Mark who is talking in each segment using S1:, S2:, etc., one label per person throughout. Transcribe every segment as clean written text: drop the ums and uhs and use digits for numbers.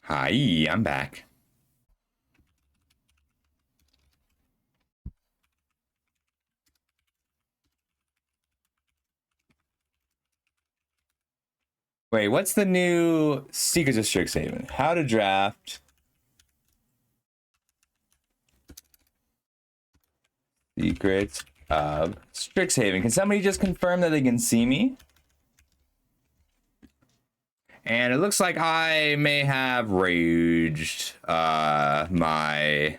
S1: Hi, I'm back. Wait, what's the new Secrets of Strixhaven? How to draft Secrets of Strixhaven. Can somebody just confirm that they can see me? And it looks like I may have raged my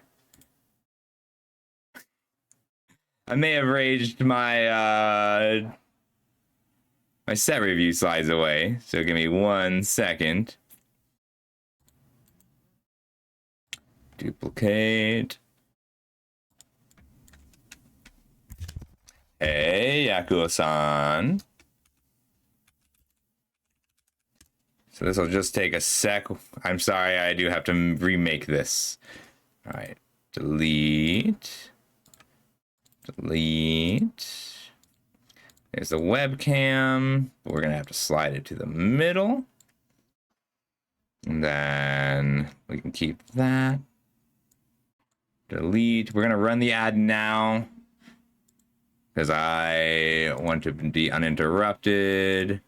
S1: set review slides away. So give me 1 second. Duplicate. Hey, Yakuo-san. So this will just take a sec. I'm sorry, I do have to remake this. All right, delete. There's the webcam. We're gonna have to slide it to the middle. And then we can keep that. Delete. We're gonna run the ad now because I want to be uninterrupted.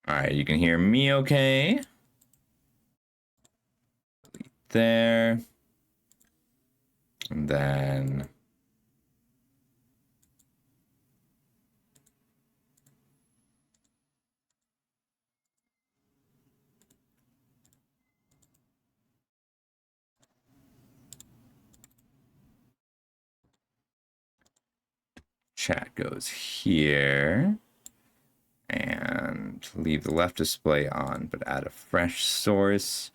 S1: All right, you can hear me okay. Delete there. And then chat goes here. And leave the left display on, but add a fresh source.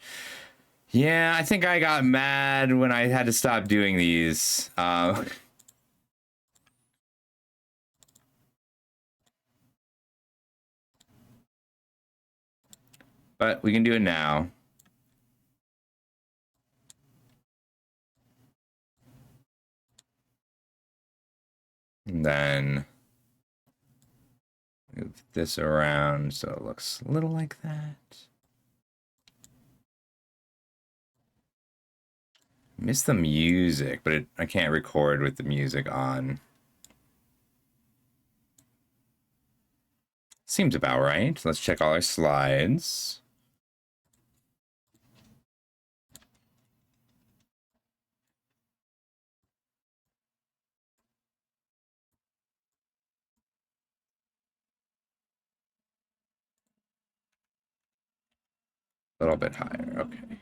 S1: Yeah, I think I got mad when I had to stop doing these. But we can do it now. And then move this around so it looks a little like that. Miss the music, but I can't record with the music on. Seems about right. Let's check all our slides. A little bit higher, okay.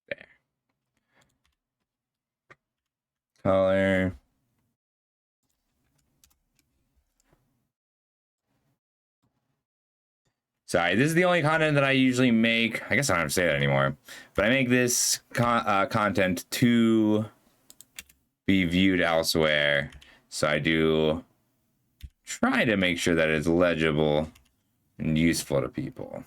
S1: There. Color. Sorry, this is the only content that I usually make. I guess I don't have to say that anymore. But I make this content to be viewed elsewhere. So I do try to make sure that it's legible and useful to people.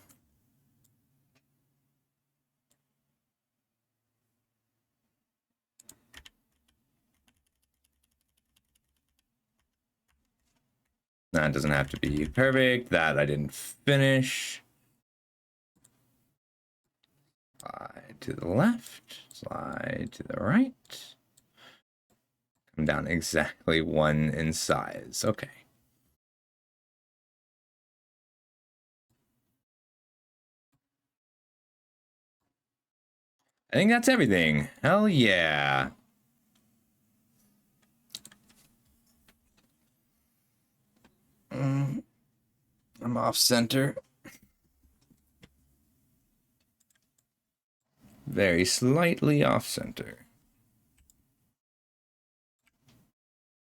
S1: That doesn't have to be perfect. That I didn't finish. Slide to the left, slide to the right. Come down exactly 1 in size. Okay. I think that's everything. Hell yeah. I'm off center. Very slightly off center.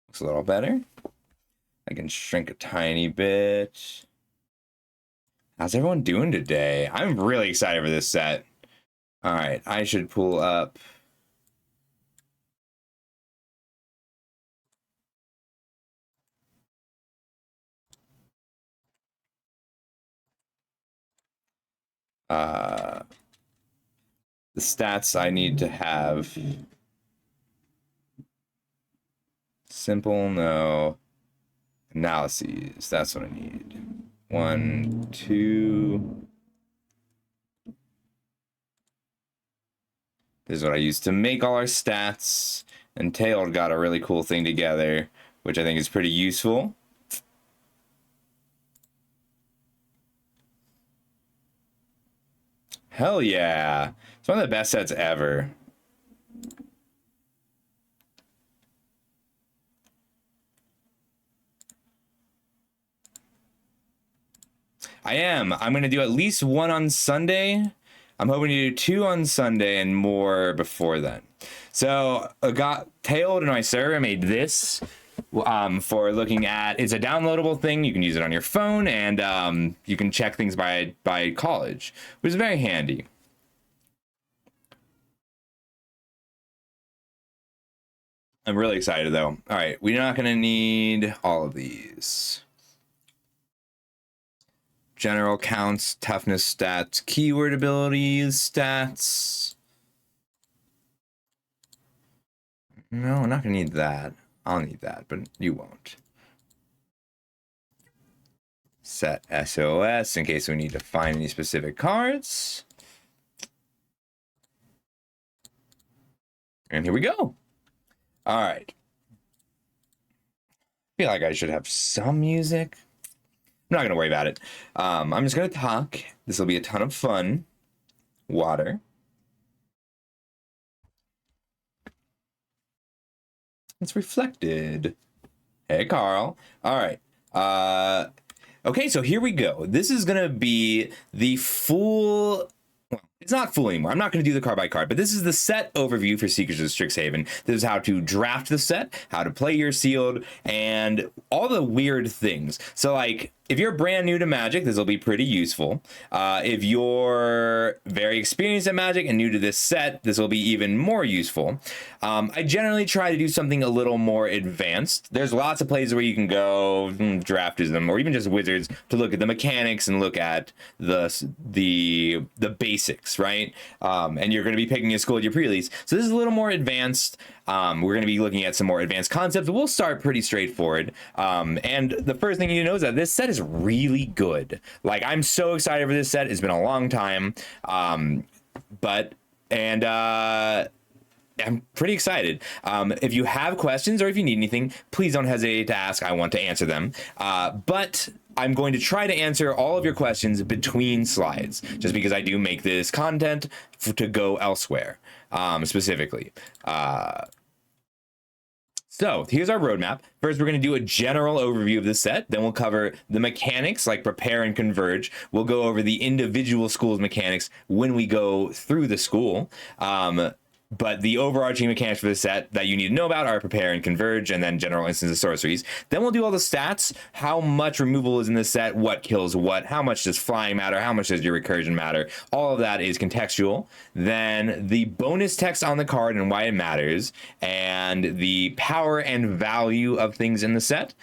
S1: Looks a little better. I can shrink a tiny bit. How's everyone doing today? I'm really excited for this set. All right, I should pull up the stats I need to have. Simple, no. Analyses, that's what I need. 1, 2. This is what I used to make all our stats. And Tailed got a really cool thing together, which I think is pretty useful. Hell yeah. It's one of the best sets ever. I am. I'm going to do at least one on Sunday. I'm hoping to do 2 on Sunday and more before then. So I got Tailed and my server made this for looking at. It's a downloadable thing. You can use it on your phone, and you can check things by college, which is very handy. I'm really excited though. All right, we're not going to need all of these. General counts, toughness stats, keyword abilities, stats. No, I'm not gonna need that. I'll need that, but you won't. Set SOS in case we need to find any specific cards. And here we go. All right. I feel like I should have some music. I'm not going to worry about it. I'm just going to talk. This will be a ton of fun. Water. It's reflected. Hey, Carl. All right. Okay, so here we go. This is going to be the full... Well, it's not full anymore. I'm not going to do the card by card, but this is the set overview for Seekers of Strixhaven. This is how to draft the set, how to play your sealed, and all the weird things. So, like, if you're brand new to Magic, this will be pretty useful. If you're very experienced at Magic and new to this set, this will be even more useful. I generally try to do something a little more advanced. There's lots of places where you can go, draftism, or even just Wizards, to look at the mechanics and look at the basics, right? And you're going to be picking a school at your pre-release. So this is a little more advanced. We're going to be looking at some more advanced concepts. We'll start pretty straightforward. And the first thing you need to know is that this set is really good. Like, I'm so excited for this set. It's been a long time. I'm pretty excited. If you have questions or if you need anything, please don't hesitate to ask. I want to answer them. But I'm going to try to answer all of your questions between slides, just because I do make this content to go elsewhere, specifically. So here's our roadmap. First, we're going to do a general overview of the set. Then we'll cover the mechanics, like prepare and converge. We'll go over the individual schools mechanics when we go through the school. But the overarching mechanics for the set that you need to know about are prepare and converge, and then general instances of sorceries. Then we'll do all the stats, how much removal is in the set, what kills what, how much does flying matter, how much does your recursion matter. All of that is contextual. Then the bonus text on the card and why it matters, and the power and value of things in the set.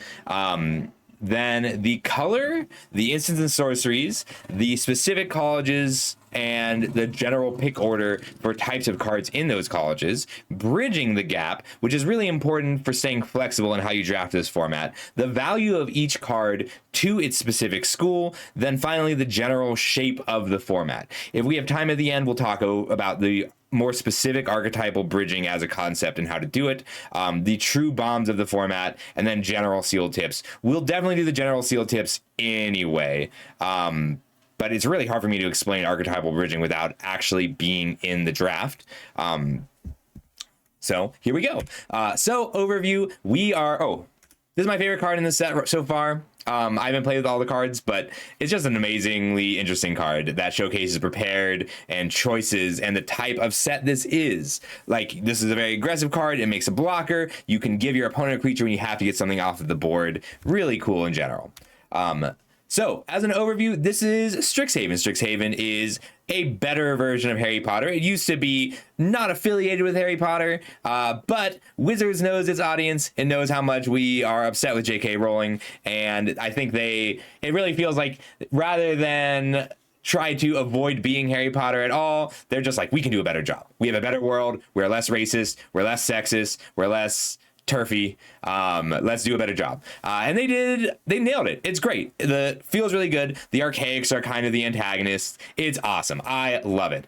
S1: Then the color, the instants and sorceries, the specific colleges, and the general pick order for types of cards in those colleges, bridging the gap, which is really important for staying flexible in how you draft this format, the value of each card to its specific school, then finally the general shape of the format. If we have time at the end, we'll talk about the more specific archetypal bridging as a concept and how to do it, the true bombs of the format, and then general seal tips. We'll definitely do the general seal tips anyway, but it's really hard for me to explain archetypal bridging without actually being in the draft. So here we go. So overview, this is my favorite card in the set so far. I haven't played with all the cards, but it's just an amazingly interesting card that showcases prepared and choices and the type of set this is. Like, this is a very aggressive card. It makes a blocker. You can give your opponent a creature when you have to get something off of the board. Really cool in general. So, as an overview, this is Strixhaven. Strixhaven is a better version of Harry Potter. It used to be not affiliated with Harry Potter, but Wizards knows its audience and knows how much we are upset with J.K. Rowling, and I think it really feels like rather than try to avoid being Harry Potter at all. They're just like, we can do a better job. We have a better world. We're less racist. We're less sexist. We're less turfy. Let's do a better job. And they nailed it. It's great. The feels really good. The Archaics are kind of the antagonists. It's awesome. I love it.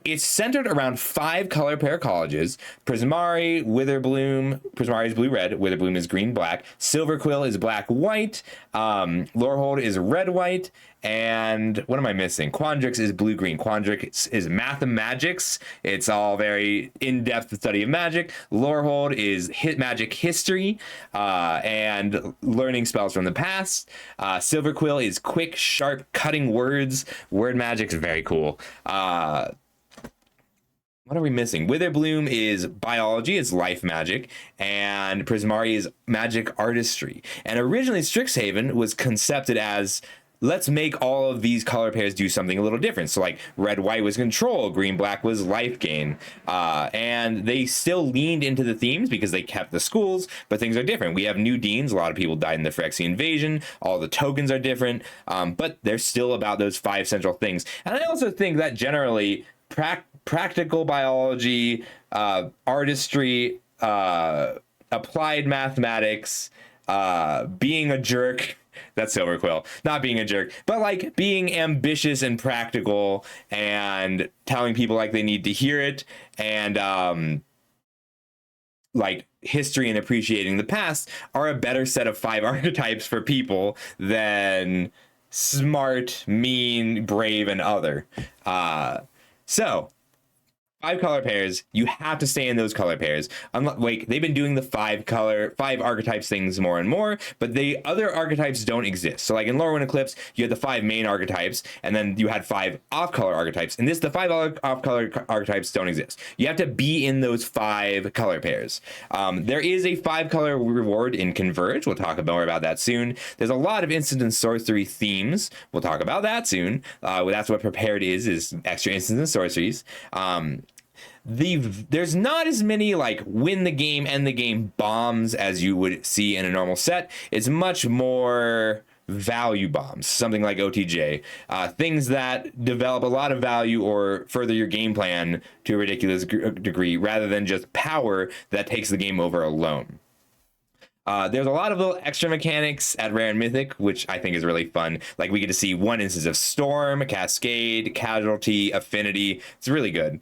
S1: It's centered around 5 color pair colleges. Prismari, Witherbloom. Prismari is blue-red. Witherbloom is green-black. Silverquill is black-white. Lorehold is red-white. And what am I missing? Quandrix is blue-green. Quandrix is Mathemagics. It's all very in-depth study of magic. Lorehold is magic history and learning spells from the past. Silverquill is quick, sharp, cutting words. Word magic's very cool. What are we missing? Witherbloom is biology, it's life magic, and Prismari is magic artistry. And originally Strixhaven was concepted as, let's make all of these color pairs do something a little different. So like red-white was control, green-black was life gain. And they still leaned into the themes because they kept the schools, but things are different. We have new deans. A lot of people died in the Phyrexian invasion. All the tokens are different, but they're still about those 5 central things. And I also think that generally practical biology, artistry, applied mathematics, being a jerk, that's Silverquill, not being a jerk, but like being ambitious and practical and telling people like they need to hear it, and like history and appreciating the past are a better set of 5 archetypes for people than smart, mean, brave, and other. So 5 color pairs, you have to stay in those color pairs. Like, they've been doing the 5 archetypes things more and more, but the other archetypes don't exist. So like in Lorwyn Eclipse, you had the 5 main archetypes, and then you had 5 off-color archetypes. In this, the 5 off-color archetypes don't exist. You have to be in those 5 color pairs. There is a 5 color reward in Converge. We'll talk more about that soon. There's a lot of instant and sorcery themes. We'll talk about that soon. That's what Prepared is extra instants and sorceries. There's not as many like win the game, end the game bombs as you would see in a normal set. It's much more value bombs, something like OTJ, things that develop a lot of value or further your game plan to a ridiculous degree, rather than just power that takes the game over alone. There's a lot of little extra mechanics at Rare and Mythic, which I think is really fun. Like, we get to see one instance of Storm, Cascade, Casualty, Affinity. It's really good.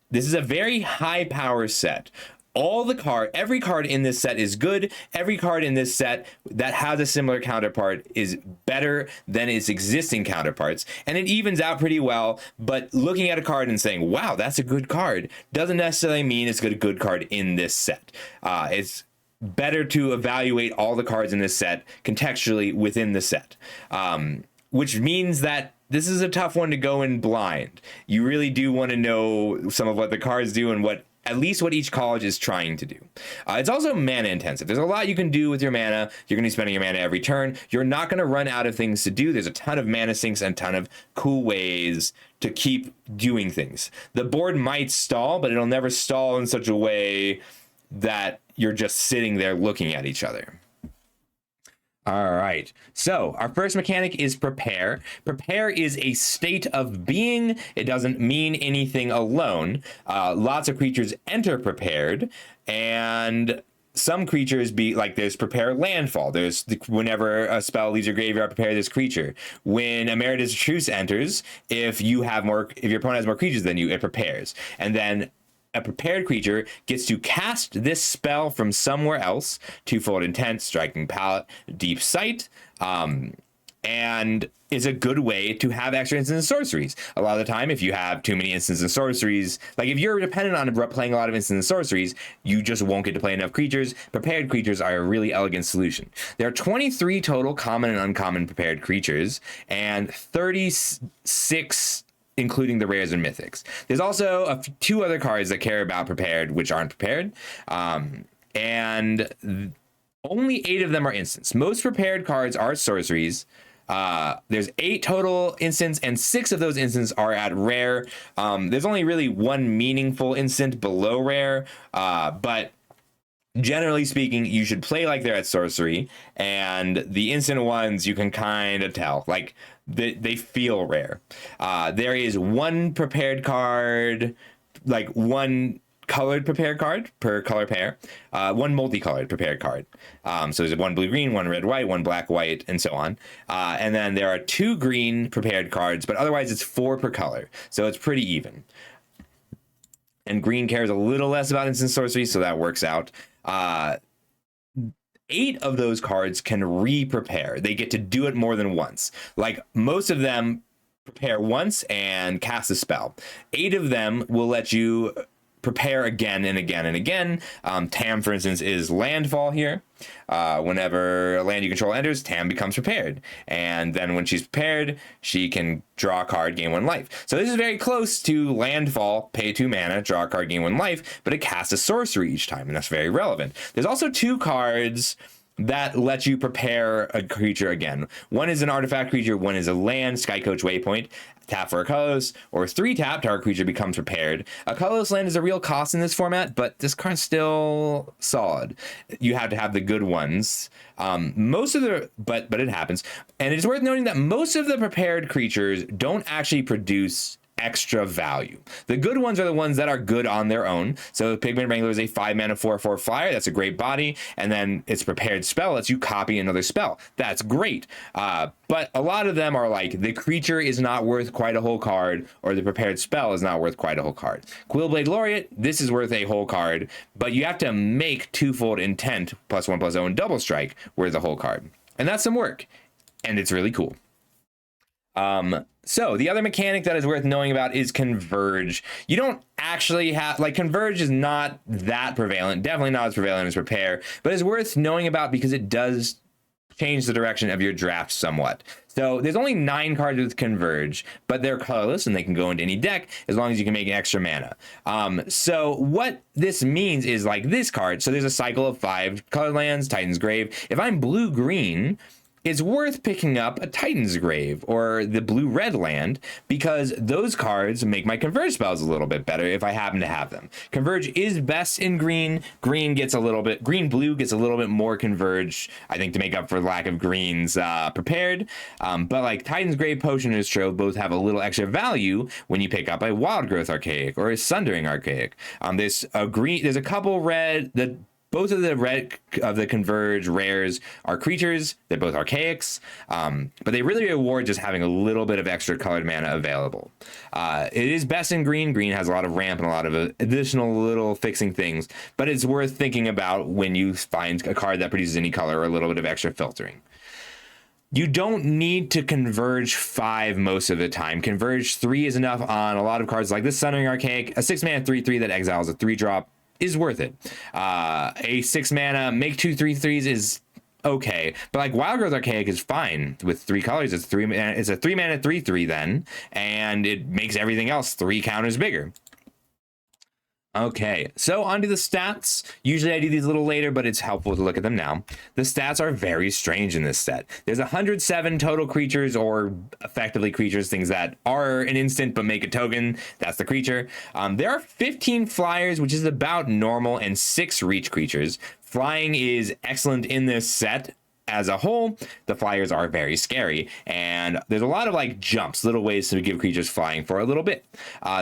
S1: This is a very high power set. Every card in this set is good. Every card in this set that has a similar counterpart is better than its existing counterparts. And it evens out pretty well, but looking at a card and saying, wow, that's a good card, doesn't necessarily mean it's a good card in this set. It's better to evaluate all the cards in this set contextually within the set, which means that this is a tough one to go in blind. You really do want to know some of what the cards do and at least what each college is trying to do. It's also mana intensive. There's a lot you can do with your mana. You're going to be spending your mana every turn. You're not going to run out of things to do. There's a ton of mana sinks and a ton of cool ways to keep doing things. The board might stall, but it'll never stall in such a way that you're just sitting there looking at each other. All right, so our first mechanic is Prepare. Prepare is a state of being. It doesn't mean anything alone. Lots of creatures enter Prepared, and some creatures there's Prepare Landfall. Whenever a spell leaves your graveyard, prepare this creature. When Emeritus Truce enters, if your opponent has more creatures than you, it prepares. And then a prepared creature gets to cast this spell from somewhere else: Twofold Intent, Striking Palette, Deep Sight, and is a good way to have extra instants and sorceries. A lot of the time, if you have too many instants and sorceries, like if you're dependent on playing a lot of instants and sorceries, you just won't get to play enough creatures. Prepared creatures are a really elegant solution. There are 23 total common and uncommon prepared creatures, and 36 including the rares and mythics. There's also 2 other cards that care about prepared, which aren't prepared. And only 8 of them are instants. Most prepared cards are sorceries. There's 8 total instants, and 6 of those instants are at rare. There's only really 1 meaningful instant below rare, but generally speaking, you should play like they're at sorcery, and the instant ones you can kind of tell, like they feel rare. There is one prepared card, like one colored prepared card per color pair, one multicolored prepared card. So there's one blue green, one red white, one black white, and so on. And then there are 2 green prepared cards, but otherwise it's 4 per color, so it's pretty even. And green cares a little less about instant sorcery, so that works out. 8 of those cards can re-prepare. They get to do it more than once. Like, most of them prepare once and cast a spell. 8 of them will let you prepare again and again and again. Tam, for instance, is landfall here. Whenever a land you control enters, Tam becomes prepared. And then when she's prepared, she can draw a card, gain 1 life. So this is very close to landfall, pay 2 mana, draw a card, gain 1 life, but it casts a sorcery each time, and that's very relevant. There's also 2 cards that let you prepare a creature again. One is an artifact creature, one is a land, Skycoach Waypoint. Tap for a colorless, or 3 tap, target creature becomes prepared. A colorless land is a real cost in this format, but this card's still solid. You have to have the good ones. Most of the, but it happens. And it's worth noting that most of the prepared creatures don't actually produce extra value. The good ones are the ones that are good on their own. So Pigment Wrangler is a 5 mana 4/4 flyer. That's a great body. And then its prepared spell lets you copy another spell. That's great. But a lot of them are like, the creature is not worth quite a whole card, or the prepared spell is not worth quite a whole card. Quillblade Laureate, this is worth a whole card, but you have to make 2-fold intent +1/+0 and double strike worth a whole card. And that's some work. And it's really cool. So the other mechanic that is worth knowing about is Converge. You don't actually have, like, Converge is not that prevalent, definitely not as prevalent as Prepare, but it's worth knowing about because it does change the direction of your draft somewhat. So there's only 9 cards with Converge, but they're colorless and they can go into any deck as long as you can make an extra mana. So what this means is, like, this card, so there's a cycle of 5 color lands, Titan's Grave. If I'm blue-green, it's worth picking up a Titan's Grave or the blue-red land, because those cards make my Converge spells a little bit better if I happen to have them. Converge is best in green. Green-blue gets a little bit more Converge, I think, to make up for the lack of greens prepared. But like Titan's Grave, Potion, and Trove both have a little extra value when you pick up a Wild Growth Archaic or a Sundering Archaic. There's a couple red that. Both of the red of the Converge rares are creatures. They're both archaics, but they really reward just having a little bit of extra colored mana available. It is best in green. Green has a lot of ramp and a lot of additional little fixing things, but it's worth thinking about when you find a card that produces any color or a little bit of extra filtering. You don't need to Converge 5 most of the time. Converge 3 is enough on a lot of cards like this Sundering Archaic, a 6-mana 3/3 that exiles a 3-drop. Is worth it. A 6 mana make 2 3/3s is okay, but like Wild Growth Archaic is fine with 3 colors. It's a 3 mana 3/3 then, and it makes everything else 3 counters bigger. Okay, so onto the stats. Usually I do these a little later, but it's helpful to look at them now. The stats are very strange in this set. There's 107 total creatures, or effectively creatures, things that are an instant but make a token. That's the creature. There are 15 flyers, which is about normal, and 6 reach creatures. Flying is excellent in this set. As a whole, the flyers are very scary, and there's a lot of like jumps, little ways to give creatures flying for a little bit.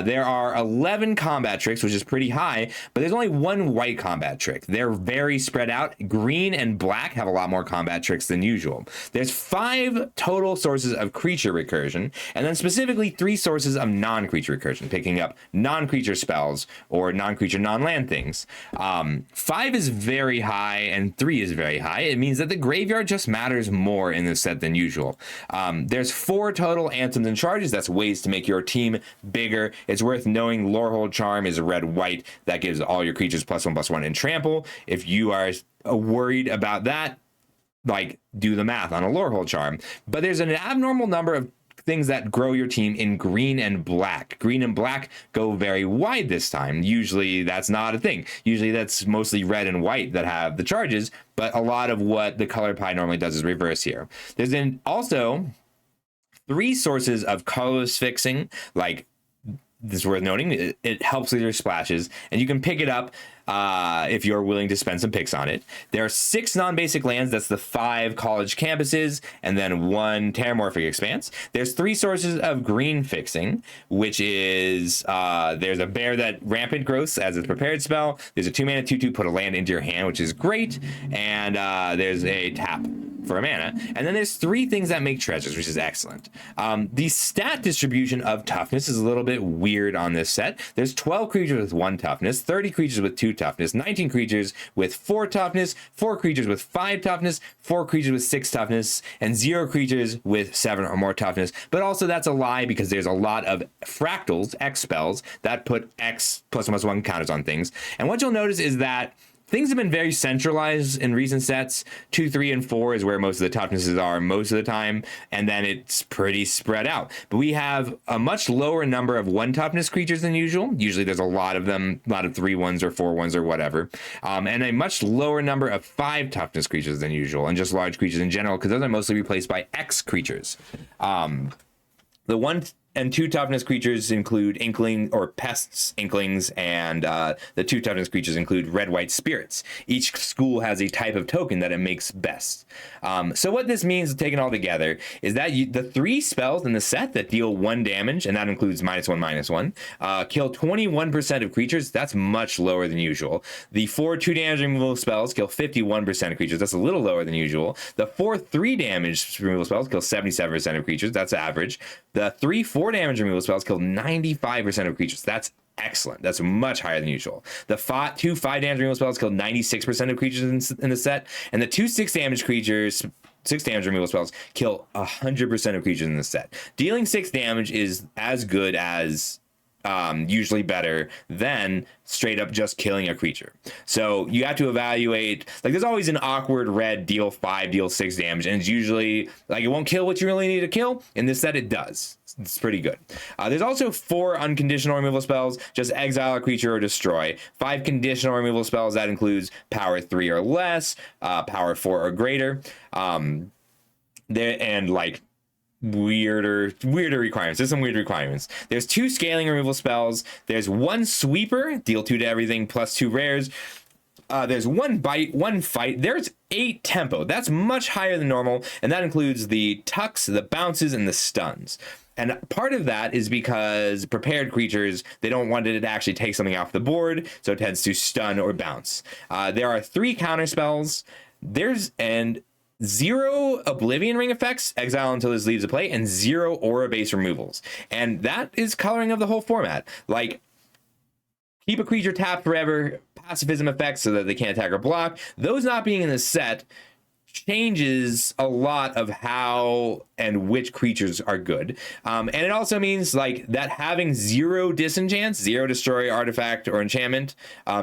S1: There are 11 combat tricks, which is pretty high, but there's only 1 white combat trick. They're very spread out. Green and black have a lot more combat tricks than usual. There's 5 total sources of creature recursion, and then specifically 3 sources of non-creature recursion, picking up non-creature spells or non-creature non-land things. 5 is very high and 3 is very high. It means that the graveyard just matters more in this set than usual. There's 4 total anthems and charges. That's ways to make your team bigger. It's worth knowing Lorehold Charm is a red-white that gives all your creatures +1/+1 and trample. If you are worried about that, like, do the math on a Lorehold Charm. But there's an abnormal number of things that grow your team in green and black. Green and black go very wide this time. Usually that's not a thing. Usually that's mostly red and white that have the charges, but a lot of what the color pie normally does is reverse here. There's then also 3 sources of colorless fixing, like, this is worth noting. It helps with your splashes, and you can pick it up if you're willing to spend some picks on it. There are 6 non-basic lands. That's the 5 college campuses, and then 1 Terramorphic Expanse. There's 3 sources of green fixing, which is there's a Bear that rampant growth as its prepared spell. There's a 2-mana 2/2 put a land into your hand, which is great, and there's a tap for a mana. And then there's 3 things that make treasures, which is excellent. The stat distribution of toughness is a little bit weird on this set. There's 12 creatures with 1 toughness, 30 creatures with 2 toughness, 19 creatures with 4 toughness, 4 creatures with 5 toughness, 4 creatures with 6 toughness, and 0 creatures with 7 or more toughness. But also that's a lie, because there's a lot of fractals, X spells, that put X +1/+1 counters on things. And what you'll notice is that things have been very centralized in recent sets. 2, 3, and 4 is where most of the toughnesses are most of the time, and then it's pretty spread out. But we have a much lower number of 1 toughness creatures than usual. Usually there's a lot of them, a lot of 3/1s or 4/1s or whatever, and a much lower number of 5 toughness creatures than usual, and just large creatures in general, because those are mostly replaced by X creatures. The 1 and 2 toughness creatures include Inkling or Pests, Inklings, and the 2 toughness creatures include Red-White Spirits. Each school has a type of token that it makes best. So what this means, taken all together, is that the 3 spells in the set that deal 1 damage, and that includes -1/-1, kill 21% of creatures. That's much lower than usual. The 4 2 damage removal spells kill 51% of creatures. That's a little lower than usual. The 4 3 damage removal spells kill 77% of creatures. That's average. The 3 4 damage removal spells kill 95% of creatures. That's excellent. That's much higher than usual. The 2 5 damage removal spells kill 96% of creatures in the set, and the 2 6 damage creatures, 6 damage removal spells kill 100% of creatures in the set. Dealing 6 damage is as good as, usually better than straight up just killing a creature. So you have to evaluate, like, there's always an awkward red deal 5, deal 6 damage, and it's usually like it won't kill what you really need to kill. In this set, it does. It's pretty good. There's also 4 unconditional removal spells, just exile a creature or destroy. 5 conditional removal spells, that includes power 3 or less, power 4 or greater. There, and like weirder requirements. There's some weird requirements. There's 2 scaling removal spells. There's 1 sweeper, deal 2 to everything, plus 2 rares. There's 1 bite, 1 fight. There's 8 tempo. That's much higher than normal, and that includes the tucks, the bounces, and the stuns. And part of that is because prepared creatures, they don't want it to actually take something off the board, so it tends to stun or bounce. There are 3 counter spells. There's 0 Oblivion Ring effects, exile until this leaves the play, and 0 aura base removals. And that is coloring of the whole format. Like, keep a creature tapped forever, pacifism effects so that they can't attack or block. Those not being in the set changes a lot of how and which creatures are good. And it also means like that having 0 disenchants, 0 destroy, artifact, or enchantment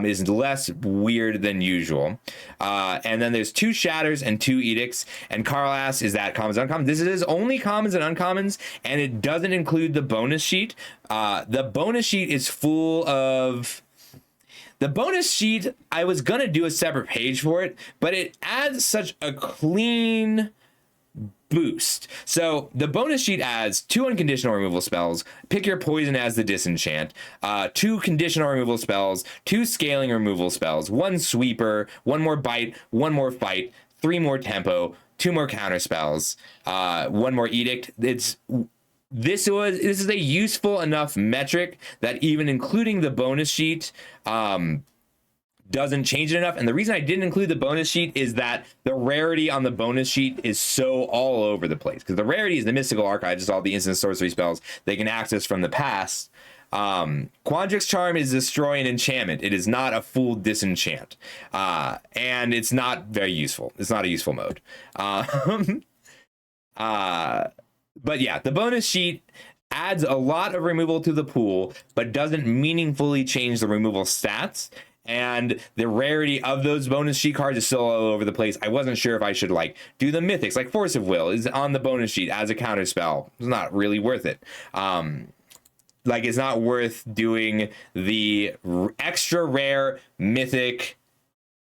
S1: is less weird than usual. And then there's 2 shatters and 2 edicts. And Carl asks, is that commons, uncommons? This is only commons and uncommons, and it doesn't include the bonus sheet. The bonus sheet is full of... The bonus sheet, I was going to do a separate page for it, but it adds such a clean boost. So the bonus sheet adds 2 unconditional removal spells, pick your poison as the disenchant, 2 conditional removal spells, 2 scaling removal spells, 1 sweeper, 1 more bite, 1 more fight, 3 more tempo, 2 more counter spells, 1 more edict. This is a useful enough metric that even including the bonus sheet doesn't change it enough. And the reason I didn't include the bonus sheet is that the rarity on the bonus sheet is so all over the place, because the rarity is the mystical archive, just all the instant sorcery spells they can access from the past. Quandrix Charm is destroy an enchantment. It is not a full disenchant, and it's not very useful. It's not a useful mode. But yeah, the bonus sheet adds a lot of removal to the pool, but doesn't meaningfully change the removal stats. And the rarity of those bonus sheet cards is still all over the place. I wasn't sure if I should like do the mythics, like Force of Will is on the bonus sheet as a counter spell. It's not really worth it. Like, it's not worth doing the extra rare mythic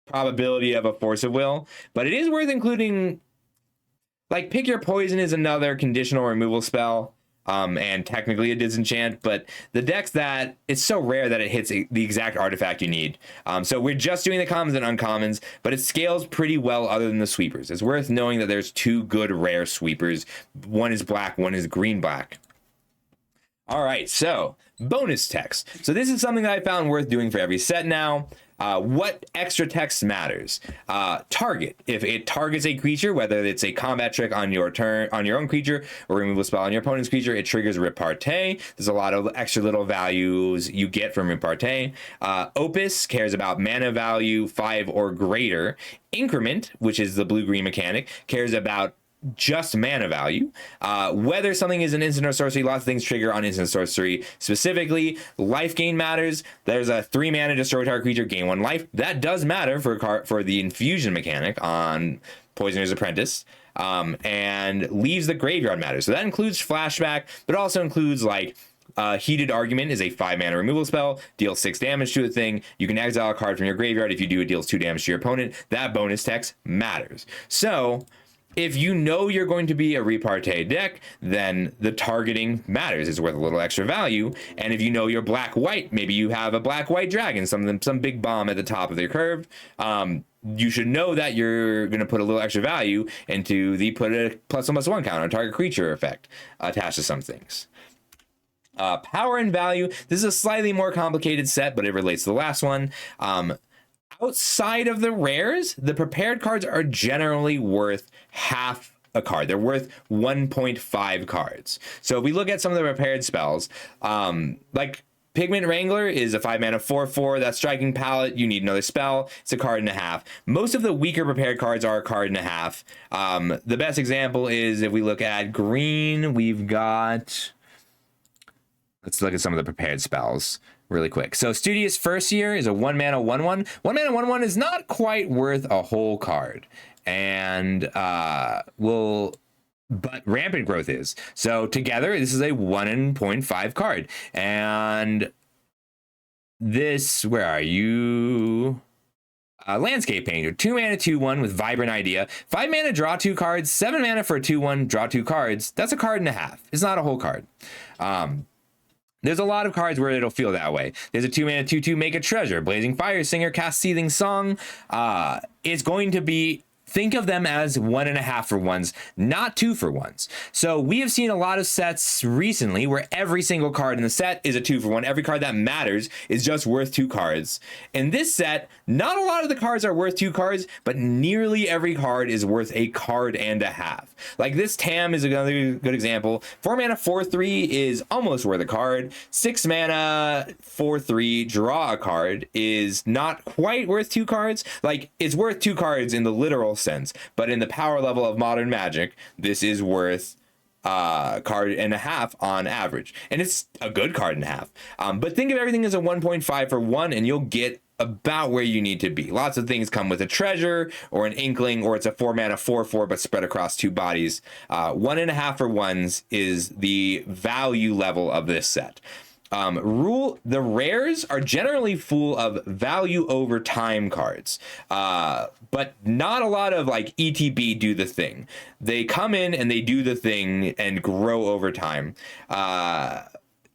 S1: probability of a Force of Will, but it is worth including. Like, pick your poison is another conditional removal spell. and technically a disenchant, but the deck's that it's so rare that it hits the exact artifact you need. So we're just doing the commons and uncommons, but it scales pretty well other than the sweepers. It's worth knowing that there's 2 good rare sweepers. One is black, one is green black. All right, so bonus text. So this is something that I found worth doing for every set now. What extra text matters? Target. If it targets a creature, whether it's a combat trick on your turn, on your own creature, or remove a spell on your opponent's creature, it triggers repartee. There's a lot of extra little values you get from repartee. Opus cares about mana value 5 or greater. Increment, which is the blue-green mechanic, cares about just mana value. Whether something is an instant or sorcery, lots of things trigger on instant sorcery. Specifically, life gain matters. There's a 3 mana destroy target creature, gain 1 life. That does matter for the infusion mechanic on Poisoner's Apprentice. And leaves the graveyard matters. So that includes flashback, but also includes like Heated Argument is a 5 mana removal spell, deals 6 damage to a thing. You can exile a card from your graveyard. If you do, it deals 2 damage to your opponent. That bonus text matters. So if you know you're going to be a repartee deck, then the targeting matters. It's worth a little extra value. And if you know you're black-white, maybe you have a black-white dragon, some big bomb at the top of their curve, you should know that you're going to put a little extra value into the put a +1/+1 counter on target creature effect attached to some things. Power and value. This is a slightly more complicated set, but it relates to the last one. Outside of the rares, the prepared cards are generally worth half a card. They're worth 1.5 cards. So if we look at some of the prepared spells, like Pigment Wrangler is a 5 mana 4/4. That Striking Palette, you need another spell. It's a card and a half. Most of the weaker prepared cards are a card and a half. The best example is if we look at green, we've got... Let's look at some of the prepared spells really quick. So Studious First Year is a 1 mana 1/1. 1 mana 1/1 is not quite worth a whole card. And but Rampant Growth is. So together, this is a 1.5 card. And this, where are you? Landscape Painter, 2 mana 2/1 with Vibrant Idea. 5 mana, draw 2 cards. 7 mana for a 2/1, draw 2 cards. That's a card and a half. It's not a whole card. There's a lot of cards where it'll feel that way. There's a 2 mana 2/2, Make a Treasure. Blazing Fire Singer, cast Seething Song. It's going to be... Think of them as 1.5 for 1s, not 2 for 1s. So we have seen a lot of sets recently where every single card in the set is a 2 for 1. Every card that matters is just worth 2 cards. In this set, not a lot of the cards are worth 2 cards, but nearly every card is worth a card and a half. Like this Tam is another good example. 4 mana 4/3 is almost worth a card. 6 mana 4/3, draw a card is not quite worth 2 cards. Like it's worth 2 cards in the literal sense, but in the power level of modern Magic, this is worth card and a half on average, and it's a good card and a half. But think of everything as a 1.5 for 1, and you'll get about where you need to be. Lots of things come with a treasure or an inkling, or it's a 4 mana 4/4 but spread across 2 bodies. 1.5 for 1s is the value level of this set. The rares are generally full of value over time cards, but not a lot of like ETB do the thing. They come in and they do the thing and grow over time.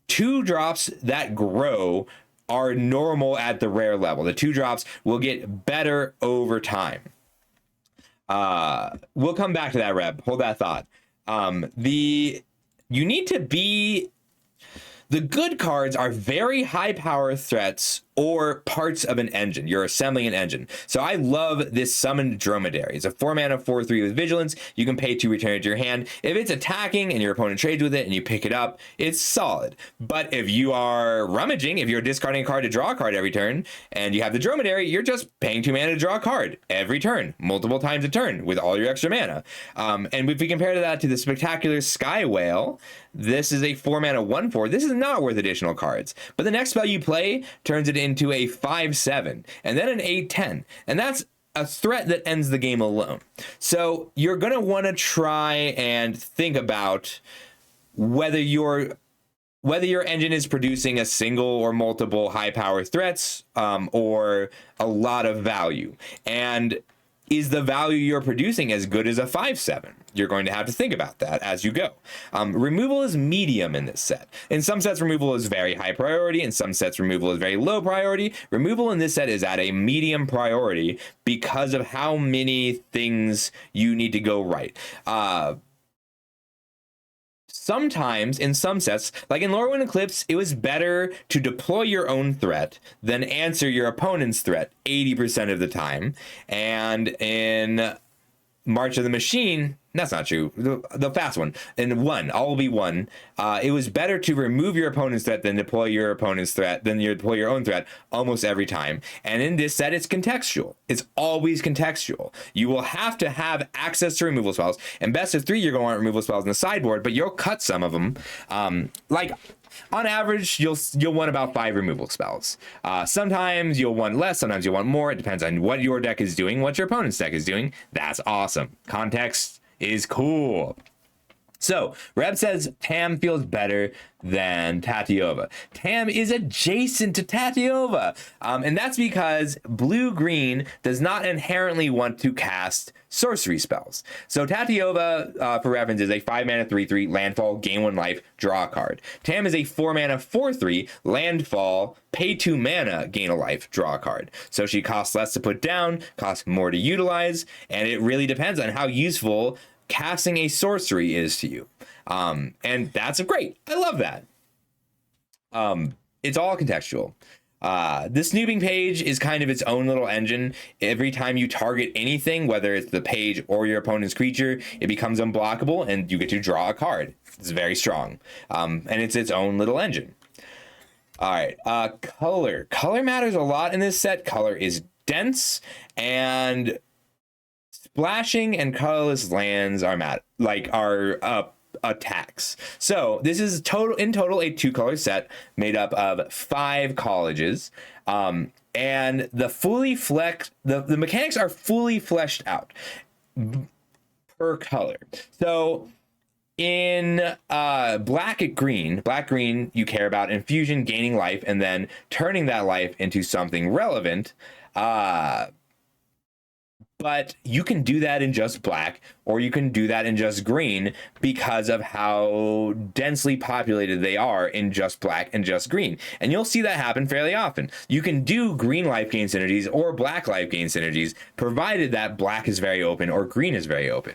S1: 2 drops that grow are normal at the rare level. The 2 drops will get better over time. We'll come back to that, Reb. Hold that thought. You need to be... The good cards are very high power threats or parts of an engine. You're assembling an engine. So I love this Summoned Dromedary. It's a 4 mana 4/3 with Vigilance. You can pay to return it to your hand. If it's attacking and your opponent trades with it and you pick it up, it's solid. But if you are rummaging, if you're discarding a card to draw a card every turn, and you have the Dromedary, you're just paying 2 mana to draw a card every turn, multiple times a turn with all your extra mana. And if we compare that to the Spectacular Sky Whale, this is a 4 mana 1/4. This is not worth additional cards. But the next spell you play turns it into a 5/7 and then an 8/10, and that's a threat that ends the game alone. So you're going to want to try and think about whether your engine is producing a single or multiple high power threats, or a lot of value. And is the value you're producing as good as a 5/7? You're going to have to think about that as you go. Removal is medium in this set. In some sets, removal is very high priority. In some sets, removal is very low priority. Removal in this set is at a medium priority because of how many things you need to go right. Sometimes in some sets, like in Lorwyn Eclipse, it was better to deploy your own threat than answer your opponent's threat 80% of the time. And in March of the Machine, that's not true. The fast one, in one, all be one. It was better to remove your opponent's threat than deploy your opponent's threat, than you deploy your own threat almost every time. And in this set, it's contextual. It's always contextual. You will have to have access to removal spells. And best of 3, you're going to want removal spells in the sideboard, but you'll cut some of them. Like on average, you'll want about 5 removal spells. Sometimes you'll want less, sometimes you'll want more. It depends on what your deck is doing, what your opponent's deck is doing. That's awesome. Context is cool. So Reb says Tam feels better than Tatyova. Tam is adjacent to Tatyova, and that's because blue-green does not inherently want to cast sorcery spells. So Tatyova, for reference, is a 5-mana 3/3 landfall, gain 1 life, draw a card. Tam is a 4-mana 4/3 landfall, pay 2 mana, gain a life, draw a card. So she costs less to put down, costs more to utilize, and it really depends on how useful casting a sorcery is to you. And that's great. I love that. It's all contextual. This snooping page is kind of its own little engine. Every time you target anything, whether it's the page or your opponent's creature, it becomes unblockable and you get to draw a card. It's very strong. And it's its own little engine. All right. Color. Color matters a lot in this set. Color is dense, and splashing and colorless lands are attacks. So this is in total a 2-color set made up of 5 colleges, and the mechanics are fully fleshed out per color. So in black green, you care about infusion, gaining life, and then turning that life into something relevant. But you can do that in just black, or you can do that in just green because of how densely populated they are in just black and just green. And you'll see that happen fairly often. You can do green life gain synergies or black life gain synergies, provided that black is very open or green is very open.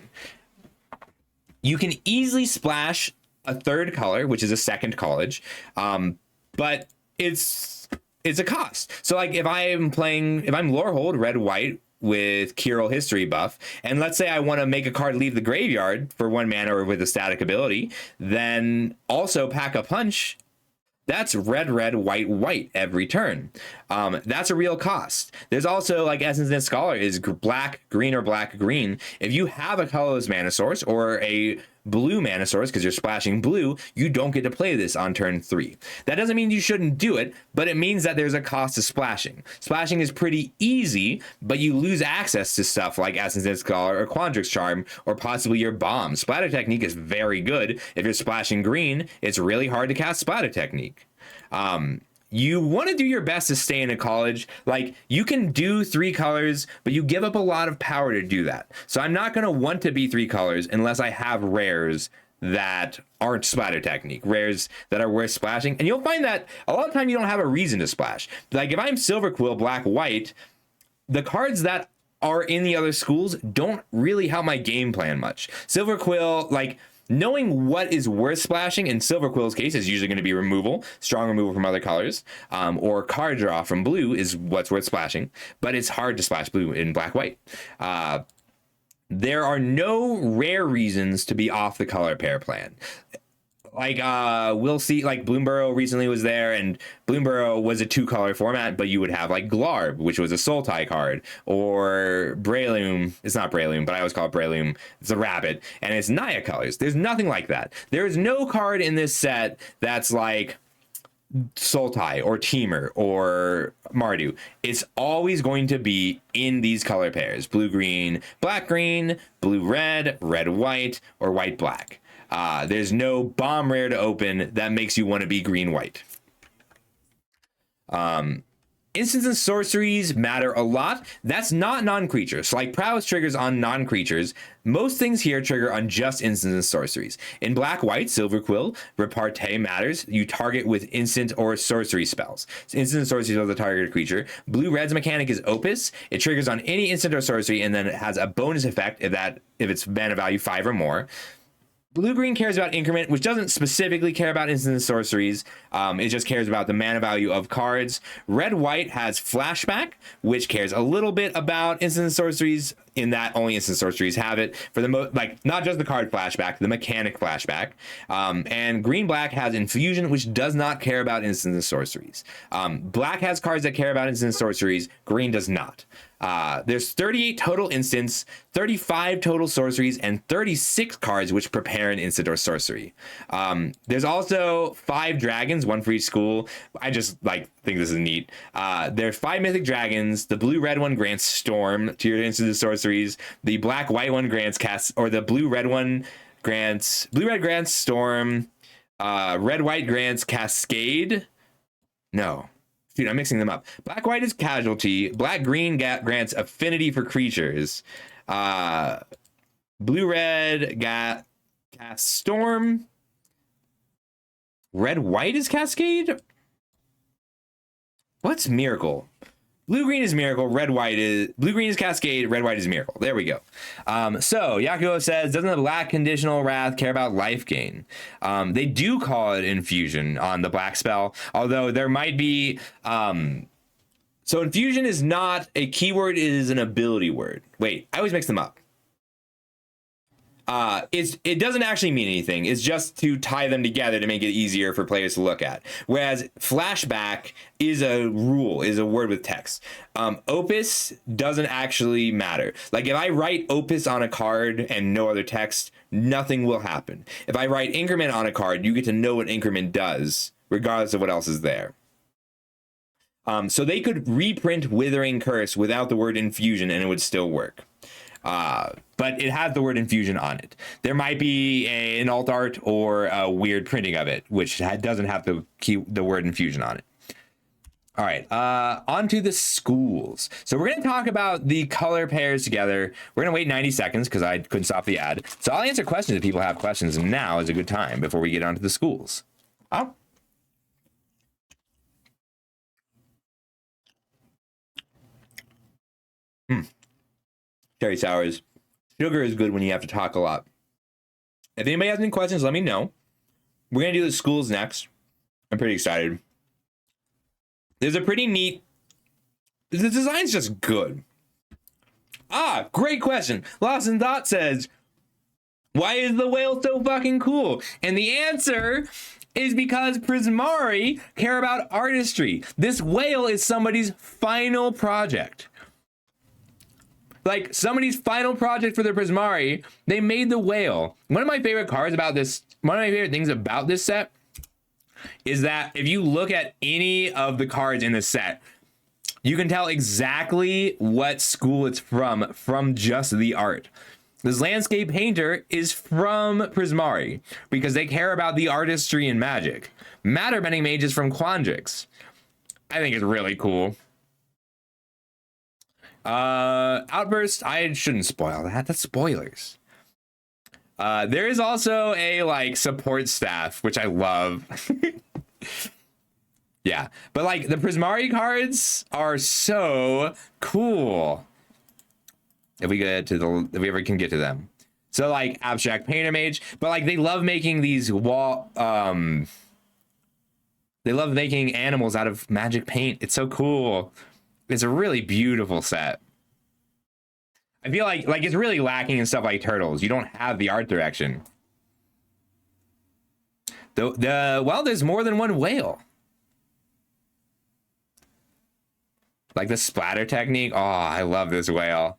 S1: You can easily splash a 3rd color, which is a 2nd college, but it's a cost. So like if I'm Lorehold red-white with Kirill history buff, and let's say I want to make a card leave the graveyard for 1 mana or with a static ability, then also pack a punch. That's red, white every turn. That's a real cost. There's also, like, Essence Net Scholar is black, green, or black, green. If you have a colorless mana source or a blue mana source, because you're splashing blue, you don't get to play this on turn 3. That doesn't mean you shouldn't do it, but it means that there's a cost to splashing. Splashing is pretty easy, but you lose access to stuff like Essence Net Scholar or Quandrix Charm, or possibly your bomb. Splatter Technique is very good. If you're splashing green, it's really hard to cast Splatter Technique. You want to do your best to stay in a college. Like, you can do 3 colors, but you give up a lot of power to do that. So I'm not going to want to be 3 colors unless I have rares that aren't Splatter Technique, rares that are worth splashing. And you'll find that a lot of time you don't have a reason to splash. Like, if I'm Silver Quill, black, white, the cards that are in the other schools don't really help my game plan much. Silver Quill, like, knowing what is worth splashing in Silver Quill's case is usually going to be removal, strong removal from other colors, or card draw from blue is what's worth splashing, but it's hard to splash blue in black-white. There are no rare reasons to be off the color pair plan. Like, we'll see, like, Bloomburrow recently was there, and Bloomburrow was a 2-color format, but you would have, like, Glarb, which was a Sultai card, or Breloom. It's not Breloom, but I always call it Breloom. It's a rabbit, and it's Naya colors. There's nothing like that. There's no card in this set that's, like, Sultai, or Teamer, or Mardu. It's always going to be in these color pairs. Blue-green, black-green, blue-red, red-white, or white-black. There's no bomb rare to open that makes you want to be green-white. In Instants and sorceries matter a lot. That's not non-creatures. So like prowess triggers on non-creatures. Most things here trigger on just instants and sorceries. In black, white, silver quill, repartee matters. You target with instant or sorcery spells. So instant and sorceries are the targeted creature. Blue red's mechanic is Opus. It triggers on any instant or sorcery, and then it has a bonus effect if it's mana value 5 or more. Blue-green cares about increment, which doesn't specifically care about instant and sorceries. It just cares about the mana value of cards. Red-white has flashback, which cares a little bit about instant and sorceries, in that only instant sorceries have it. For the like not just the card flashback, the mechanic flashback. And green-black has infusion, which does not care about instant and sorceries. Black has cards that care about instant and sorceries. Green does not. There's 38 total instants, 35 total sorceries, and 36 cards which prepare an instant or sorcery. There's also 5 dragons, one for each school. I just think this is neat. There's 5 mythic dragons. The blue-red one grants Storm to your instant or sorceries. The black-white one grants the blue-red one grants blue-red grants Storm. Red-white grants Cascade. No. Dude, I'm mixing them up. Black-white is Casualty. Black-green grants Affinity for creatures. Blue-red cast Storm. Red-white is Cascade? What's Miracle? Blue-green is Miracle. Blue-green is Cascade. Red-white is Miracle. There we go. So Yakuo says, doesn't the black conditional wrath care about life gain? They do call it infusion on the black spell, although there might be. So infusion is not a keyword; it is an ability word. Wait, I always mix them up. It doesn't actually mean anything. It's just to tie them together to make it easier for players to look at. Whereas flashback is a rule, is a word with text. Opus doesn't actually matter. Like if I write Opus on a card and no other text, nothing will happen. If I write increment on a card, you get to know what increment does, regardless of what else is there. So they could reprint Withering Curse without the word infusion and it would still work. But it has the word infusion on it. There might be an alt art or a weird printing of it, which doesn't have the word infusion on it. All right, on to the schools. So we're going to talk about the color pairs together. We're going to wait 90 seconds because I couldn't stop the ad. So I'll answer questions if people have questions, and now is a good time before we get on to the schools. Oh. Cherry sours. Sugar is good when you have to talk a lot. If anybody has any questions, let me know. We're going to do the schools next. I'm pretty excited. There's a pretty neat... The design's just good. Great question. Lost in Thought says, why is the whale so fucking cool? And the answer is because Prismari care about artistry. This whale is somebody's final project. Like somebody's final project for their Prismari, they made the whale. One of my favorite cards about this, one of my favorite things about this set is that if you look at any of the cards in the set, you can tell exactly what school it's from just the art. This landscape painter is from Prismari because they care about the artistry in Magic. Matterbending Mage is from Quandrix. I think it's really cool. Outburst, I shouldn't spoil that. That's spoilers. There is also a support staff, which I love. Yeah, but the Prismari cards are so cool. If we ever can get to them. So Abstract Painter Mage, but they love making these they love making animals out of magic paint. It's so cool. It's a really beautiful set. I feel like it's really lacking in stuff like turtles. You don't have the art direction. Well, there's more than one whale. Like the splatter technique. Oh, I love this whale.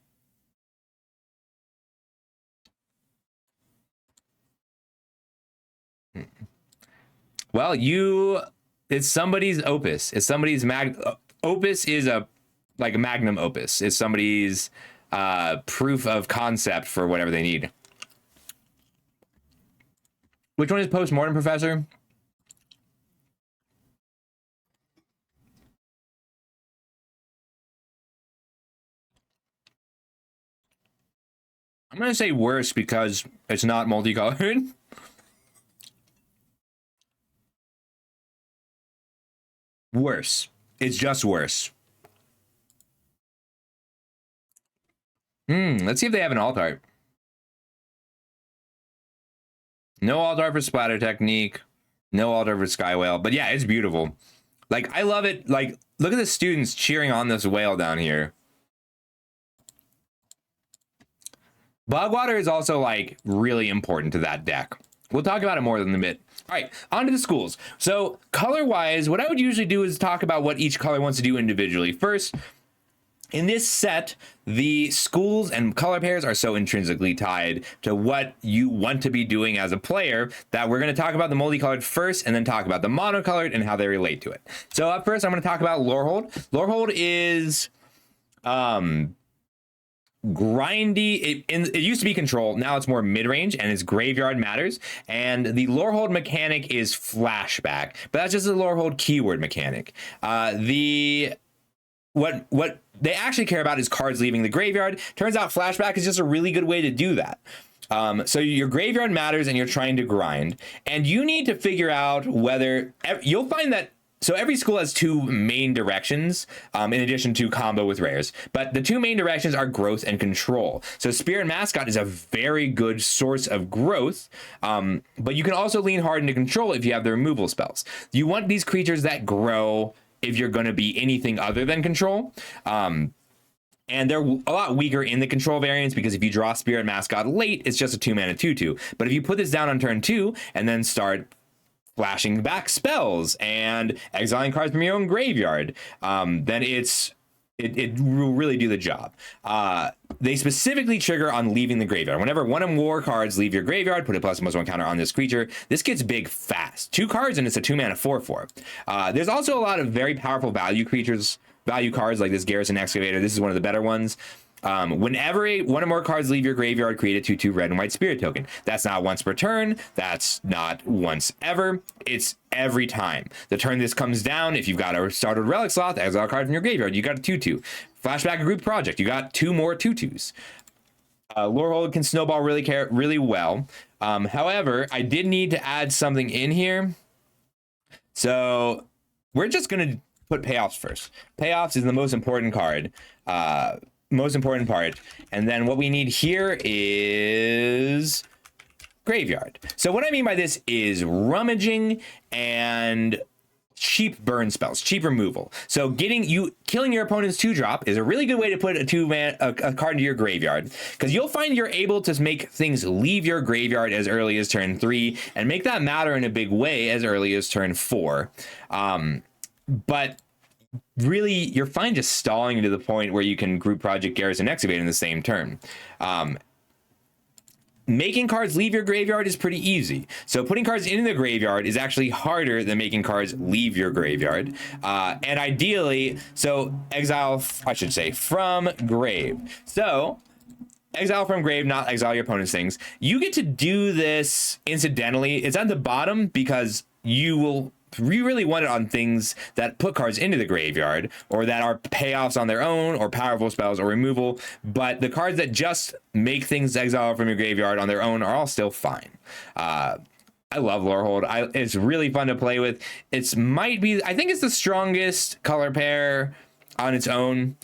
S1: Well, it's somebody's opus. It's somebody's opus is a magnum opus. It's somebody's proof of concept for whatever they need. Which one is Postmortem Professor? I'm gonna say worse because it's not multicolored. Worse. It's just worse. Let's see if they have an alt art. No alt art for Splatter Technique. No alt art for Sky Whale. But yeah, it's beautiful. Like, I love it. Like, look at the students cheering on this whale down here. Bogwater is also, like, really important to that deck. We'll talk about it more in a bit. All right, on to the schools. So, color-wise, what I would usually do is talk about what each color wants to do individually. First, in this set, the schools and color pairs are so intrinsically tied to what you want to be doing as a player that we're going to talk about the multicolored first and then talk about the monocolored and how they relate to it. So up first, I'm going to talk about Lorehold. Lorehold is grindy. It used to be control. Now it's more mid-range and its graveyard matters. And the Lorehold mechanic is flashback, but that's just a Lorehold keyword mechanic. What they actually care about is cards leaving the graveyard. Turns out flashback is just a really good way to do that. So your graveyard matters and you're trying to grind, and you need to figure out whether you'll find that. So every school has two main directions, in addition to combo with rares. But the two main directions are growth and control. So Spirit Mascot is a very good source of growth, but you can also lean hard into control if you have the removal spells. You want these creatures that grow if you're going to be anything other than control. And they're a lot weaker in the control variants because if you draw Spirit Mascot late, it's just a 2-mana 2/2. But if you put this down on turn 2 and then start flashing back spells and exiling cards from your own graveyard, then it will really do the job. They specifically trigger on leaving the graveyard. Whenever one or more cards leave your graveyard, put a +1/+1 counter on this creature. This gets big fast. 2 cards and it's a 2-mana 4/4. There's also a lot of very powerful value cards like this Garrison Excavator. This is one of the better ones. Whenever one or more cards leave your graveyard, create a 2/2 red and white spirit token. That's not once per turn. That's not once ever. It's every time. The turn this comes down, if you've got a startled relic sloth, exile a card from your graveyard, you got a 2/2. Flashback a group project, you got 2 more 2/2s. Lorehold can snowball really well. However, I did need to add something in here. So we're just going to put payoffs first. Payoffs is the most important card. Most important part. And then what we need here is graveyard. So what I mean by this is rummaging and cheap burn spells, cheap removal. So killing your opponent's 2-drop is a really good way to put a card into your graveyard, because you'll find you're able to make things leave your graveyard as early as turn 3 and make that matter in a big way as early as turn 4. But really, you're fine just stalling to the point where you can group project Garrison Excavate in the same turn. Making cards leave your graveyard is pretty easy. So putting cards in the graveyard is actually harder than making cards leave your graveyard. And ideally, so exile, I should say, from grave. So exile from grave, not exile your opponent's things. You get to do this incidentally. It's at the bottom because you really want it on things that put cards into the graveyard or that are payoffs on their own or powerful spells or removal. But the cards that just make things exile from your graveyard on their own are all still fine. I love Lorehold. It's really fun to play with. I think it's the strongest color pair on its own,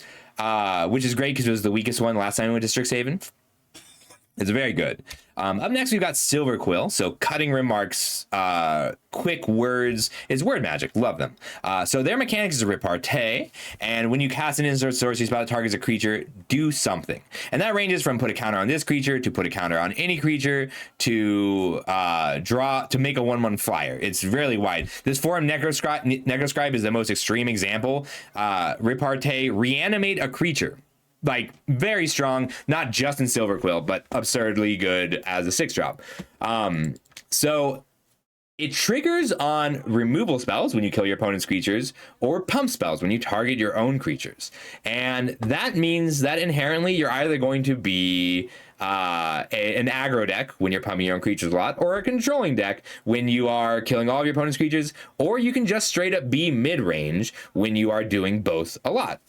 S1: which is great because it was the weakest one last time we went to Strixhaven. It's very good. Up next, we've got Silver Quill. So cutting remarks, quick words. It's word magic. Love them. So their mechanics is a repartee. And when you cast an instant sorcery spell that targets a creature, do something. And that ranges from put a counter on this creature to put a counter on any creature to draw to make a 1/1 flyer. It's really wide. This Forum Necroscribe is the most extreme example. Repartee, reanimate a creature. Like, very strong, not just in Silver Quill, but absurdly good as a 6-drop. So it triggers on removal spells when you kill your opponent's creatures, or pump spells when you target your own creatures. And that means that inherently you're either going to be an aggro deck when you're pumping your own creatures a lot, or a controlling deck when you are killing all of your opponent's creatures, or you can just straight up be mid-range when you are doing both a lot.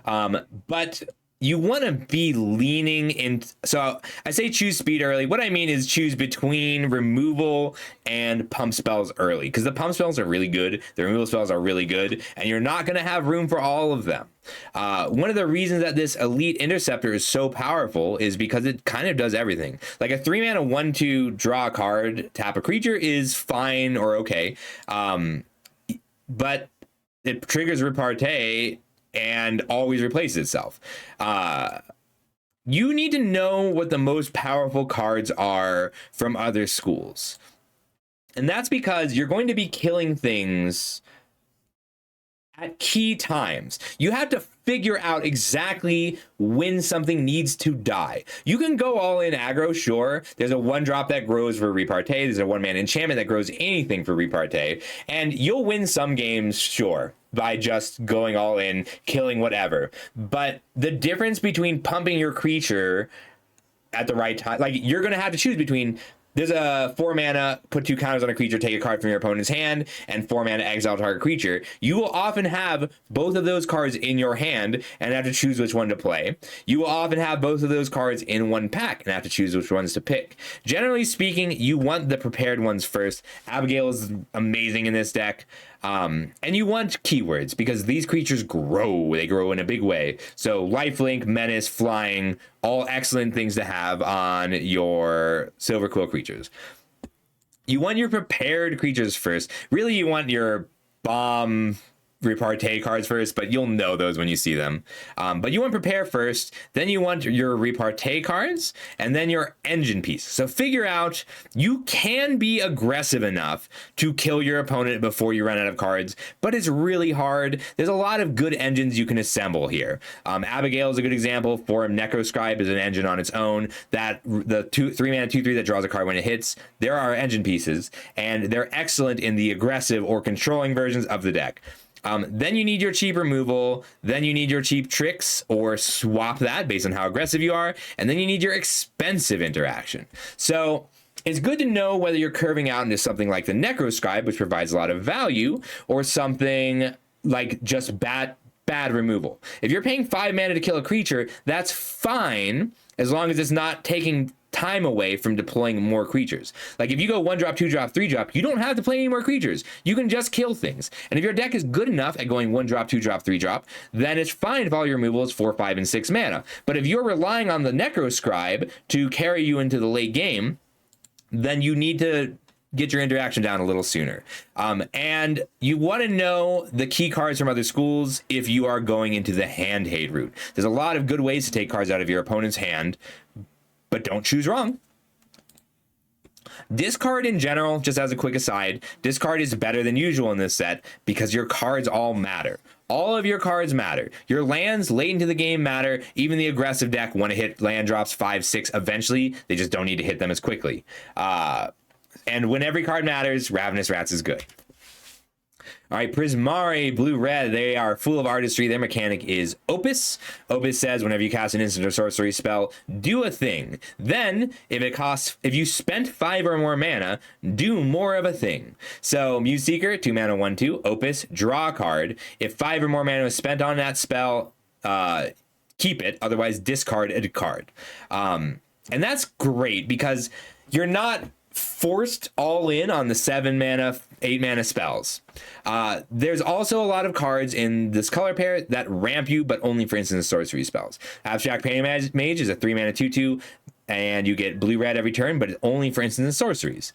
S1: But you want to be leaning in. So I say choose speed early. What I mean is choose between removal and pump spells early, because the pump spells are really good. The removal spells are really good, and you're not going to have room for all of them. One of the reasons that this elite interceptor is so powerful is because it kind of does everything. Like a 3-mana 1/2 draw a card, tap a creature is fine or okay. But it triggers repartee and always replaces itself. You need to know what the most powerful cards are from other schools. And that's because you're going to be killing things at key times. You have to figure out exactly when something needs to die. You can go all in aggro, sure. There's a 1-drop that grows for repartee. There's a 1-mana enchantment that grows anything for repartee. And you'll win some games, sure, by just going all in, killing whatever. But the difference between pumping your creature at the right time, like you're going to have to choose between, there's a 4-mana, put 2 counters on a creature, take a card from your opponent's hand, and 4-mana exile target creature. You will often have both of those cards in your hand and have to choose which one to play. You will often have both of those cards in one pack and have to choose which ones to pick. Generally speaking, you want the prepared ones first. Abigail is amazing in this deck. And you want keywords because these creatures grow. They grow in a big way. So lifelink, menace, flying, all excellent things to have on your Silver Quill creatures. You want your prepared creatures first. Really, you want your bomb repartee cards first, but you'll know those when you see them. But you want prepare first, then you want your repartee cards, and then your engine piece. So figure out, you can be aggressive enough to kill your opponent before you run out of cards, but it's really hard. There's a lot of good engines you can assemble here. Abigail is a good example. Forum Necroscribe is an engine on its own. That the 3-mana 2/3 that draws a card when it hits, there are engine pieces, and they're excellent in the aggressive or controlling versions of the deck. Then you need your cheap removal, then you need your cheap tricks, or swap that based on how aggressive you are, and then you need your expensive interaction. So it's good to know whether you're curving out into something like the Necroscribe, which provides a lot of value, or something like just bad removal. If you're paying 5 mana to kill a creature, that's fine, as long as it's not taking time away from deploying more creatures. Like if you go 1-drop, 2-drop, 3-drop, you don't have to play any more creatures. You can just kill things. And if your deck is good enough at going 1-drop, 2-drop, 3-drop, then it's fine if all your removal is 4, 5, and 6 mana. But if you're relying on the Necroscribe to carry you into the late game, then you need to get your interaction down a little sooner. And you want to know the key cards from other schools if you are going into the hand hate route. There's a lot of good ways to take cards out of your opponent's hand, but don't choose wrong. Discard in general, just as a quick aside, discard is better than usual in this set because your cards all matter. All of your cards matter. Your lands late into the game matter. Even the aggressive deck want to hit land drops 5, 6 eventually. They just don't need to hit them as quickly. And when every card matters, Ravenous Rats is good. All right, Prismari, blue-red, they are full of artistry. Their mechanic is Opus. Opus says whenever you cast an instant or sorcery spell, do a thing. Then, if you spent 5 or more mana, do more of a thing. So, Muse Seeker, 2 mana, 1/2. Opus, draw a card. If 5 or more mana was spent on that spell, keep it. Otherwise, discard a card. And that's great because you're not forced all in on the 7 mana, 8 mana spells. There's also a lot of cards in this color pair that ramp you, but only for instant and sorcery spells. Abstract Painting Mage is a 3 mana 2/2, and you get blue-red every turn, but it's only for instant and sorceries.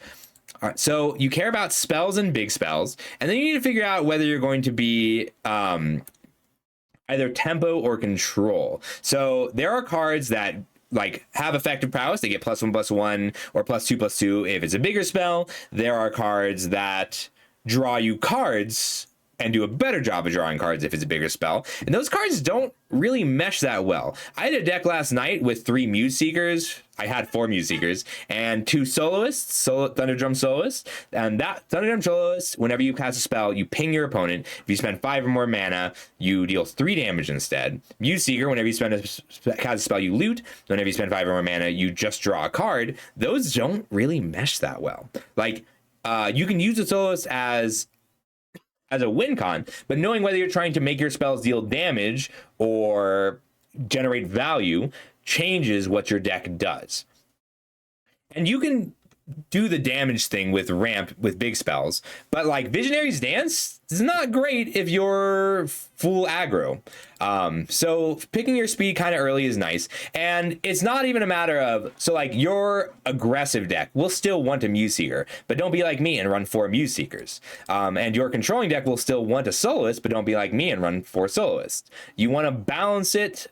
S1: All right, so you care about spells and big spells, and then you need to figure out whether you're going to be either tempo or control. So there are cards that like have effective prowess. They get +1/+1 or +2/+2 if it's a bigger spell. There are cards that draw you cards and do a better job of drawing cards if it's a bigger spell. And those cards don't really mesh that well. I had a deck last night with 3 Muse Seekers. I had 4 Muse Seekers and 2 Soloists, Thunderdrum Soloists. And that Thunderdrum Soloist, whenever you cast a spell, you ping your opponent. If you spend 5 or more mana, you deal 3 damage instead. Muse Seeker, whenever you cast a spell, you loot. Whenever you spend 5 or more mana, you just draw a card. Those don't really mesh that well. Like, you can use the Soloist as a win con, but knowing whether you're trying to make your spells deal damage or generate value changes what your deck does. And you can do the damage thing with ramp with big spells, but like Visionary's Dance is not great if you're full aggro. So picking your speed kind of early is nice, and it's not even a matter of, so like your aggressive deck will still want a Muse Seeker, but don't be like me and run 4 Muse Seekers. And your controlling deck will still want a Soloist, but don't be like me and run 4 Soloists. You want to balance it.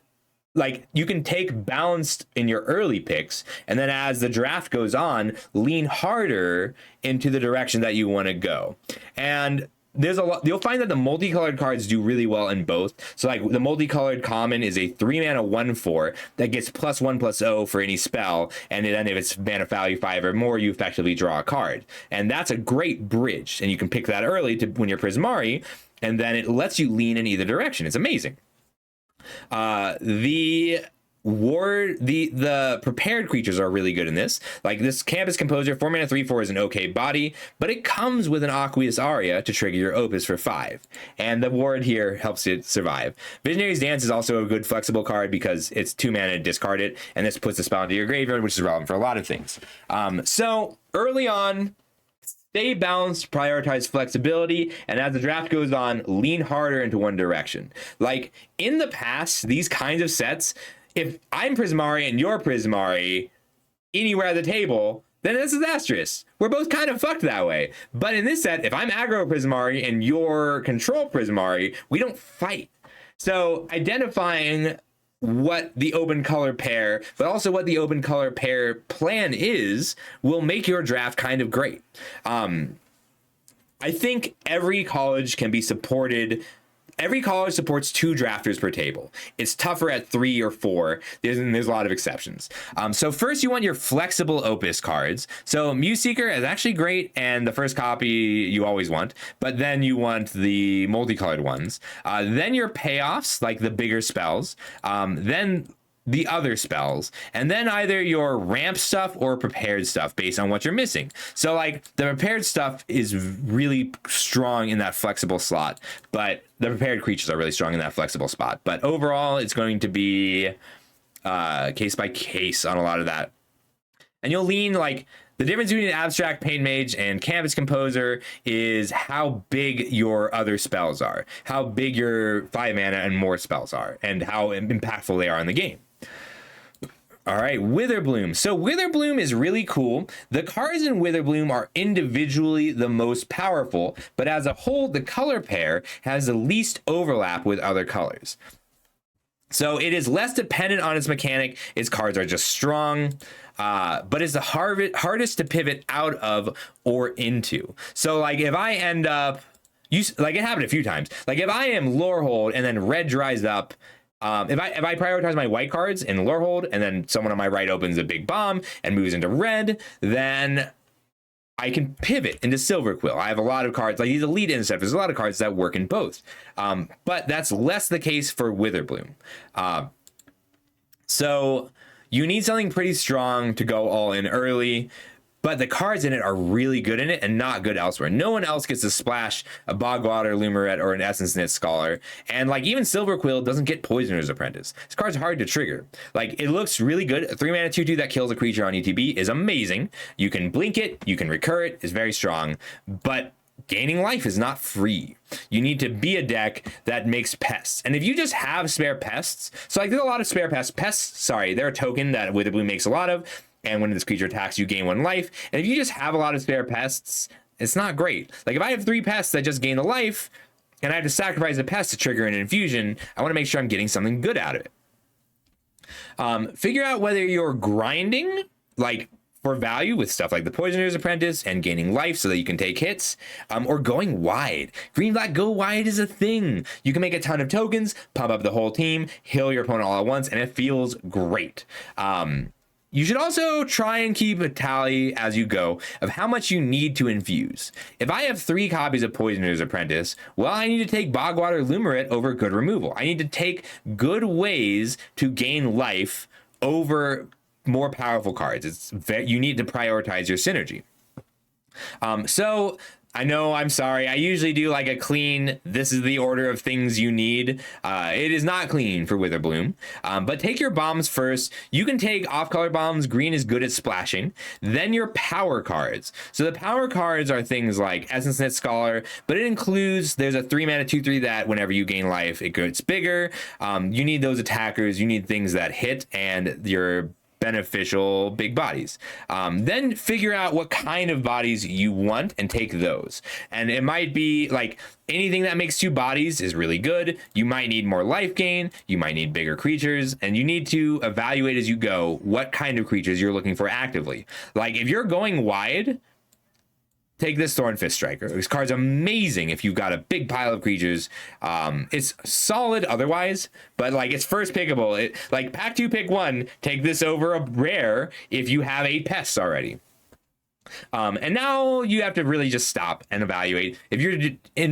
S1: Like, you can take balanced in your early picks, and then as the draft goes on, lean harder into the direction that you want to go. And there's a lot, you'll find that the multicolored cards do really well in both. So like the multicolored common is a 3-mana 1/4 that gets +1/+0 for any spell, and then if it's mana value 5 or more, you effectively draw a card. And that's a great bridge, and you can pick that early to when you're Prismari, and then it lets you lean in either direction. It's amazing. The prepared creatures are really good in this. Like this Campus Composer, 4-mana 3/4 is an okay body, but it comes with an Aqueous Aria to trigger your Opus for 5, and the ward here helps it survive. Visionary's Dance is also a good flexible card because it's 2 mana to discard it, and this puts the spell into your graveyard, which is relevant for a lot of things. So early on, stay balanced, prioritize flexibility, and as the draft goes on, lean harder into one direction. Like, in the past, these kinds of sets, if I'm Prismari and you're Prismari anywhere at the table, then it's disastrous. We're both kind of fucked that way. But in this set, if I'm aggro Prismari and you're control Prismari, we don't fight. So identifying what the open color pair, but also what the open color pair plan is, will make your draft kind of great. I think every college can be supported. Every college supports 2 drafters per table. It's tougher at 3 or 4. There's a lot of exceptions. So first you want your flexible Opus cards. So Muse Seeker is actually great, and the first copy you always want, but then you want the multicolored ones. Then your payoffs, like the bigger spells. Then the other spells, and then either your ramp stuff or prepared stuff based on what you're missing. So like the prepared stuff is really strong in that flexible slot, but the prepared creatures are really strong in that flexible spot. But overall, it's going to be case by case on a lot of that. And you'll lean, like, the difference between Abstract Pain Mage and Campus Composer is how big your other spells are, how big your 5 mana and more spells are, and how impactful they are in the game. All right, Witherbloom. So Witherbloom is really cool. The cards in Witherbloom are individually the most powerful, but as a whole, the color pair has the least overlap with other colors. So it is less dependent on its mechanic. Its cards are just strong, but it's the hardest to pivot out of or into. So like if I end up, like it happened a few times. Like if I am Lorehold and then red dries up, if I prioritize my white cards in Lorehold and then someone on my right opens a big bomb and moves into red, then I can pivot into Silverquill. I have a lot of cards, like these elite interceptors, there's a lot of cards that work in both. But that's less the case for Witherbloom. So you need something pretty strong to go all in early, but the cards in it are really good in it and not good elsewhere. No one else gets to splash a Bogwater, Lumerette, or an Essence Knit Scholar. And like even Silverquill doesn't get Poisoner's Apprentice. This card's hard to trigger. Like it looks really good. A 3-mana 2/2 that kills a creature on ETB is amazing. You can blink it, you can recur it, it's very strong. But gaining life is not free. You need to be a deck that makes pests. And if you just have spare pests, so like there's a lot of spare pests. They're a token that Witherbloom makes a lot of. And when this creature attacks, you gain 1 life. And if you just have a lot of spare pests, it's not great. Like if I have 3 pests that just gain a life, and I have to sacrifice a pest to trigger an infusion, I want to make sure I'm getting something good out of it. Figure out whether you're grinding, like for value with stuff like the Poisoner's Apprentice and gaining life so that you can take hits, or going wide. Green Black Go Wide is a thing. You can make a ton of tokens, pump up the whole team, heal your opponent all at once, and it feels great. You should also try and keep a tally as you go of how much you need to infuse. If I have 3 copies of Poisoner's Apprentice, well, I need to take Bogwater Lumerette over good removal. I need to take good ways to gain life over more powerful cards. You need to prioritize your synergy. So I know, I'm sorry. I usually do like a clean, this is the order of things you need. It is not clean for Witherbloom, but take your bombs first. You can take off-color bombs. Green is good at splashing. Then your power cards. So the power cards are things like Essence Net Scholar, but it includes, there's a 3-mana 2/3 that whenever you gain life, it gets bigger. You need those attackers. You need things that hit, and your beneficial big bodies. Then figure out what kind of bodies you want and take those. And it might be like anything that makes 2 bodies is really good. You might need more life gain. You might need bigger creatures, and you need to evaluate as you go what kind of creatures you're looking for actively. Like if you're going wide, take this Thornfist Striker. This card's amazing if you've got a big pile of creatures. It's solid otherwise, but like it's first pickable. Like pack 2, pick 1, take this over a rare if you have 8 pests already. And now you have to really just stop and evaluate. If you're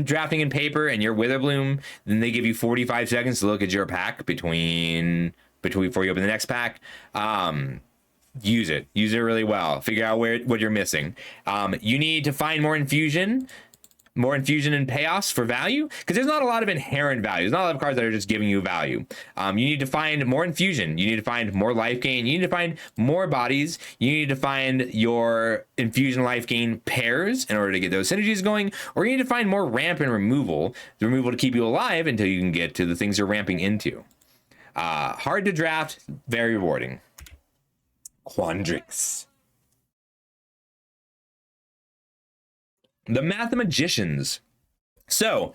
S1: drafting in paper and you're Witherbloom, then they give you 45 seconds to look at your pack before you open the next pack. Use it really well. Figure out what you're missing. You need to find more infusion and payoffs for value, because there's not a lot of inherent value. There's not a lot of cards that are just giving you value. You need to find more infusion. You need to find more life gain. You need to find more bodies. You need to find your infusion life gain pairs in order to get those synergies going, or you need to find more ramp and removal. The removal to keep you alive until you can get to the things you're ramping into. Hard to draft, very rewarding. Quandrix. The Mathemagicians. So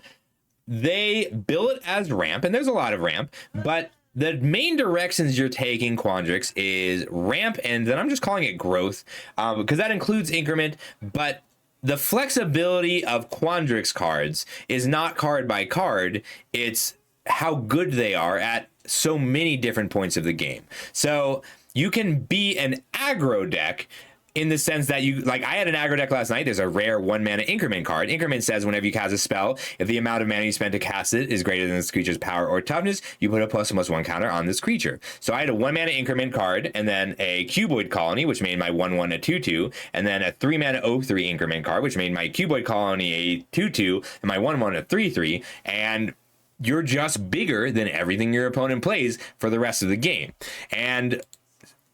S1: they bill it as ramp, and there's a lot of ramp, but the main directions you're taking Quandrix is ramp, and then I'm just calling it growth, because that includes increment, but the flexibility of Quandrix cards is not card by card. It's how good they are at so many different points of the game. So you can be an aggro deck in the sense that you, like I had an aggro deck last night. There's a rare 1-mana increment card. Increment says whenever you cast a spell, if the amount of mana you spend to cast it is greater than this creature's power or toughness, you put a +1/+1 counter on this creature. So I had a 1-mana increment card, and then a Cuboid Colony, which made my 1/1 a 2/2, and then a 3-mana 0/3 increment card, which made my Cuboid Colony a 2/2, and my 1/1 a 3/3, and you're just bigger than everything your opponent plays for the rest of the game. And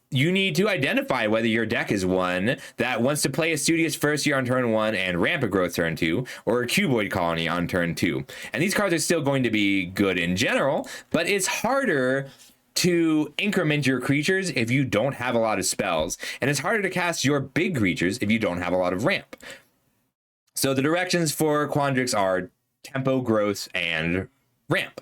S1: you need to identify whether your deck is one that wants to play a Studious First Year on turn 1 and Rampant Growth turn 2, or a Cuboid Colony on turn 2. And these cards are still going to be good in general, but it's harder to increment your creatures if you don't have a lot of spells, and it's harder to cast your big creatures if you don't have a lot of ramp. So the directions for Quandrix are tempo, growth, and ramp.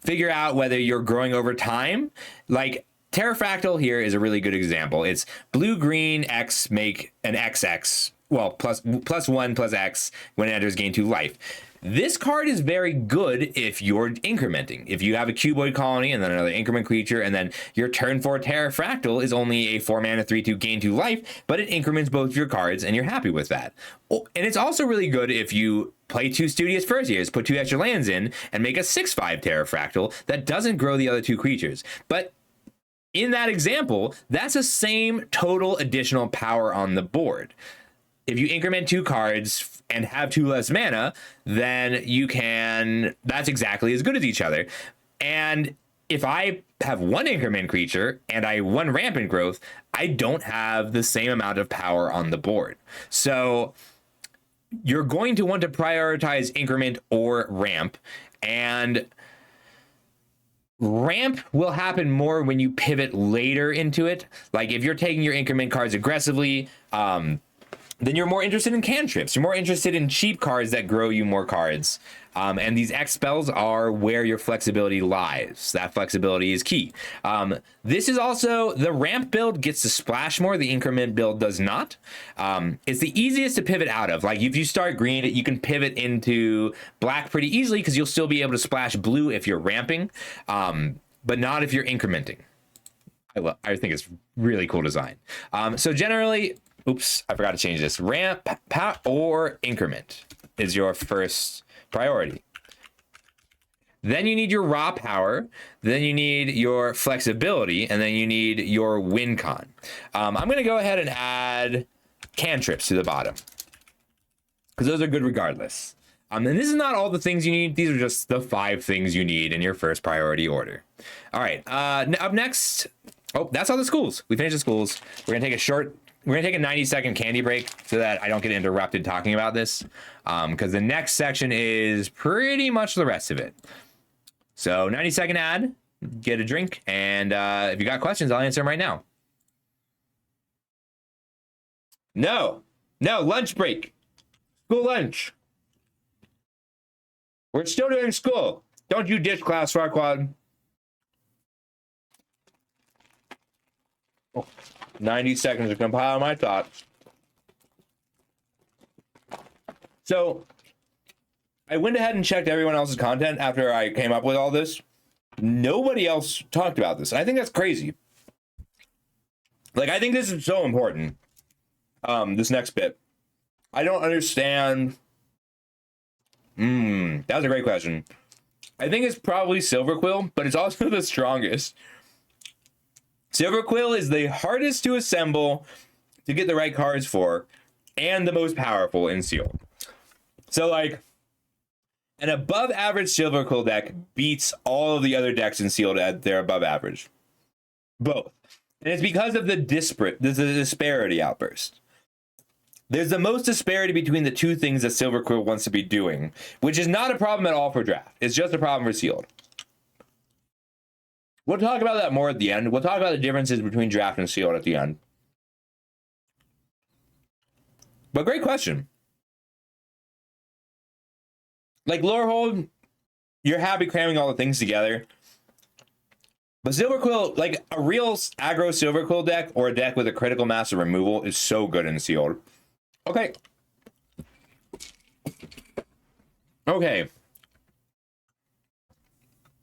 S1: Figure out whether you're growing over time. Like Terrafractal here is a really good example. It's blue, green, X, make an XX. Well, +1/+X when it enters gain 2 life. This card is very good if you're incrementing. If you have a Cuboid Colony and then another increment creature, and then your turn 4 Terrafractal is only a 4-mana 3/2 gain 2 life, but it increments both your cards and you're happy with that. Oh, and it's also really good if you play 2 Studious First Years, put 2 extra lands in, and make a 6/5 Terrafractal that doesn't grow the other 2 creatures. But in that example, that's the same total additional power on the board. If you increment 2 cards and have 2 less mana, then that's exactly as good as each other. And if I have 1 increment creature and I 1 rampant growth, I don't have the same amount of power on the board. So you're going to want to prioritize increment or ramp, and ramp will happen more when you pivot later into it. Like if you're taking your increment cards aggressively, then you're more interested in cantrips. You're more interested in cheap cards that grow you more cards. And these X spells are where your flexibility lies. That flexibility is key. This is also, the ramp build gets to splash more. The increment build does not. It's the easiest to pivot out of. Like if you start green, you can pivot into black pretty easily because you'll still be able to splash blue if you're ramping, but not if you're incrementing. I think it's really cool design. So generally, oops, I forgot to change this. Ramp, or increment is your first priority. Then you need your raw power, then you need your flexibility, and then you need your win con. I'm going to go ahead and add cantrips to the bottom. because those are good regardless. And this is not all the things you need. These are just the 5 things you need in your first priority order. All right, up next. Oh, that's all the schools. We finished the schools. We're gonna take a 90-second candy break so that I don't get interrupted talking about this, because the next section is pretty much the rest of it. So 90-second ad, get a drink, and if you got questions, I'll answer them right now. No, lunch break. School lunch. We're still doing school. Don't you ditch class, Farquad. 90 seconds to compile my thoughts. So I went ahead and checked everyone else's content after I came up with all this. Nobody else talked about this. I think that's crazy. Like, I think this is so important. This next bit. I don't understand. That was a great question. I think it's probably Silver Quill, but it's also the strongest. Silver Quill is the hardest to assemble to get the right cards for, and the most powerful in sealed. So, like, an above average Silver Quill deck beats all of the other decks in sealed at their above average. Both. And it's because of the disparity outburst. There's the most disparity between the 2 things that Silver Quill wants to be doing, which is not a problem at all for draft. It's just a problem for sealed. We'll talk about that more at the end. We'll talk about the differences between draft and sealed at the end. But great question. Like, Lorehold, you're happy cramming all the things together. But Silver Quill, like, a real aggro Silver Quill deck or a deck with a critical mass of removal is so good in sealed. Okay.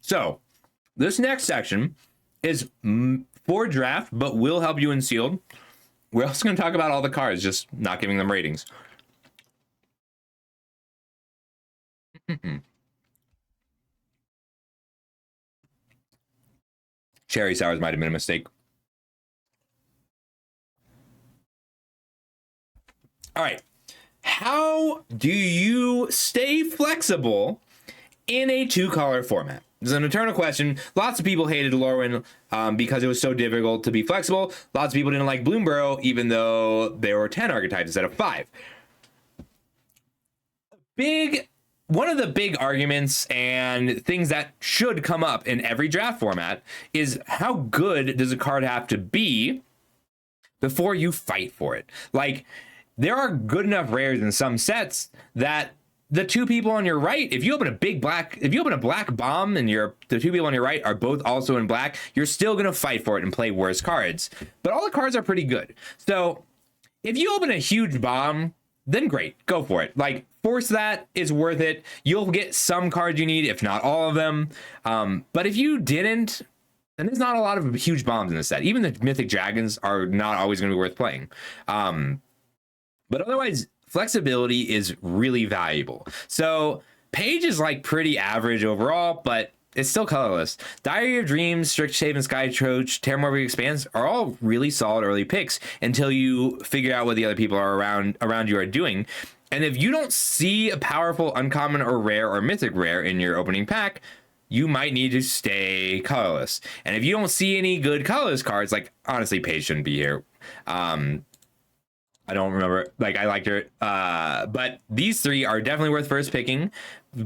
S1: So, this next section is for draft, but will help you in sealed. We're also going to talk about all the cards, just not giving them ratings. Cherry sours might have been a mistake. All right. How do you stay flexible in a 2-color format? This is an eternal question. Lots of people hated Lorwyn because it was so difficult to be flexible. Lots of people didn't like Bloomburrow, even though there were 10 archetypes instead of 5. One of the big arguments and things that should come up in every draft format is how good does a card have to be before you fight for it? Like, there are good enough rares in some sets that the 2 people on your right, if you open a black bomb and the 2 people on your right are both also in black, you're still going to fight for it and play worse cards. But all the cards are pretty good. So if you open a huge bomb, then great, go for it. Like, force that, is worth it. You'll get some cards you need, if not all of them. But if you didn't, then there's not a lot of huge bombs in this set. Even the Mythic Dragons are not always going to be worth playing. But otherwise, flexibility is really valuable. So Page is like pretty average overall, but it's still colorless. Diary of Dreams, Strixhaven, Skytroach, Terramorphic Expanse are all really solid early picks until you figure out what the other people are around you are doing. And if you don't see a powerful uncommon or rare or mythic rare in your opening pack, you might need to stay colorless. And if you don't see any good colorless cards, like, honestly, Page shouldn't be here. I don't remember, like, I liked her, but these 3 are definitely worth first picking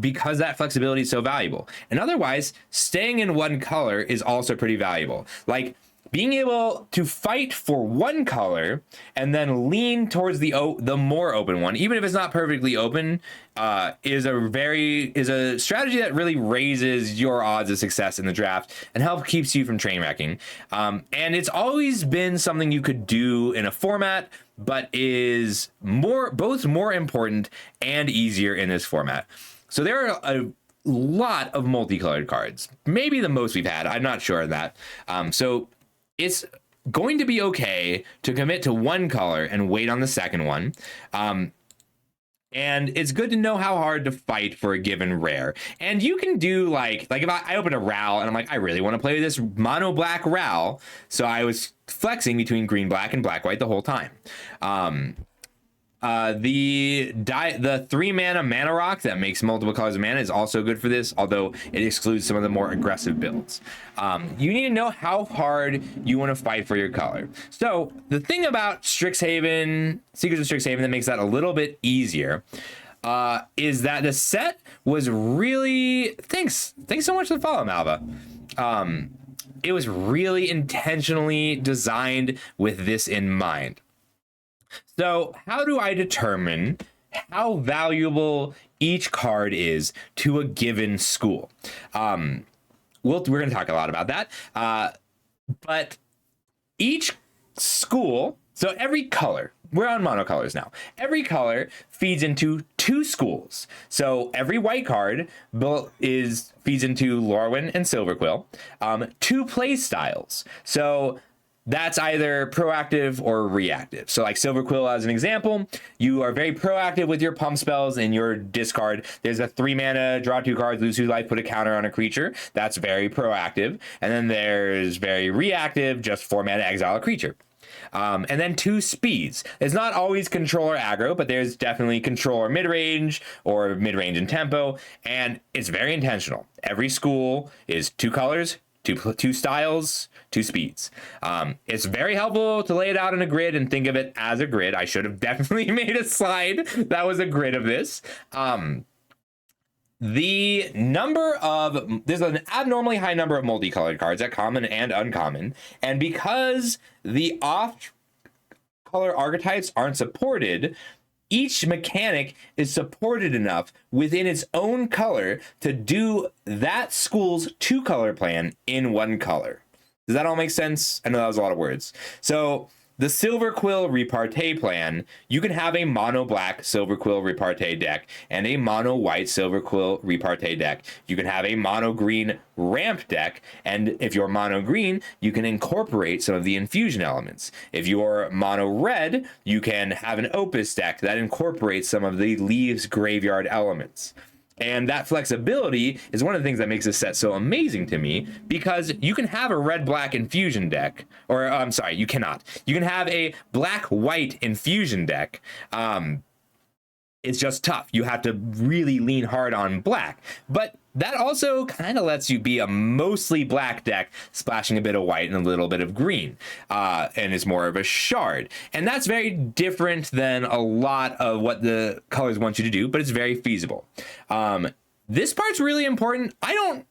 S1: because that flexibility is so valuable. And otherwise, staying in 1 color is also pretty valuable. Like, being able to fight for 1 color and then lean towards the more open one, even if it's not perfectly open, is a strategy that really raises your odds of success in the draft and keeps you from train wrecking. And it's always been something you could do in a format, but is both more important and easier in this format. So there are a lot of multicolored cards, maybe the most we've had. I'm not sure of that. So it's going to be okay to commit to 1 color and wait on the second one. And it's good to know how hard to fight for a given rare. And you can do like if I open a Ral and I'm like, I really want to play this mono black Ral. So I was flexing between green, black and black, white the whole time. The 3 mana rock that makes multiple colors of mana is also good for this, although it excludes some of the more aggressive builds. You need to know how hard you want to fight for your color. So the thing about Strixhaven, Secrets of Strixhaven, that makes that a little bit easier is that the set was really, thanks so much for the follow, Malva. It was really intentionally designed with this in mind. So how do I determine how valuable each card is to a given school? We're going to talk a lot about that. But each school, so every color, we're on monocolors now. Every color feeds into 2 schools. So every white card feeds into Lorwyn and Silverquill. 2 play styles. So that's either proactive or reactive. So like Silverquill as an example, you are very proactive with your pump spells in your discard. There's a 3 mana, draw 2 cards, lose 2 life, put a counter on a creature. That's very proactive. And then there's very reactive, just 4 mana, exile a creature. And then 2 speeds. It's not always control or aggro, but there's definitely control or mid-range and tempo, and it's very intentional. Every school is 2 colors, two styles, 2 speeds. It's very helpful to lay it out in a grid and think of it as a grid. I should have definitely made a slide that was a grid of this. There's an abnormally high number of multicolored cards at common and uncommon, and because the off-color archetypes aren't supported, each mechanic is supported enough within its own color to do that school's 2-color plan in 1 color. Does that all make sense? I know that was a lot of words. So the Silverquill Repartee plan, you can have a mono-black Silverquill Repartee deck and a mono-white Silverquill Repartee deck. You can have a mono-green ramp deck, and if you're mono-green, you can incorporate some of the infusion elements. If you're mono-red, you can have an Opus deck that incorporates some of the Leaves Graveyard elements. And that flexibility is one of the things that makes this set so amazing to me, because you can have a red-black infusion deck, or I'm sorry, you cannot. You can have a black-white infusion deck. It's just tough. You have to really lean hard on black. But that also kind of lets you be a mostly black deck, splashing a bit of white and a little bit of green. And it's more of a shard. And that's very different than a lot of what the colors want you to do, but it's very feasible. This part's really important. I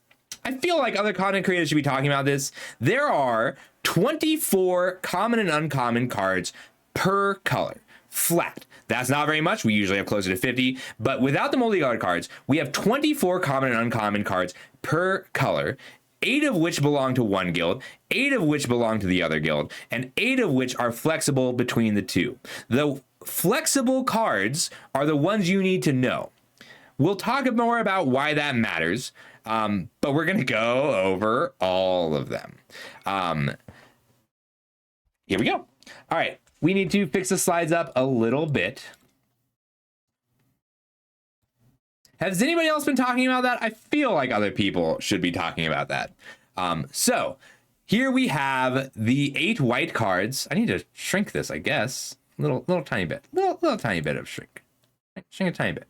S1: feel like other content creators should be talking about this. There are 24 common and uncommon cards per color. Flat. That's not very much. We usually have closer to 50, but without the multicolored cards, we have 24 common and uncommon cards per color, 8 of which belong to one guild, 8 of which belong to the other guild, and 8 of which are flexible between the two. The flexible cards are the ones you need to know. We'll talk more about why that matters, but we're going to go over all of them. Here we go. All right. We need to fix the slides up a little bit. Has anybody else been talking about that? I feel like other people should be talking about that. So here we have the 8 white cards. I need to shrink this, I guess. Little tiny bit. Little tiny bit of shrink. Shrink a tiny bit.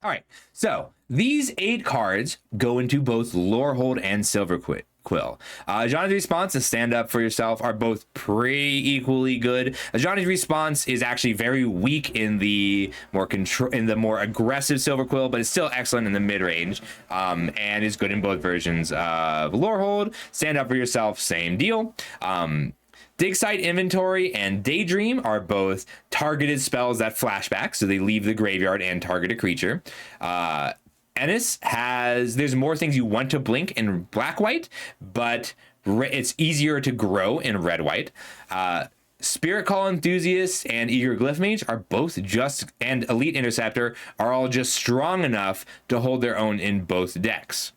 S1: All right, so these 8 cards go into both Lorehold and Silverquill. Ajani's Response and Stand Up for Yourself are both pretty equally good. Ajani's Response is actually very weak in the more aggressive Silverquill, but it's still excellent in the mid-range, and is good in both versions of Lorehold. Stand Up for Yourself, same deal. Dig Site Inventory and Daydream are both targeted spells that flashback, so they leave the graveyard and target a creature. Ennis there's more things you want to blink in black-white, but it's easier to grow in red-white. Spirit Call Enthusiast and Eager Glyph Mage are both and Elite Interceptor are all just strong enough to hold their own in both decks.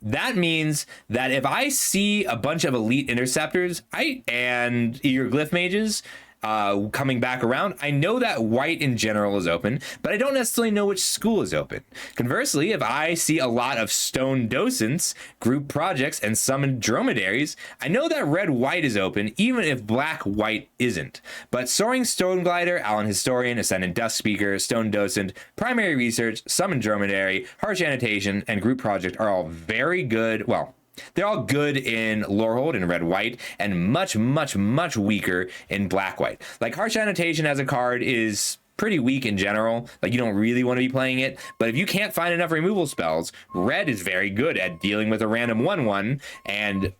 S1: That means that if I see a bunch of Elite Interceptors and Eager Glyph Mages, coming back around, I know that white in general is open, but I don't necessarily know which school is open. Conversely, if I see a lot of stone docents, group projects, and summoned dromedaries, I know that red-white is open, even if black-white isn't. But Soaring Stone Glider, Allen Historian, Ascendant Dust Speaker, Stone Docent, Primary Research, Summoned Dromedary, Harsh Annotation, and Group Project are all very good. Well, they're all good in Lorehold in red-white and much, much, much weaker in black-white. Like, Harsh Annotation as a card is pretty weak in general. Like, you don't really want to be playing it. But if you can't find enough removal spells, red is very good at dealing with a random 1/1, and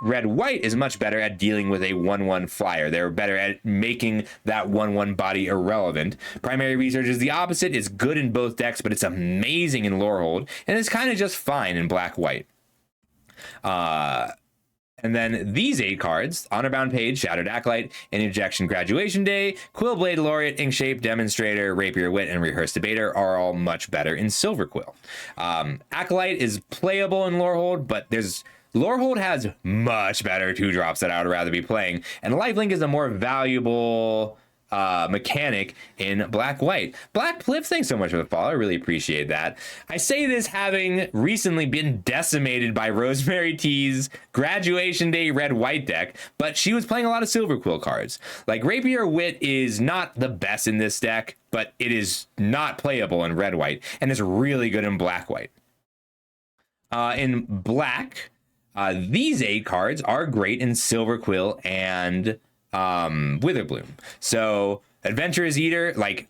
S1: red-white is much better at dealing with a 1/1 flyer. They're better at making that 1/1 body irrelevant. Primary Research is the opposite. It's good in both decks, but it's amazing in Lorehold, and it's kind of just fine in black-white. And then these 8 cards: Honorbound Page, Shattered Acolyte, Interjection Graduation Day, Quillblade Laureate, Inkshape, Demonstrator, Rapier Wit, and Rehearsed Debater are all much better in Silverquill. Acolyte is playable in Lorehold, but Lorehold has much better 2-drops that I would rather be playing, and Lifelink is a more valuable mechanic in black-white. Black Pliff, thanks so much for the follow. I really appreciate that. I say this having recently been decimated by Rosemary T's Graduation Day red-white deck, but she was playing a lot of Silverquill cards. Like, Rapier Wit is not the best in this deck, but it is not playable in red-white, and it's really good in black-white. In black, these 8 cards are great in Silverquill and Witherbloom. So Adventurous Eater, like,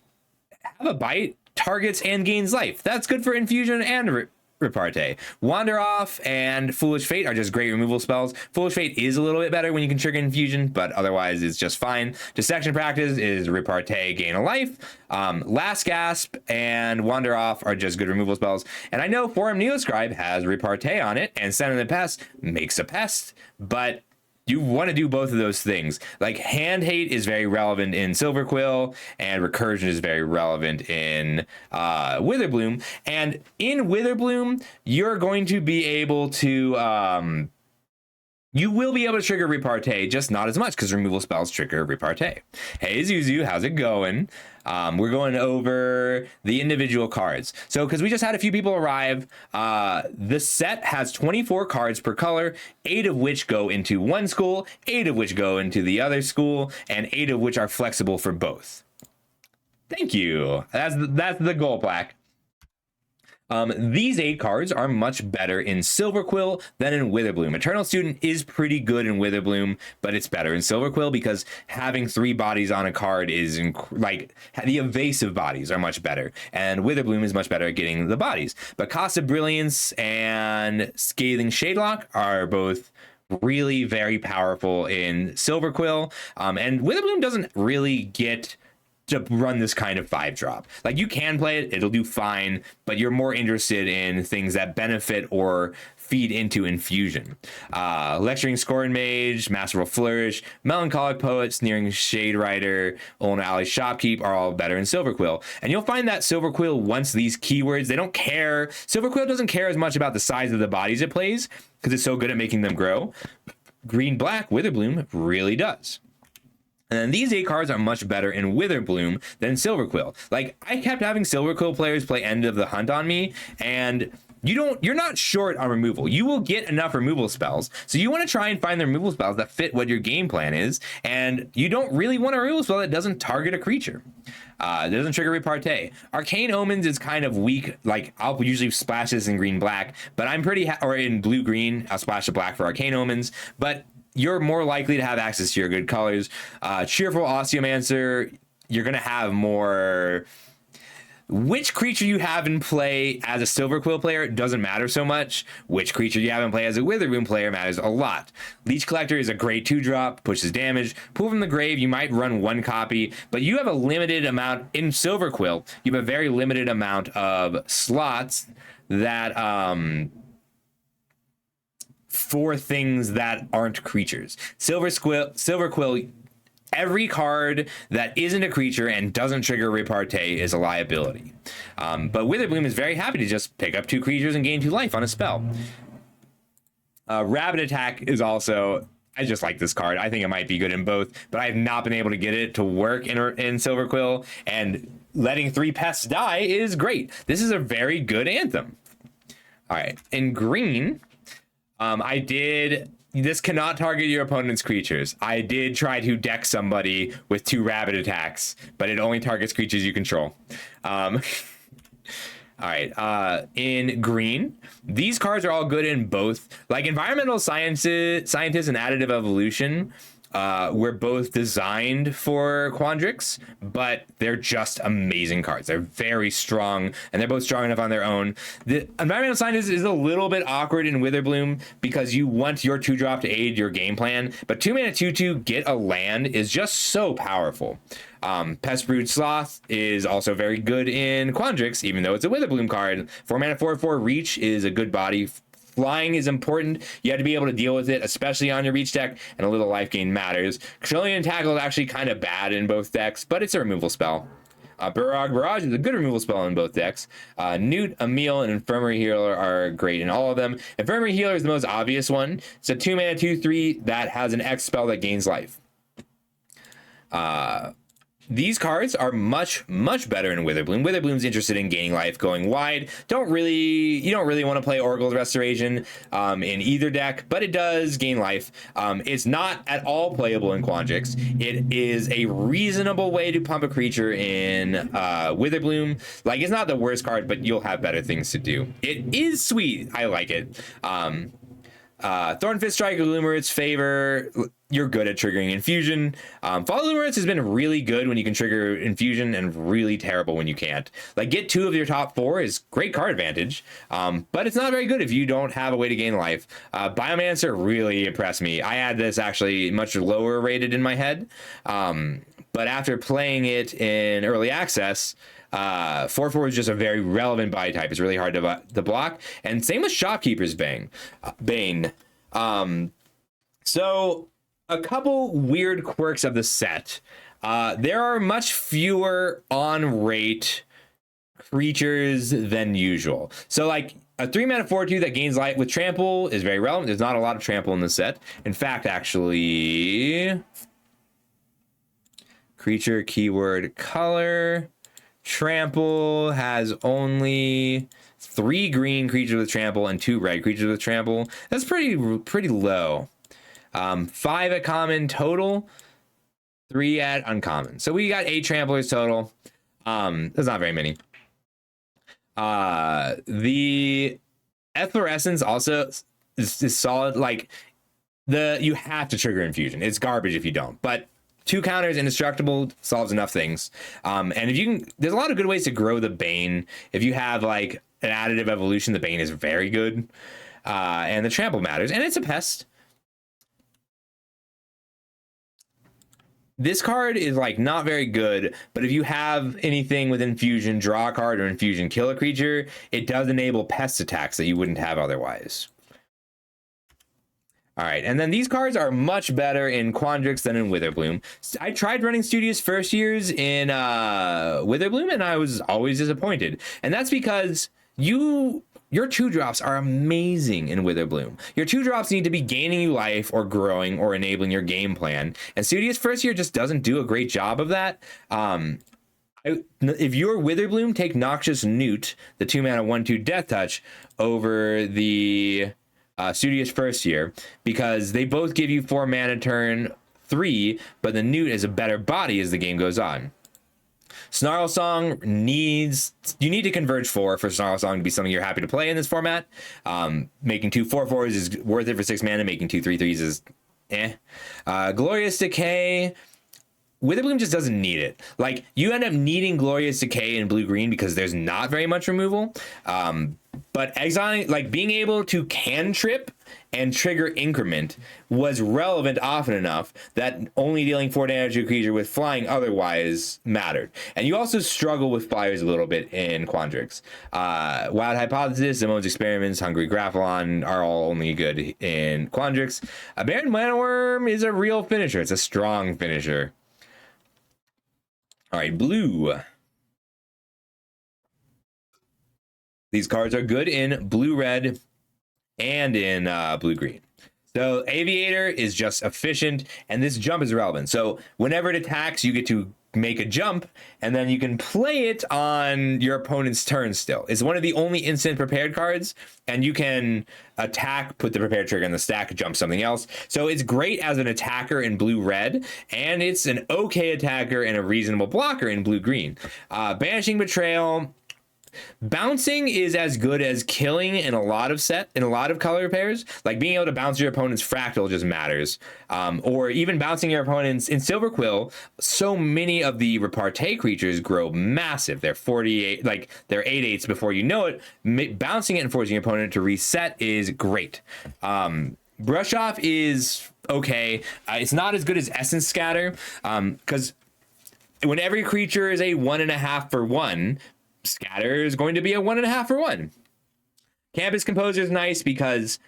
S1: have a bite, targets and gains life. That's good for Infusion and Repartee. Wander Off and Foolish Fate are just great removal spells. Foolish Fate is a little bit better when you can trigger Infusion, but otherwise it's just fine. Dissection Practice is Repartee, gain a life. Last Gasp and Wander Off are just good removal spells. And I know Forum Neoscribe has Repartee on it, and Send in the Pest makes a pest, but you want to do both of those things. Like, Hand Hate is very relevant in Silverquill, and Recursion is very relevant in Witherbloom. And in Witherbloom, you're going to be able to you will be able to trigger Repartee, just not as much, because removal spells trigger Repartee. Hey Zuzu, how's it going? We're going over the individual cards. So, because we just had a few people arrive, the set has 24 cards per color, 8 of which go into one school, 8 of which go into the other school, and 8 of which are flexible for both. Thank you. That's the goal, Black. These 8 cards are much better in Silverquill than in Witherbloom. Eternal Student is pretty good in Witherbloom, but it's better in Silverquill because having 3 bodies on a card is like, the evasive bodies are much better, and Witherbloom is much better at getting the bodies. But Cost of Brilliance and Scathing Shadelock are both really very powerful in Silverquill, and Witherbloom doesn't really get to run this kind of 5-drop. Like, you can play it, it'll do fine, but you're more interested in things that benefit or feed into Infusion. Lecturing Scorn Mage, Masterful Flourish, Melancholic Poet, Sneering Shade Rider, Olna Alley Shopkeep are all better in Silverquill. And you'll find that Silverquill wants these keywords. They don't care. Silverquill doesn't care as much about the size of the bodies it plays because it's so good at making them grow. Green-Black Witherbloom really does. And these 8 cards are much better in Witherbloom than Silverquill. Like, I kept having Silverquill players play End of the Hunt on me, and you're not short on removal. You will get enough removal spells. So you want to try and find the removal spells that fit what your game plan is, and you don't really want a removal spell that doesn't target a creature. It doesn't trigger Repartee. Arcane Omens is kind of weak. Like, I'll usually splash this in green-black, but I'm pretty or in blue-green, I'll splash a black for Arcane Omens, but you're more likely to have access to your good colors. Cheerful Osteomancer, you're going to have more. Which creature you have in play as a Silverquill player doesn't matter so much. Which creature you have in play as a Witherbloom player matters a lot. Leech Collector is a great 2-drop, pushes damage. Pull from the Grave, you might run 1 copy, but you have a limited amount in Silverquill. You have a very limited amount of slots that for things that aren't creatures. Silverquill, every card that isn't a creature and doesn't trigger Repartee is a liability. But Witherbloom is very happy to just pick up 2 creatures and gain 2 life on a spell. Rabbit Attack is also, I just like this card. I think it might be good in both, but I have not been able to get it to work in Silver Quill, and letting 3 pests die is great. This is a very good Anthem. All right, in green, this cannot target your opponent's creatures. I did try to deck somebody with 2 rabbit attacks, but it only targets creatures you control. All right, in green, these cards are all good in both. Like environmental scientists and additive evolution were both designed for Quandrix, but they're just amazing cards. They're very strong, and they're both strong enough on their own. The environmental scientist is a little bit awkward in Witherbloom because you want your 2-drop to aid your game plan, but 2 mana 2/2 get a land is just so powerful. Pestbrood Sloth is also very good in Quandrix, even though it's a Witherbloom card. 4 mana 4/4 reach is a good body. Flying is important. You have to be able to deal with it, especially on your reach deck, and a little life gain matters. Controlling Tackle is actually kind of bad in both decks, but it's a removal spell. Barrage Barrage is a good removal spell in both decks. Newt, Emil, and Infirmary Healer are great in all of them. Infirmary Healer is the most obvious one. It's a 2 mana 2/3 that has an X spell that gains life. These cards are much better in Witherbloom. Witherbloom's interested in gaining life, going wide. You don't really want to play Oracle's Restoration in either deck, but it does gain life. It's not at all playable in Quandrix. It is a reasonable way to pump a creature in Witherbloom. Like, it's not the worst card, but you'll have better things to do. It is sweet. I like it. Thornfist Strike, Illumerate's favor. You're good at triggering Infusion. Fall Illumerates has been really good when you can trigger Infusion, and really terrible when you can't. Like, get 2 of your top 4 is great card advantage, but it's not very good if you don't have a way to gain life. Biomancer really impressed me. I had this actually much lower rated in my head, but after playing it in early access, 4/4 is just a very relevant body type. It's really hard to block, and same with Shopkeeper's Bane. So a couple weird quirks of the set. There are much fewer on rate creatures than usual. So like a 3 mana 4/2 that gains life with trample is very relevant. There's not a lot of trample in the set. In fact, actually, creature keyword color. Trample has only 3 green creatures with trample and 2 red creatures with trample. That's pretty low. 5 at common total, 3 at uncommon. So we got 8 tramplers total. That's not very many. The efflorescence also is solid. Like, you have to trigger Infusion. It's garbage if you don't, but 2 counters, indestructible, solves enough things. And if you can, there's a lot of good ways to grow the Bane. If you have like an additive evolution, the Bane is very good. And the trample matters, and it's a pest. This card is like not very good, but if you have anything with Infusion, draw a card, or Infusion, kill a creature, it does enable pest attacks that you wouldn't have otherwise. All right, and then these cards are much better in Quandrix than in Witherbloom. I tried running Studious First Years in Witherbloom, and I was always disappointed. And that's because your 2-drops are amazing in Witherbloom. Your 2-drops need to be gaining you life or growing or enabling your game plan. And Studious First Year just doesn't do a great job of that. If you're Witherbloom, take Noxious Newt, the 2 mana 1/2 Death Touch, over the Studious First Year, because they both give you 4 mana turn 3, but the Newt is a better body as the game goes on. Snarl Song you need to converge 4 for Snarl Song to be something you're happy to play in this format. Making 2 4/4s is worth it for 6 mana. Making 2 3/3s is Glorious Decay. Witherbloom just doesn't need it. Like, you end up needing Glorious Decay in blue-green because there's not very much removal. But exiling, like, being able to cantrip and trigger Increment was relevant often enough that only dealing 4 damage to a creature with flying otherwise mattered. And you also struggle with flyers a little bit in Quandrix. Wild Hypothesis, Simone's Experiments, Hungry Graphalon are all only good in Quandrix. A Baron Manaworm is a real finisher. It's a strong finisher. All right, blue. These cards are good in blue-red and in blue-green. So Aviator is just efficient, and this jump is relevant. So whenever it attacks, you get to make a jump, and then you can play it on your opponent's turn still. It's one of the only instant prepared cards, and you can attack, put the prepared trigger in the stack, jump something else. So it's great as an attacker in blue-red, and it's an okay attacker and a reasonable blocker in blue-green. Banishing Betrayal. Bouncing is as good as killing in a lot of color pairs. Like being able to bounce your opponent's fractal just matters. Or even bouncing your opponent's in Silver Quill. So many of the repartee creatures grow massive. They're 48, like they're 8/8 before you know it. Bouncing it and forcing your opponent to reset is great. Brush Off is okay. It's not as good as Essence Scatter, because when every creature is a 1.5 for 1, Scatter is going to be a 1.5 for 1. Campus Composer is nice because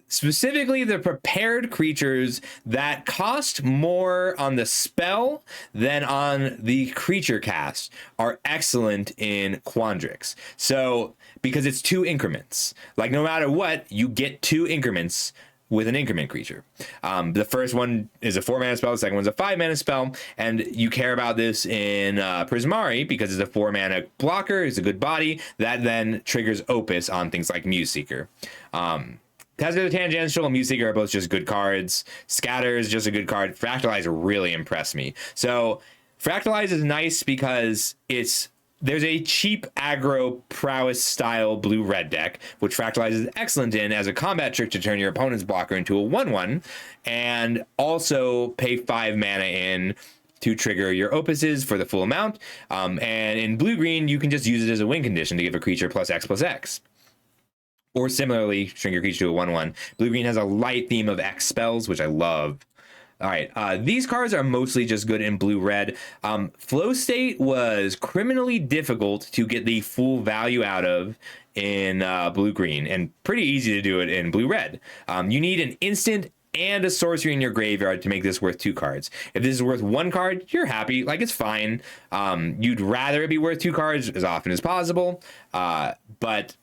S1: specifically the prepared creatures that cost more on the spell than on the creature cast are excellent in Quandrix. So because it's 2 increments, like no matter what, you get 2 increments with an increment creature. The first one is a 4-mana spell, the second one's a 5-mana spell, and you care about this in Prismari because it's a 4-mana blocker, it's a good body, that then triggers Opus on things like Museeker. Tesla the Tangential and Museeker are both just good cards. Scatter is just a good card. Fractalize really impressed me. So Fractalize is nice because there's a cheap aggro prowess style blue-red deck, which Fractalize is excellent in as a combat trick to turn your opponent's blocker into a 1/1, and also pay 5 mana in to trigger your opuses for the full amount. And in blue-green, you can just use it as a win condition to give a creature +X/+X. Or similarly, shrink your creature to a 1/1. Blue-green has a light theme of X spells, which I love. All right, these cards are mostly just good in blue-red. Flow State was criminally difficult to get the full value out of in blue-green, and pretty easy to do it in blue-red. You need an instant and a sorcery in your graveyard to make this worth 2 cards. If this is worth 1 card, you're happy, like it's fine. You'd rather it be worth 2 cards as often as possible, but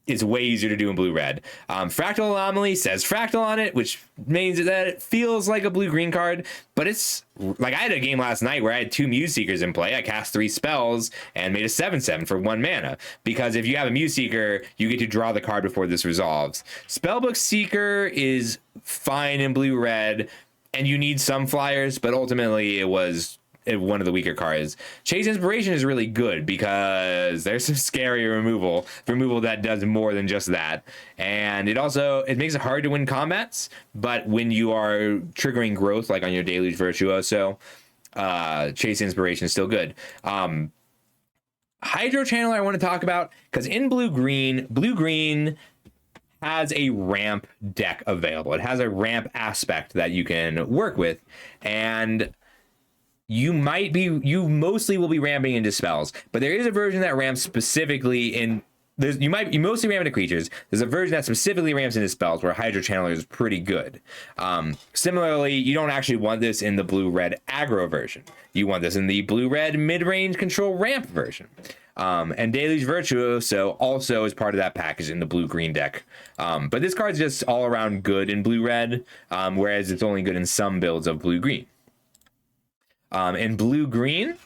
S1: it's way easier to do in blue-red. Fractal Anomaly says Fractal on it, which means that it feels like a blue-green card, but it's like I had a game last night where I had 2 Museekers in play. I cast 3 spells and made a 7/7 for 1 mana, because if you have a Museeker, you get to draw the card before this resolves. Spellbook Seeker is fine in blue-red, and you need some flyers, but ultimately it was one of the weaker cards. Chase Inspiration is really good because there's some scary removal that does more than just that, and it makes it hard to win combats, but when you are triggering growth like on your Deluge Virtuoso, Chase Inspiration is still good. Hydro Channeler I want to talk about because in blue-green has a ramp deck available. It has a ramp aspect that you can work with, and you mostly will be ramping into spells, but there is a version that ramps specifically in. You mostly ramp into creatures. There's a version that specifically ramps into spells where Hydro Channeler is pretty good. Similarly, you don't actually want this in the blue-red aggro version. You want this in the blue-red mid-range control ramp version. And Deluge Virtuoso also is part of that package in the blue-green deck. But this card's just all around good in blue-red, whereas it's only good in some builds of blue-green. In blue-green,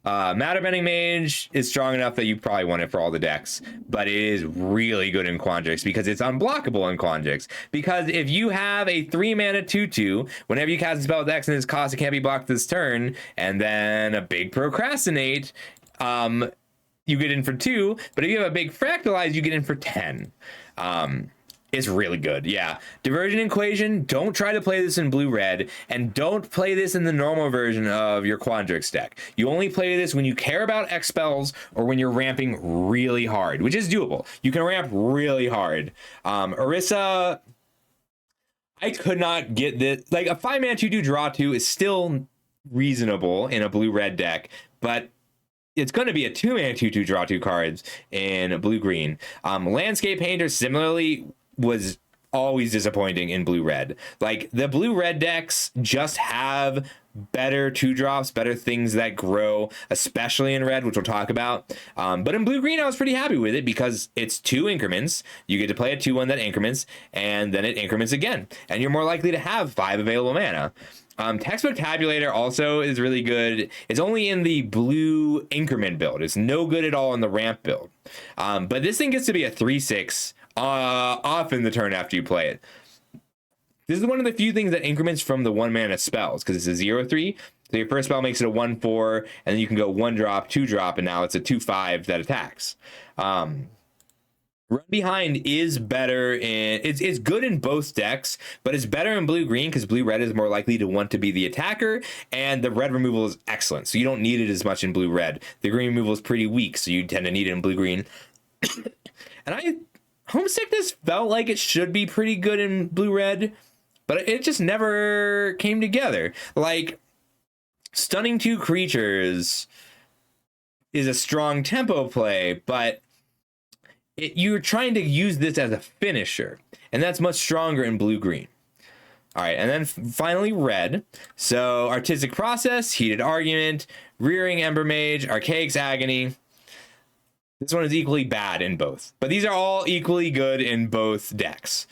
S1: Matterbending Mage is strong enough that you probably want it for all the decks, but it is really good in Quandrix because it's unblockable in Quandrix. Because if you have a 3-mana 2/2, whenever you cast a spell with X and its cost, it can't be blocked this turn, and then a big Procrastinate, you get in for 2, but if you have a big Fractalize, you get in for 10. It's really good, yeah. Divergent Equation, don't try to play this in blue-red, and don't play this in the normal version of your Quandrix deck. You only play this when you care about X spells or when you're ramping really hard, which is doable. You can ramp really hard. Orisa, I could not get this. Like, a 5-mana 2/2 draw 2 is still reasonable in a blue-red deck, but it's going to be a 2-mana 2/2 draw 2 cards in blue-green. Landscape Painter, similarly, was always disappointing in blue-red. Like, the blue-red decks just have better 2-drops, better things that grow, especially in red, which we'll talk about. But in blue-green, I was pretty happy with it because it's 2 increments. You get to play a 2-1 that increments, and then it increments again. And you're more likely to have 5 available mana. Textbook Tabulator also is really good. It's only in the blue increment build. It's no good at all in the ramp build. But this thing gets to be a 3/6 often the turn after you play it. This is one of the few things that increments from the 1-mana spells, because it's a 0/3. So your first spell makes it a 1/4, and then you can go 1-drop, 2-drop, and now it's a 2/5 that attacks. Run Behind is better in it's good in both decks, but it's better in blue-green because blue-red is more likely to want to be the attacker, and the red removal is excellent, so you don't need it as much in blue-red. The green removal is pretty weak, so you tend to need it in blue-green. And Homesickness felt like it should be pretty good in blue-red, but it just never came together. Like, stunning 2 creatures is a strong tempo play, but you're trying to use this as a finisher, and that's much stronger in blue-green. All right, and then finally red. So Artistic Process, Heated Argument, Rearing Embermage, Archaic's Agony. This one is equally bad in both, but these are all equally good in both decks.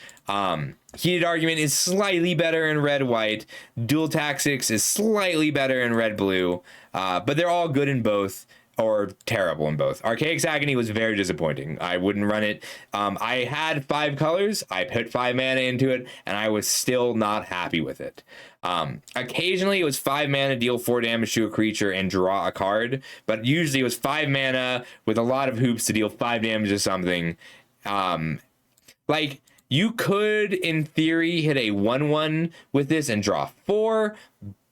S1: Heated Argument is slightly better in red-white. Dual Tactics is slightly better in red-blue, but they're all good in both, or terrible in both. Archaic's Agony was very disappointing. I wouldn't run it. I had 5 colors. I put 5 mana into it, and I was still not happy with it. Occasionally, it was 5 mana, deal 4 damage to a creature, and draw a card. But usually, it was 5 mana with a lot of hoops to deal 5 damage to something. Like, you could, in theory, hit a 1/1 with this and draw 4,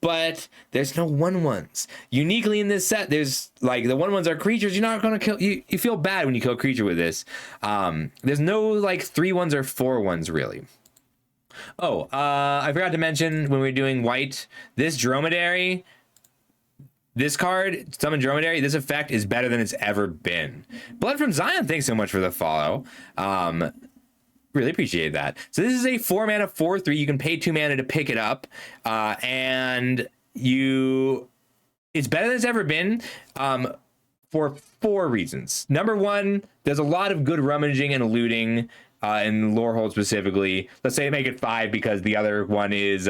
S1: but there's no 1/1s. Uniquely in this set, there's like the 1/1s are creatures. You're not going to kill. You feel bad when you kill a creature with this. There's no like 3/1s or 4/1s really. Oh, I forgot to mention when we were doing white, this Dromedary, this card, Summon Dromedary, this effect is better than it's ever been. Blood from Zion, thanks so much for the follow. Really appreciate that. So this is a 4 mana 4/3. You can pay 2 mana to pick it up, and it's better than it's ever been for 4 reasons. Number 1, there's a lot of good rummaging and looting in Lorehold specifically. Let's say make it 5 because the other one is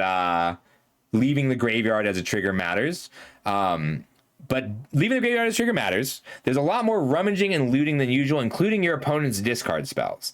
S1: leaving the graveyard as a trigger matters. But leaving the graveyard as a trigger matters. There's a lot more rummaging and looting than usual, including your opponent's discard spells.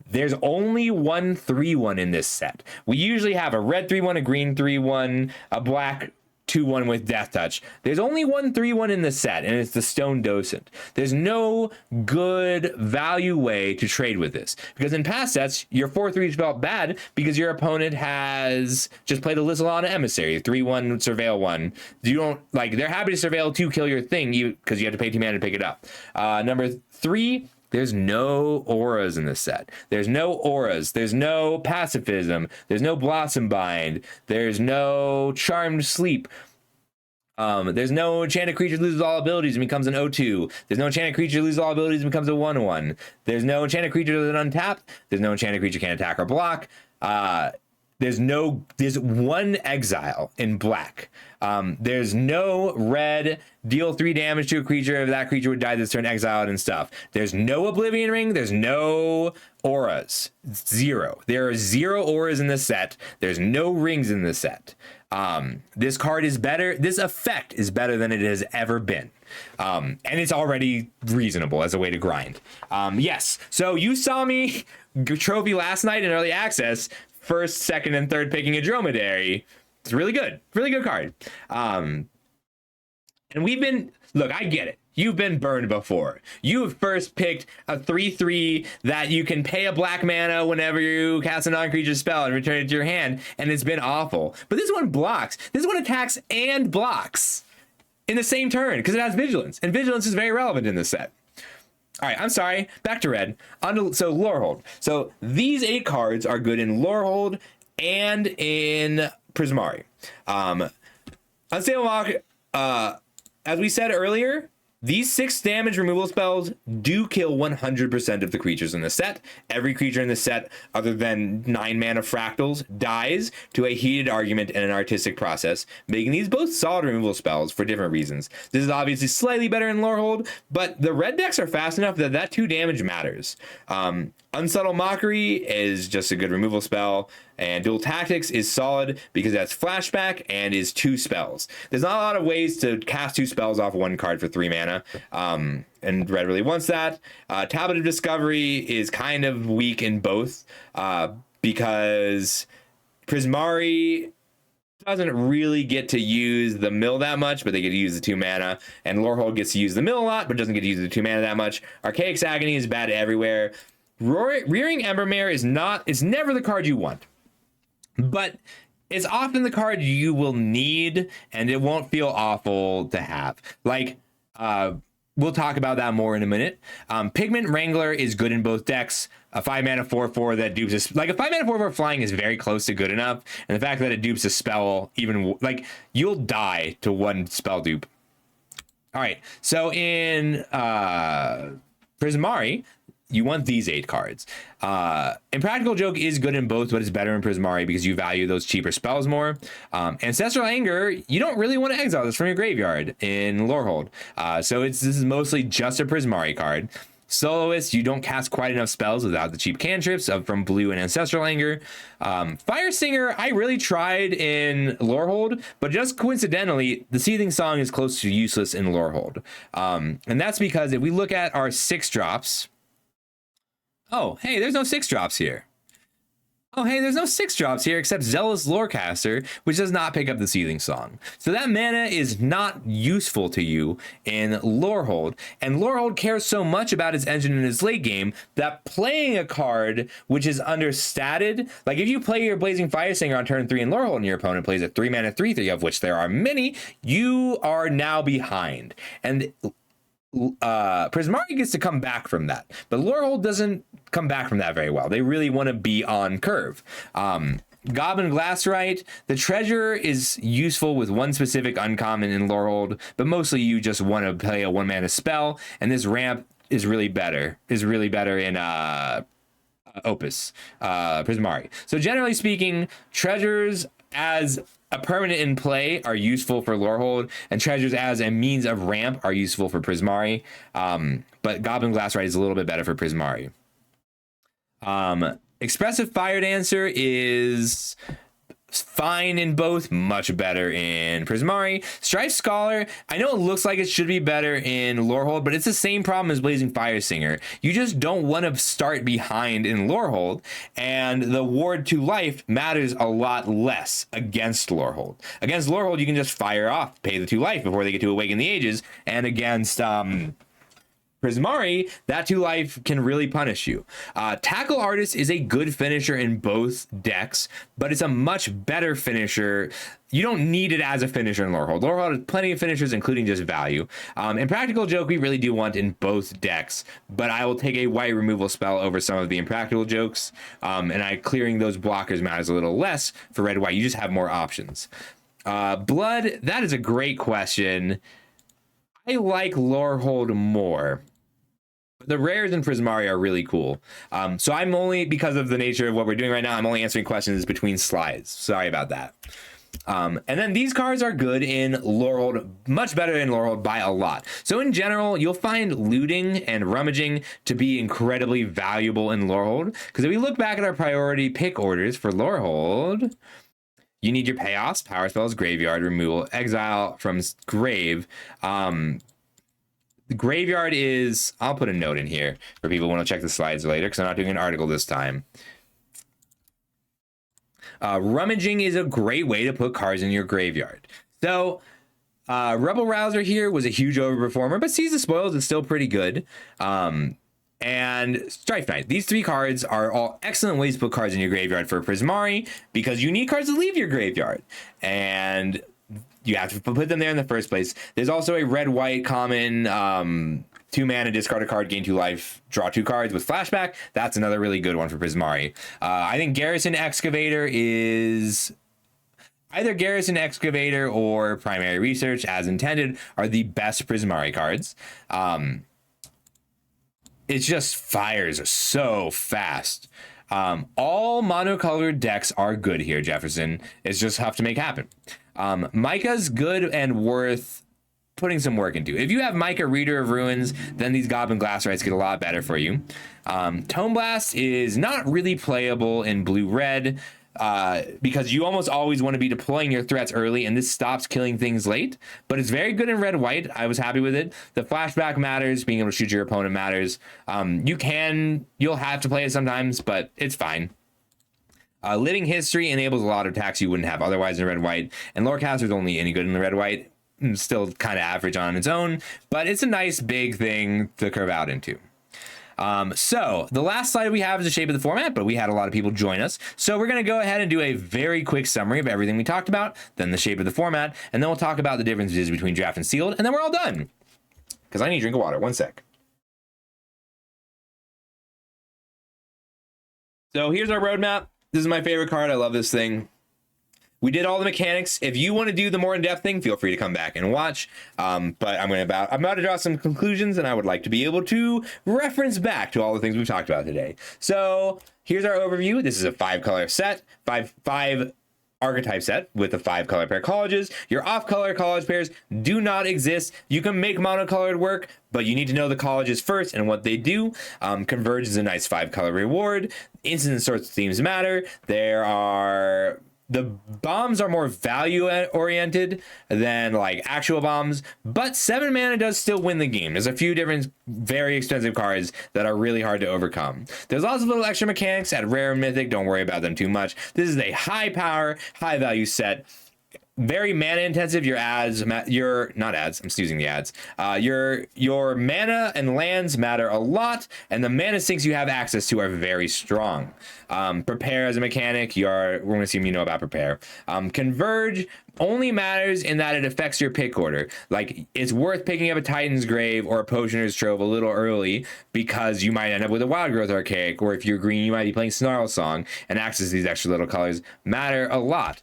S1: There's only one 3/1 in this set. We usually have a red 3/1, a green 3/1, a black 2/1 with Death Touch. There's only one 3/1 in the set, and it's the Stone Docent. There's no good value way to trade with this, because in past sets, your 4/3s felt bad because your opponent has just played a Lysolana Emissary, 3/1 Surveil 1. You don't, like, they're happy to Surveil 2, kill your thing, because you have to pay 2 mana to pick it up. Number 3, there's no auras in this set. There's no auras. There's no pacifism. There's no blossom bind. There's no charmed sleep. There's no enchanted creature loses all abilities and becomes an 0/2. There's no enchanted creature loses all abilities and becomes a 1/1. There's no enchanted creature that's untapped. There's no enchanted creature can't attack or block. There's 1 exile in black. There's no red, deal 3 damage to a creature if that creature would die this turn, exiled and stuff. There's no Oblivion Ring. There's no auras. 0. There are 0 auras in this set. There's no rings in this set. This card is better. This effect is better than it has ever been. And it's already reasonable as a way to grind. Yes. So you saw me trophy last night in early access. First, second, and third picking a Dromedary. It's really good card. And we've been, look, I get it. You've been burned before. You've first picked a 3/3 that you can pay a black mana whenever you cast a non-creature spell and return it to your hand, and it's been awful. But this one blocks. This one attacks and blocks in the same turn because it has Vigilance, and Vigilance is very relevant in this set. All right, I'm sorry. Back to red. So Lorehold. So these 8 cards are good in Lorehold and in Prismari. Unstable Monk, as we said earlier, These 6 damage removal spells do kill 100% of the creatures in the set. Every creature in the set, other than 9 mana fractals, dies to a heated argument and an artistic process, making these both solid removal spells for different reasons. This is obviously slightly better in Lorehold, but the red decks are fast enough that 2 damage matters. Unsubtle Mockery is just a good removal spell, and Dual Tactics is solid because that's flashback and is 2 spells. There's not a lot of ways to cast 2 spells off 1 card for 3 mana, and red really wants that. Tablet of Discovery is kind of weak in both, because Prismari doesn't really get to use the mill that much, but they get to use the 2 mana, and Lorehold gets to use the mill a lot, but doesn't get to use the 2 mana that much. Archaic's Agony is bad everywhere. Rearing Embermare is never the card you want, but it's often the card you will need, and it won't feel awful to have. Like, we'll talk about that more in a minute. Pigment Wrangler is good in both decks. A 5 mana 4/4 that dupes a, like a 5 mana 4/4 flying is very close to good enough, and the fact that it dupes a spell, even like you'll die to 1 spell dupe. All right, so in Prismari, you want these 8 cards. Impractical Joke is good in both, but it's better in Prismari because you value those cheaper spells more. Ancestral Anger, you don't really want to exile this from your graveyard in Lorehold. So this is mostly just a Prismari card. Soloist, you don't cast quite enough spells without the cheap cantrips from Blue and Ancestral Anger. Fire Singer, I really tried in Lorehold, but just coincidentally, the Seething Song is close to useless in Lorehold. And that's because if we look at our 6 drops, oh, hey, there's no 6 drops here. Oh, hey, there's no 6 drops here except Zealous Lorecaster, which does not pick up the Seething Song. So that mana is not useful to you in Lorehold. And Lorehold cares so much about its engine in its late game that playing a card which is understated, like if you play your Blazing Fire Singer on turn 3 in Lorehold and your opponent plays a 3 mana 3/3, of which there are many, you are now behind. And Prismari gets to come back from that, but Lorehold doesn't come back from that very well. They really want to be on curve. Goblin Glassrite, the treasure is useful with 1 specific uncommon in Lorehold, but mostly you just want to play a 1 mana spell, and this ramp is really better in Opus Prismari. So generally speaking, treasures as a permanent in play are useful for Lorehold, and treasures as a means of ramp are useful for Prismari. But Goblin Glassrite is a little bit better for Prismari. Expressive Fire Dancer is fine in both, much better in Prismari. Strife Scholar, I know it looks like it should be better in Lorehold, but it's the same problem as Blazing Fire Singer. You just don't want to start behind in Lorehold, and the Ward to Life matters a lot less against Lorehold. Against Lorehold, you can just fire off, pay the 2 life before they get to Awaken the Ages, and against Prismari, that 2 life can really punish you. Tackle Artist is a good finisher in both decks, but it's a much better finisher. You don't need it as a finisher in Lorehold. Lorehold has plenty of finishers, including just value. Impractical Joke we really do want in both decks, but I will take a white removal spell over some of the Impractical Jokes, and clearing those blockers matters a little less for red-white. You just have more options. Blood, that is a great question. I like Lorehold more. The rares in Prismari are really cool. So I'm only, because of the nature of what we're doing right now, I'm only answering questions between slides. Sorry about that. And then these cards are good in Lorehold, much better in Lorehold by a lot. So in general, you'll find looting and rummaging to be incredibly valuable in Lorehold. Because if we look back at our priority pick orders for Lorehold, you need your payoffs, power spells, graveyard, removal, exile from grave. The graveyard is, I'll put a note in here for people who want to check the slides later because I'm not doing an article this time. Rummaging is a great way to put cards in your graveyard. So Rebel Rouser here was a huge overperformer, but Seize the Spoils is still pretty good. And Strife Knight. These 3 cards are all excellent ways to put cards in your graveyard for Prismari because you need cards to leave your graveyard. And you have to put them there in the first place. There's also a red-white common 2 mana, discard a card, gain 2 life, draw 2 cards with flashback. That's another really good one for Prismari. I think Garrison Excavator is Either Garrison Excavator or Primary Research, as intended, are the best Prismari cards. It just fires so fast. All monocolored decks are good here, Jefferson. It's just tough to make happen. Micah's good and worth putting some work into. If you have Micah Reader of Ruins, then these Goblin Glassrites get a lot better for you. Tome Blast is not really playable in blue-red because you almost always want to be deploying your threats early, and this stops killing things late. But it's very good in red-white. I was happy with it. The flashback matters. Being able to shoot your opponent matters. You'll have to play it sometimes, but it's fine. Living History enables a lot of attacks you wouldn't have otherwise in red-white, and Lorecaster's only any good in the red-white. Still kind of average on its own, but it's a nice big thing to curve out into. So the last slide we have is the shape of the format, but we had a lot of people join us. So we're going to go ahead and do a very quick summary of everything we talked about, then the shape of the format, and then we'll talk about the differences between draft and sealed, and then we're all done. Because I need a drink of water. One sec. So here's our roadmap. This is my favorite card. I love this thing. We did all the mechanics. If you want to do the more in-depth thing, feel free to come back and watch. But I'm about to draw some conclusions, and I would like to be able to reference back to all the things we've talked about today. So here's our overview. This is a 5-color set, five archetype set with the 5-color pair colleges. Your off-color college pairs do not exist. You can make monocolored work, but you need to know the colleges first and what they do. Converge is a nice 5-color reward. Instant and source themes matter. The bombs are more value oriented than like actual bombs, but 7 mana does still win the game. There's a few different very expensive cards that are really hard to overcome. There's lots of little extra mechanics at rare and mythic. Don't worry about them too much. This is a high power, high value set. Very mana intensive. Your mana and lands matter a lot, and the mana sinks you have access to are very strong. Prepare as a mechanic, we're going to assume you know about prepare. Converge only matters in that it affects your pick order. Like, it's worth picking up a Titan's Grave or a Potioner's Trove a little early because you might end up with a Wild Growth Archaic, or if you're green, you might be playing Snarl Song, and access to these extra little colors matter a lot.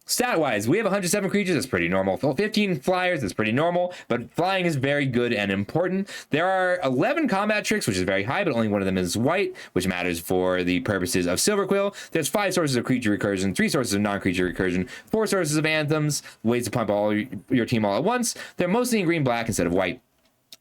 S1: Stat-wise, we have 107 creatures. That's pretty normal. 15 flyers. That's pretty normal. But flying is very good and important. There are 11 combat tricks, which is very high, but only one of them is white, which matters for the purposes of Silverquill. There's 5 sources of creature recursion, 3 sources of non-creature recursion, 4 sources of anthems, ways to pump all your team all at once. They're mostly in green-black instead of white.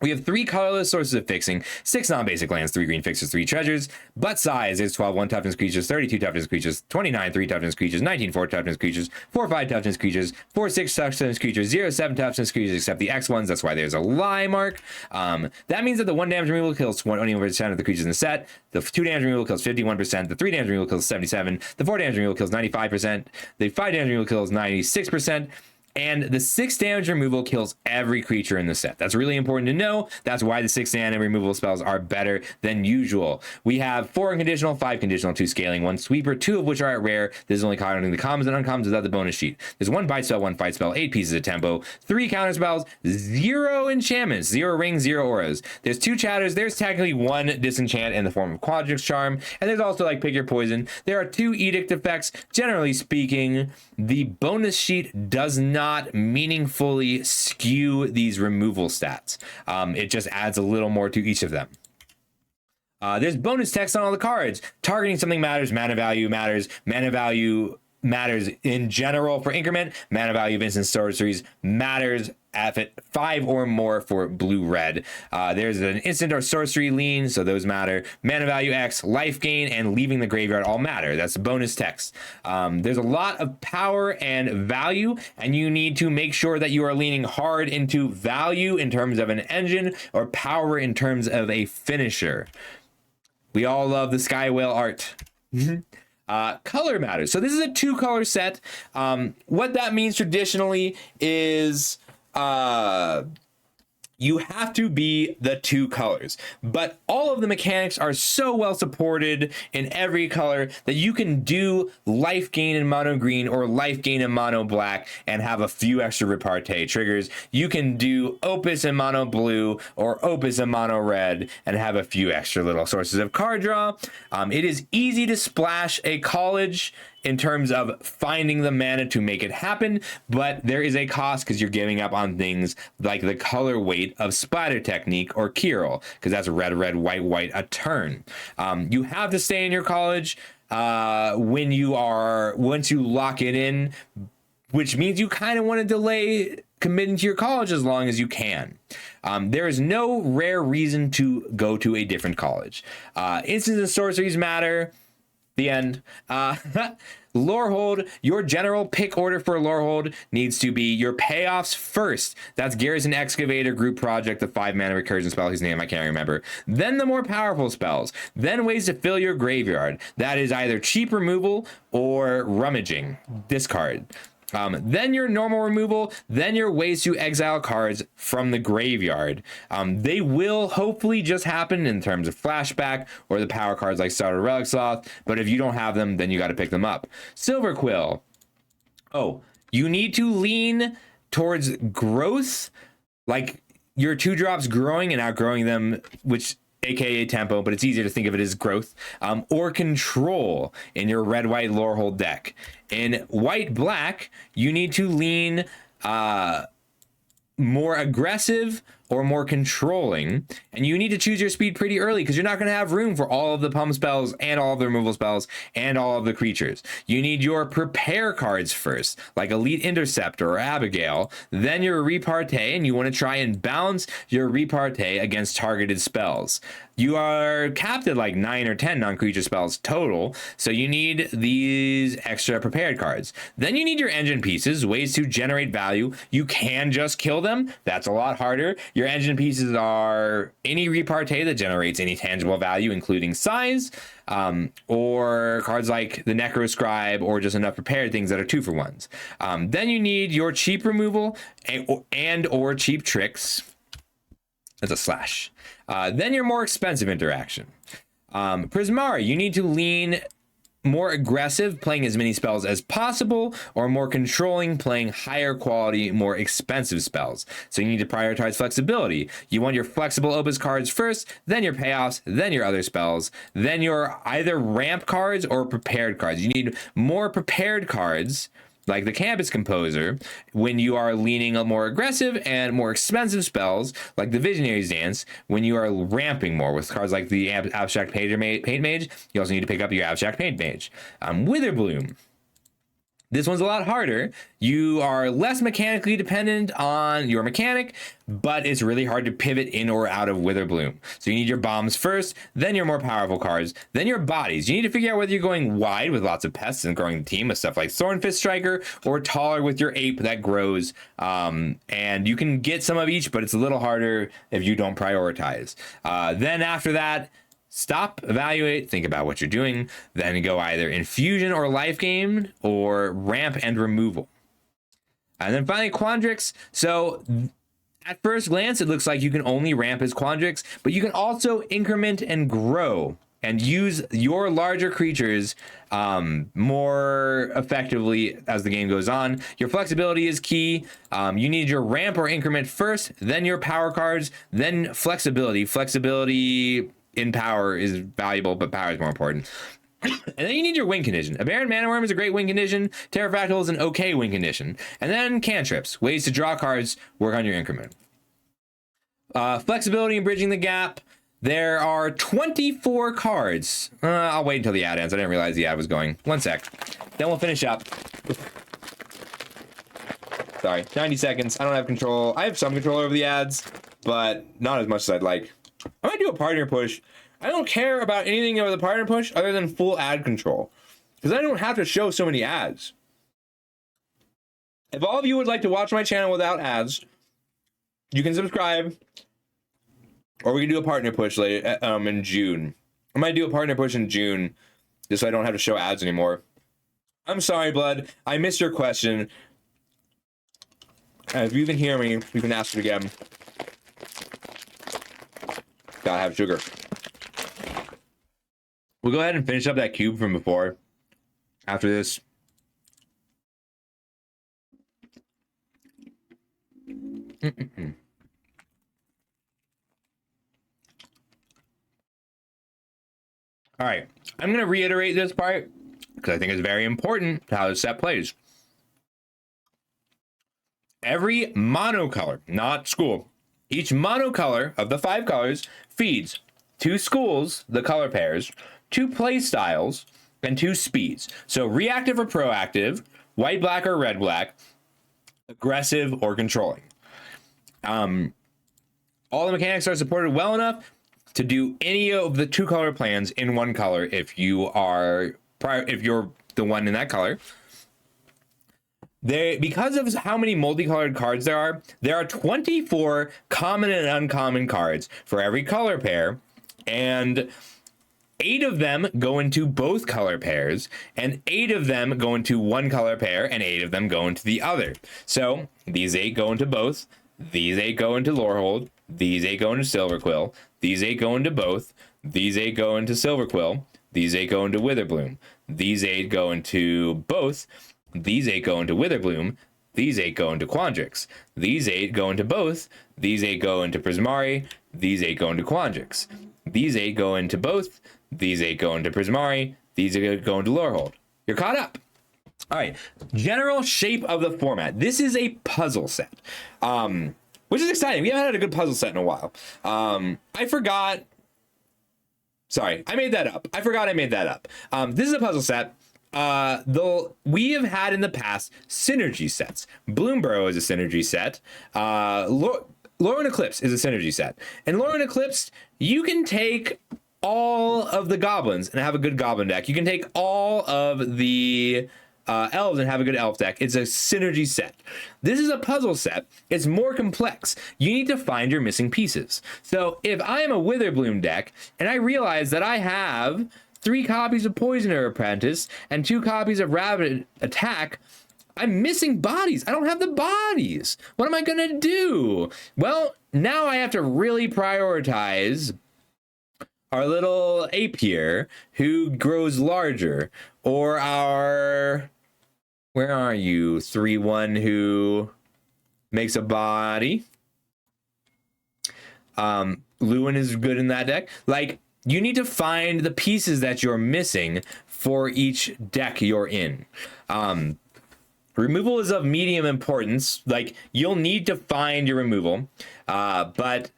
S1: We have 3 colorless sources of fixing, 6 non-basic lands, 3 green fixes, 3 treasures. But size is 12 1-toughness creatures, 32 toughness creatures, 29 3-toughness creatures, 19 4-toughness creatures, 4 5-toughness creatures, 4 6-toughness creatures, 0 7-toughness creatures except the X ones. That's why there's a lie mark. That means that the 1 damage removal kills 20% of the creatures in the set. The 2 damage removal kills 51%. The 3 damage removal kills 77%. The 4 damage removal kills 95%. The 5 damage removal kills 96%. And the 6 damage removal kills every creature in the set. That's really important to know. That's why the 6 damage removal spells are better than usual. We have 4 unconditional, 5 conditional, 2 scaling, 1 sweeper, 2 of which are at rare. This is only counting the commons and uncommons without the bonus sheet. There's 1 bite spell, 1 fight spell, 8 pieces of tempo, 3 counter spells, 0 enchantments, 0 rings, 0 auras. There's 2 chatters. There's technically 1 disenchant in the form of Quadrix Charm. And there's also like pick your poison. There are 2 edict effects. Generally speaking, the bonus sheet does not meaningfully skew these removal stats. It just adds a little more to each of them. There's bonus text on all the cards. Targeting something matters. Mana value matters. Mana value matters in general for increment. Mana value of instant sorceries matters at 5 or more for blue-red. There's an instant or sorcery lean, so those matter. Mana value X, life gain, and leaving the graveyard all matter. That's bonus text. There's a lot of power and value, and you need to make sure that you are leaning hard into value in terms of an engine or power in terms of a finisher. We all love the Sky Whale art. Color matters. So this is a 2-color set. What that means traditionally is you have to be the 2 colors, but all of the mechanics are so well supported in every color that you can do life gain in mono green or life gain in mono black and have a few extra repartee triggers. You can do opus in mono blue or opus in mono red and have a few extra little sources of card draw. It is easy to splash a college in terms of finding the mana to make it happen, but there is a cost because you're giving up on things like the color weight of Splatter Technique or Kirill, because that's red, red, white, white a turn. You have to stay in your college once you lock it in, which means you kind of want to delay committing to your college as long as you can. There is no rare reason to go to a different college. Instants and sorceries matter. The end. Lorehold, your general pick order for Lorehold needs to be your payoffs first. That's Garrison Excavator Group Project, the 5-mana recursion spell whose name I can't remember. Then the more powerful spells. Then ways to fill your graveyard. That is either cheap removal or rummaging. Discard. Then your normal removal, then your ways to exile cards from the graveyard. They will hopefully just happen in terms of flashback or the power cards like Starter Relic Sloth, but if you don't have them, then you got to pick them up. Silver Quill. Oh, you need to lean towards growth, like your 2-drops growing and outgrowing them, which aka tempo, but it's easier to think of it as growth, or control in your red-white Lorehold deck. In white-black, you need to lean more aggressive or more controlling, and you need to choose your speed pretty early because you're not going to have room for all of the pump spells and all of the removal spells and all of the creatures. You need your prepare cards first, like Elite Interceptor or Abigail, then your repartee, and you want to try and balance your repartee against targeted spells. You are capped at like 9 or 10 non-creature spells total, so you need these extra prepared cards. Then you need your engine pieces, ways to generate value. You can just kill them. That's a lot harder. Your engine pieces are any repartee that generates any tangible value, including size, or cards like the Necroscribe, or just enough prepared things that are 2-for-1s. Then you need your cheap removal and or cheap tricks. That's a slash. Then your more expensive interaction. Prismari, you need to lean more aggressive, playing as many spells as possible, or more controlling, playing higher quality, more expensive spells. So you need to prioritize flexibility. You want your flexible Opus cards first, then your payoffs, then your other spells, then your either ramp cards or prepared cards. You need more prepared cards, like the Campus Composer, when you are leaning a more aggressive, and more expensive spells like the Visionary's Dance when you are ramping more with cards like the Abstract Paint Mage. You also need to pick up your Abstract Paint Mage. Witherbloom. This one's a lot harder. You are less mechanically dependent on your mechanic, but it's really hard to pivot in or out of Witherbloom. So you need your bombs first, then your more powerful cards, then your bodies. You need to figure out whether you're going wide with lots of pests and growing the team with stuff like Thornfist Striker, or taller with your ape that grows. And you can get some of each, but it's a little harder if you don't prioritize. Then after that, stop, evaluate, think about what you're doing, then go either infusion or life gain, or ramp and removal. And then finally, Quandrix. So at first glance, it looks like you can only ramp as Quandrix, but you can also increment and grow and use your larger creatures more effectively as the game goes on. Your flexibility is key. You need your ramp or increment first, then your power cards, then flexibility. Flexibility in power is valuable, but power is more important. And then you need your win condition. A Baron Mana Worm is a great win condition. Pterrafractal is an okay win condition. And then cantrips, ways to draw cards, work on your increment. Flexibility and bridging the gap. There are 24 cards. I'll wait until the ad ends. I didn't realize the ad was going. 1 sec. Then we'll finish up. Sorry, 90 seconds. I don't have control. I have some control over the ads, but not as much as I'd like. I might do a partner push. I don't care about anything over the partner push other than full ad control, because I don't have to show so many ads. If all of you would like to watch my channel without ads, you can subscribe, or we can do a partner push later in June. I might do a partner push in June, just so I don't have to show ads anymore. I'm sorry, Blood. I missed your question. If you can hear me, you can ask it again. Gotta have sugar. We'll go ahead and finish up that cube from before. After this. All right. I'm going to reiterate this part because I think it's very important to how the set plays. Every monocolor, not school, each monocolor of the 5 colors feeds 2 schools, the color pairs, 2 play styles, and 2 speeds. So reactive or proactive, white, black, or red, black, aggressive or controlling. All the mechanics are supported well enough to do any of the 2 color plans in 1 color if you're the one in that color. Because of how many multicolored cards there are 24 common and uncommon cards for every color pair, and 8 of them go into both color pairs, and 8 of them go into 1 color pair, and 8 of them go into the other. So these 8 go into both, these 8 go into Lorehold, these 8 go into Silverquill, these 8 go into both, these 8 go into Silverquill, these 8 go into Witherbloom, these 8 go into both, these 8 go into Witherbloom, these 8 go into Quandrix, these 8 go into both, these 8 go into Prismari, these 8 go into Quandrix, these 8 go into both, these 8 go into Prismari, these 8 go into Lorehold. You're caught up. All right, general shape of the format. This is a puzzle set, which is exciting. We haven't had a good puzzle set in a while. I forgot. Sorry, I made that up. I forgot I made that up. This is a puzzle set. Though we have had in the past synergy sets. Bloomborough is a synergy set. Lorwyn Eclipse is a synergy set. And Lorwyn Eclipse, you can take all of the goblins and have a good goblin deck. You can take all of the elves and have a good elf deck. It's a synergy set. This is a puzzle set. It's more complex. You need to find your missing pieces. So if I am a Witherbloom deck and I realize that I have 3 copies of Poisoner Apprentice and 2 copies of Rabid Attack, I'm missing bodies. I don't have the bodies. What am I gonna do? Well, now I have to really prioritize our little ape here who grows larger, or our, where are you, 3/1 who makes a body. Lewin is good in that deck. Like, you need to find the pieces that you're missing for each deck you're in. Removal is of medium importance. Like, you'll need to find your removal, but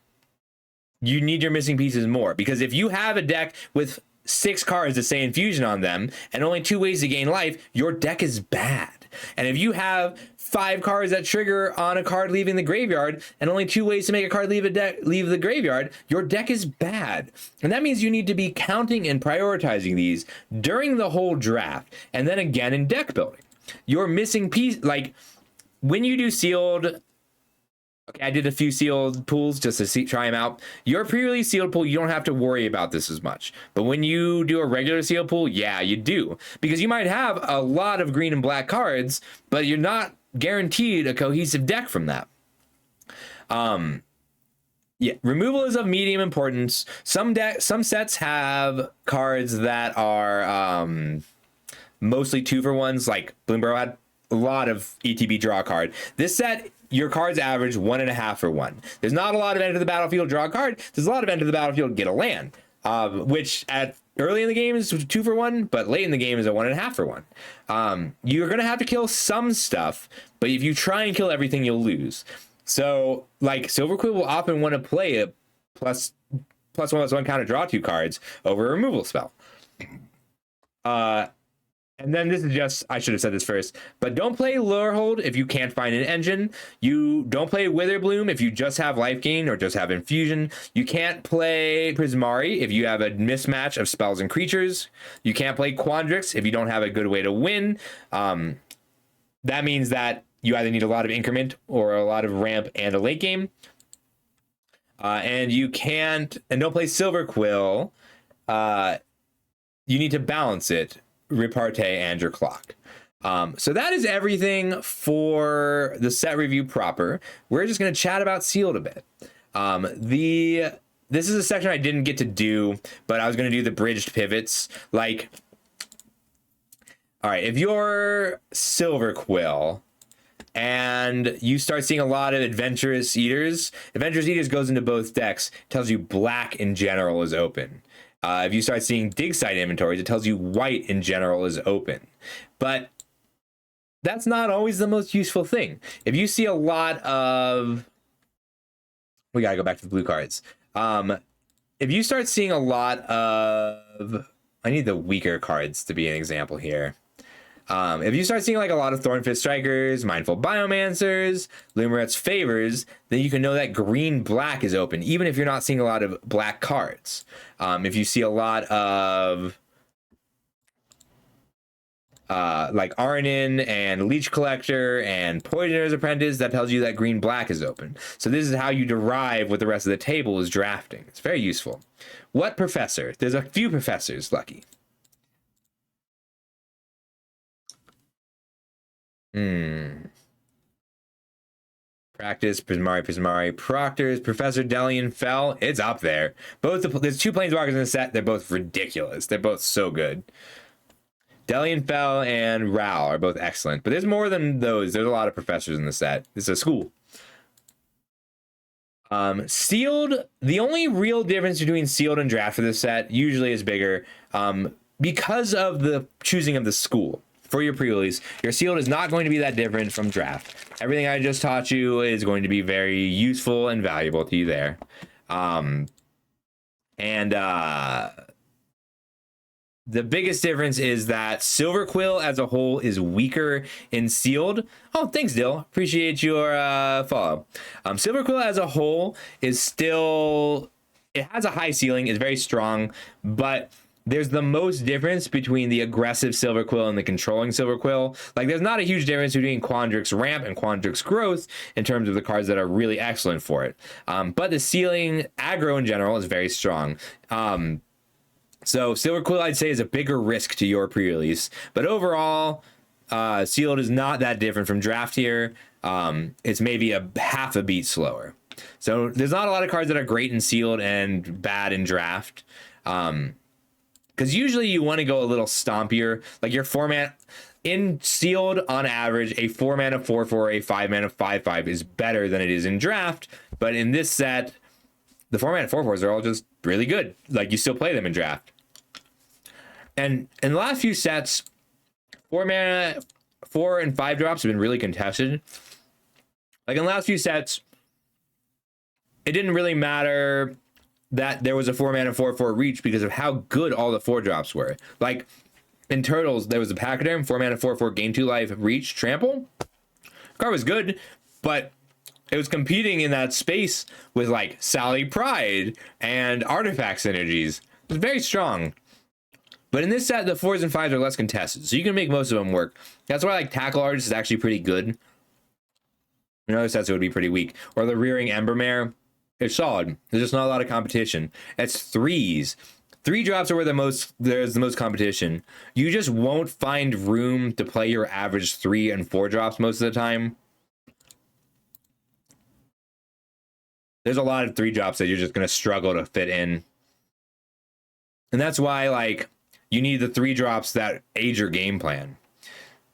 S1: you need your missing pieces more, because if you have a deck with 6 cards that say infusion on them and only 2 ways to gain life, your deck is bad. And if you have 5 cards that trigger on a card leaving the graveyard and only 2 ways to make a card leave the graveyard, your deck is bad. And that means you need to be counting and prioritizing these during the whole draft, and then again in deck building. Your missing piece, like when you do sealed, okay, I did a few sealed pools just to try them out. Your pre-release sealed pool, you don't have to worry about this as much. But when you do a regular sealed pool, yeah, you do. Because you might have a lot of green and black cards, but you're not guaranteed a cohesive deck from that. Yeah, removal is of medium importance. Some sets have cards that are mostly 2-for-1s, like Bloomborough had a lot of ETB draw card. This set, your cards average 1.5 for 1. There's not a lot of enter the battlefield, draw a card. There's a lot of enter the battlefield, get a land, which at early in the game is 2 for 1, but late in the game is a 1.5 for 1. You're going to have to kill some stuff, but if you try and kill everything, you'll lose. So, like, Silverquill will often want to play a +1/+1 counter draw 2 cards over a removal spell. And then this is just, I should have said this first, but don't play Lorehold if you can't find an engine. You don't play Witherbloom if you just have life gain or just have infusion. You can't play Prismari if you have a mismatch of spells and creatures. You can't play Quandrix if you don't have a good way to win. That means that you either need a lot of increment or a lot of ramp and a late game. And you can't, and don't play Silverquill. You need to balance it. Repartee and your clock. So that is everything for the set review proper. We're just going to chat about sealed a bit. This is a section I didn't get to do, but I was going to do the bridged pivots. Like, all right, if you're Silverquill and you start seeing a lot of Adventurous Eaters goes into both decks, tells you black in general is open. If you start seeing dig site inventories, it tells you white in general is open. But that's not always the most useful thing. If you see a lot of... We gotta go back to the blue cards. If you start seeing a lot of... I need the weaker cards to be an example here. If you start seeing like a lot of Thornfist Strikers, Mindful Biomancers, Lumeret's Favors, then you can know that green-black is open, even if you're not seeing a lot of black cards. If you see a lot of like Arnin and Leech Collector and Poisoner's Apprentice, that tells you that green-black is open. So this is how you derive what the rest of the table is drafting. It's very useful. What professor? There's a few professors, Lucky. Practice, Prismari, Proctors, Professor Delian Fell. It's up there. There's two Planeswalkers in the set. They're both ridiculous. They're both so good. Delian Fell and Ral are both excellent. But there's more than those. There's a lot of professors in the set. It's a school. Sealed. The only real difference between sealed and draft for this set usually is bigger because of the choosing of the school. For your pre-release, your sealed is not going to be that different from draft. Everything I just taught you is going to be very useful and valuable to you there. The biggest difference is that Silver Quill as a whole is weaker in sealed. Oh, thanks, Dill. Appreciate your follow. Silver Quill as a whole is still... It has a high ceiling, is very strong, but... There's the most difference between the aggressive Silver Quill and the controlling Silver Quill. Like, there's not a huge difference between Quandrix Ramp and Quandrix Growth in terms of the cards that are really excellent for it. But the ceiling aggro in general is very strong. So Silver Quill, I'd say, is a bigger risk to your pre-release. But overall, sealed is not that different from draft here. It's maybe a half a beat slower. So there's not a lot of cards that are great in sealed and bad in draft. Because usually you want to go a little stompier. Like your format in sealed, on average, a 4-mana 4/4, a 5-mana 5/5 is better than it is in draft. But in this set, the 4-mana 4/4s are all just really good. Like you still play them in draft. And in the last few sets, 4-mana 4 and 5 drops have been really contested. Like in the last few sets, it didn't really matter that there was a 4-mana 4/4 reach because of how good all the 4 drops were. Like in Turtles, there was a Pachyderm, 4-mana 4/4, gain 2 life, reach, trample. Card was good, but it was competing in that space with like Sally Pride and artifact synergies. It was very strong. But in this set, the 4s and 5s are less contested, so you can make most of them work. That's why like Tackle Artist is actually pretty good. In other sets, it would be pretty weak. Or the Rearing Embermare. It's solid. There's just not a lot of competition. It's 3s. 3 drops are where there's the most competition. You just won't find room to play your average 3 and 4 drops most of the time. There's a lot of 3 drops that you're just going to struggle to fit in. And that's why, like, you need the 3 drops that aid your game plan.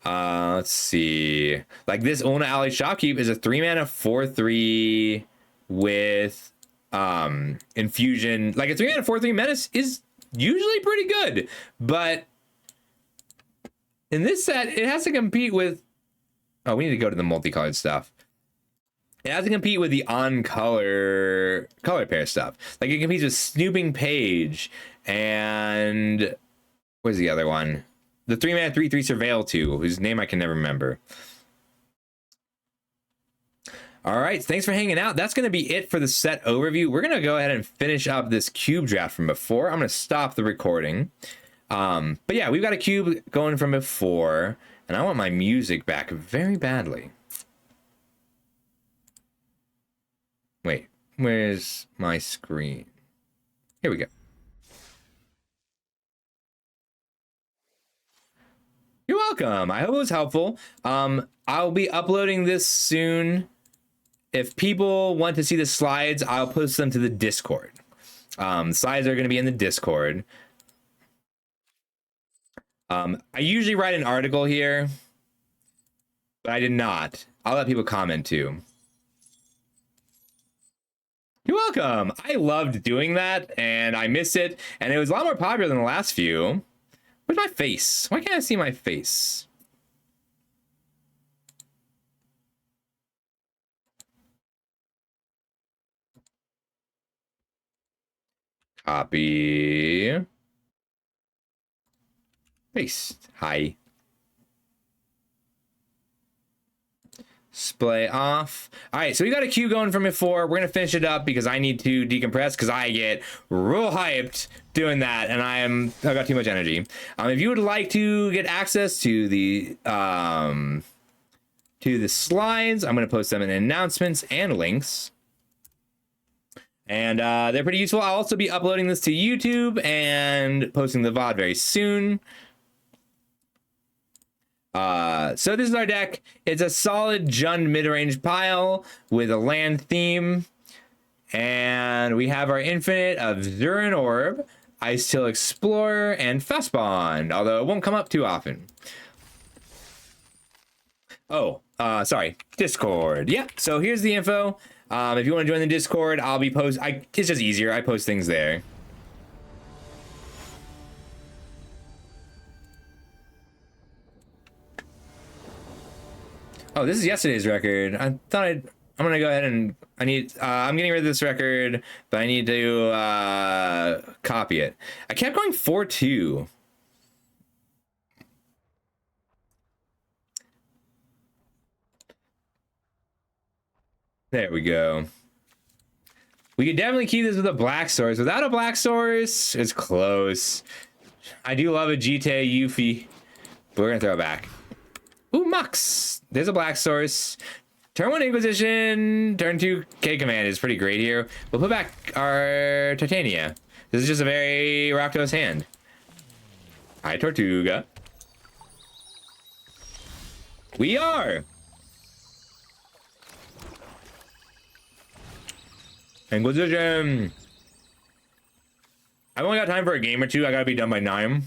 S1: Let's see. Like this Ulna Alley Shopkeep is a 3-mana 4/3 with infusion. Like a 3-mana 4/3 menace is usually pretty good, but in this set it has to compete with... Oh, we need to go to the multicolored stuff. It has to compete with the color pair stuff. Like it competes with Snooping Page and what's the other one? The 3-mana 3/3 Surveil 2, whose name I can never remember. All right, thanks for hanging out. That's going to be it for the set overview. We're going to go ahead and finish up this cube draft from before. I'm going to stop the recording. But yeah, we've got a cube going from before, and I want my music back very badly. Wait, where's my screen? Here we go. You're welcome. I hope it was helpful. I'll be uploading this soon. If people want to see the slides, I'll post them to the Discord. Slides are going to be in the Discord. I usually write an article here, but I did not. I'll let people comment too. You're welcome. I loved doing that, and I miss it, and it was a lot more popular than the last few. Where's my face? Why can't I see my face? Copy. Paste. Hi. Display off. All right, so we got a queue going from before. We're gonna finish it up because I need to decompress because I get real hyped doing that, and I've got too much energy. If you would like to get access to the slides, I'm gonna post them in announcements and links. And they're pretty useful. I'll also be uploading this to YouTube and posting the VOD very soon. So this is our deck. It's a solid Jund mid-range pile with a land theme. And we have our infinite of Zurin Orb, Ice-Till Explorer, and Fastbond, although it won't come up too often. Oh, sorry, Discord. Yeah, so here's the info. If you want to join the Discord, I'll be it's just easier. I post things there. Oh, this is yesterday's record. I'm gonna go ahead and I'm getting rid of this record, but I need to copy it. I kept going 4-2. There we go. We could definitely keep this with a black source. Without a black source, it's close. I do love a GTA Yuffie, but we're gonna throw it back. Ooh, Mux. There's a black source. Turn 1 Inquisition, turn 2 K command is pretty great here. We'll put back our Titania. This is just a very Rakdos hand. Hi, Tortuga. We are. Inquisition. I've only got time for a game or two. I gotta be done by 9.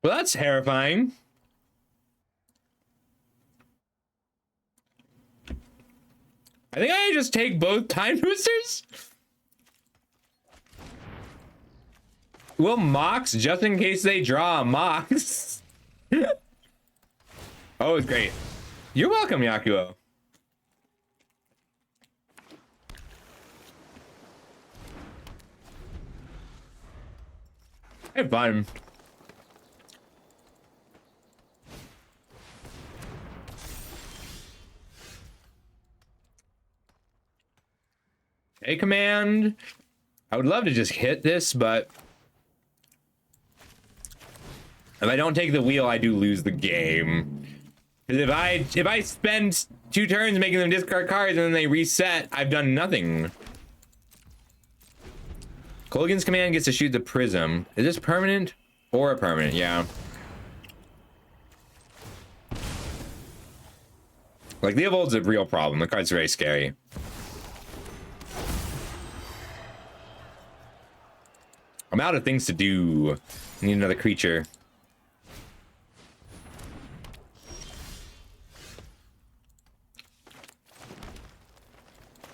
S1: Well, that's terrifying. I think I just take both time boosters. Well, Mox, just in case they draw a Mox. Oh, it's great. You're welcome, Yakuo. Hey, fun. A command. I would love to just hit this, but if I don't take the wheel, I do lose the game. Because if I spend 2 turns making them discard cards and then they reset, I've done nothing. Colgan's command gets to shoot the prism. Is this permanent or a permanent? Yeah. Like, Leovold's a real problem. The card's very scary. I'm out of things to do. I need another creature.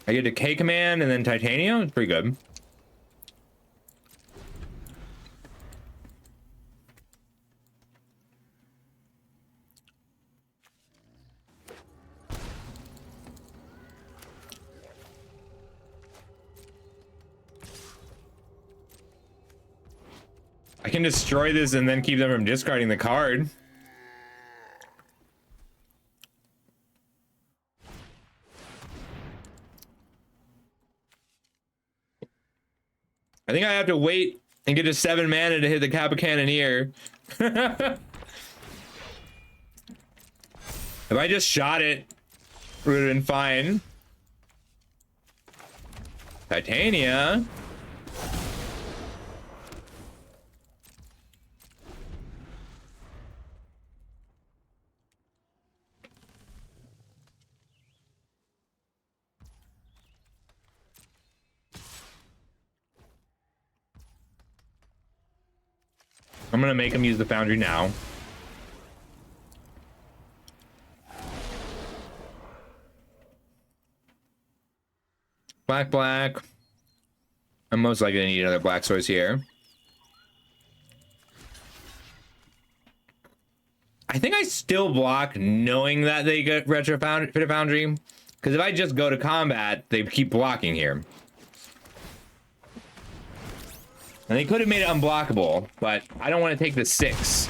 S1: I get a K command and then Titanium. It's pretty good. I can destroy this and then keep them from discarding the card. I think I have to wait and get to 7 mana to hit the Kappa Cannoneer. If I just shot it, it would have been fine. Titania. I'm gonna make him use the foundry now. Black, black. I'm most likely gonna need another black source here. I think I still block knowing that they get Retro Foundry. Because if I just go to combat, they keep blocking here. And they could have made it unblockable, but I don't want to take the 6.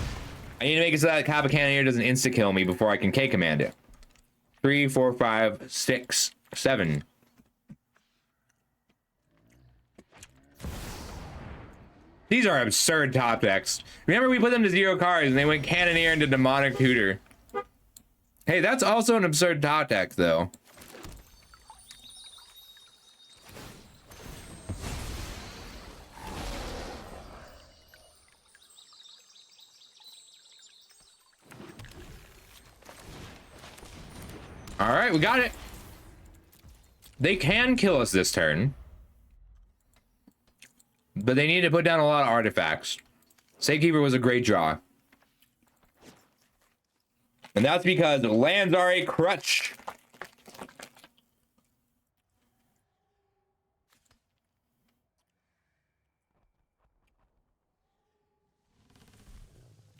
S1: I need to make it so that Kappa Cannoneer doesn't insta-kill me before I can K-command it. 3, 4, 5, 6, 7. These are absurd top decks. Remember we put them to 0 cards and they went Cannoneer into Demonic Tutor. Hey, that's also an absurd top deck though. All right, we got it. They can kill us this turn, but they need to put down a lot of artifacts. Sagekeeper was a great draw. And that's because lands are a crutch.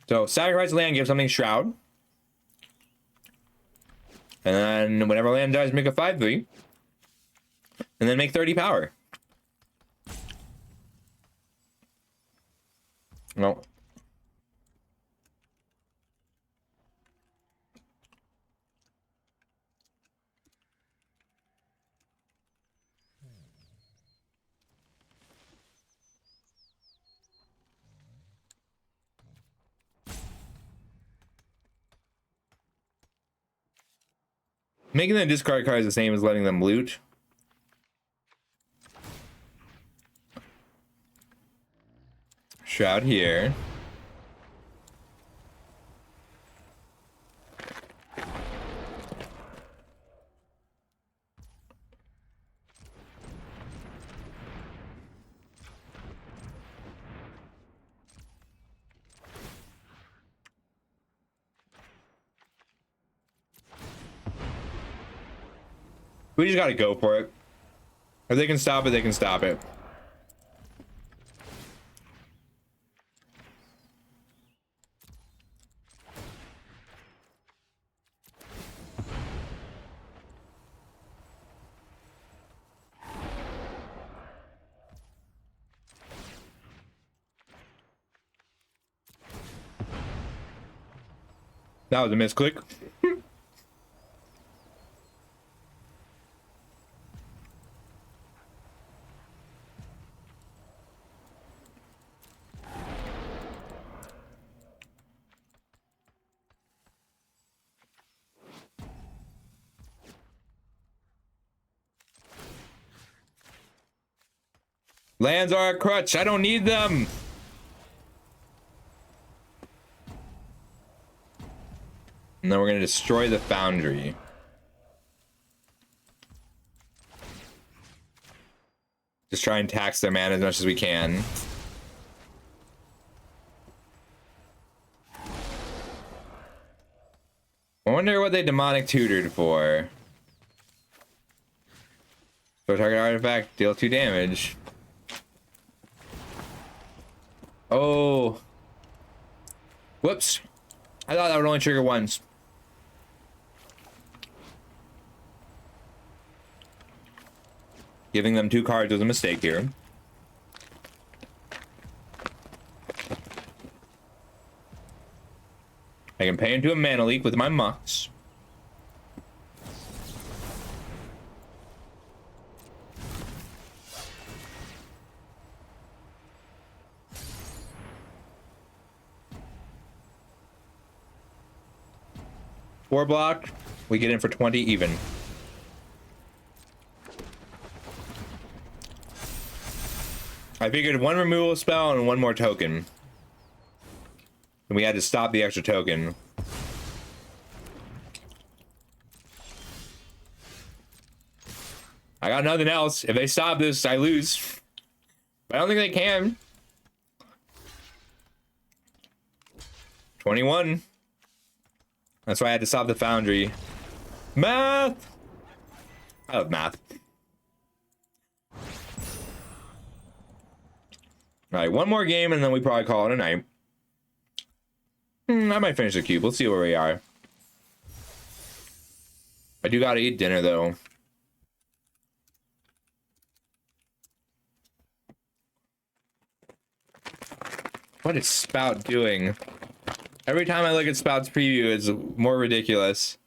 S1: So sacrifice land, give something Shroud. And then whenever land dies, make a 5/3. And then make 30 power. No. Making them discard cards the same as letting them loot. Shroud here. We just gotta go for it. If they can stop it, they can stop it. That was a misclick. Lands are a crutch. I don't need them. And then we're going to destroy the Foundry. Just try and tax their mana as much as we can. I wonder what they demonic tutored for. So target artifact, deal 2 damage. Oh. Whoops. I thought that would only trigger once. Giving them 2 cards was a mistake here. I can pay into a mana leak with my Mux. Four block, we get in for 20 even. I figured 1 removal spell and 1 more token. And we had to stop the extra token. I got nothing else. If they stop this, I lose. But I don't think they can. 21. That's why I had to stop the Foundry. Math! I love math. All right, one more game and then we probably call it a night. I might finish the cube. Let's see where we are. I do gotta eat dinner though. What is Spout doing? Every time I look at Spout's preview, it's more ridiculous.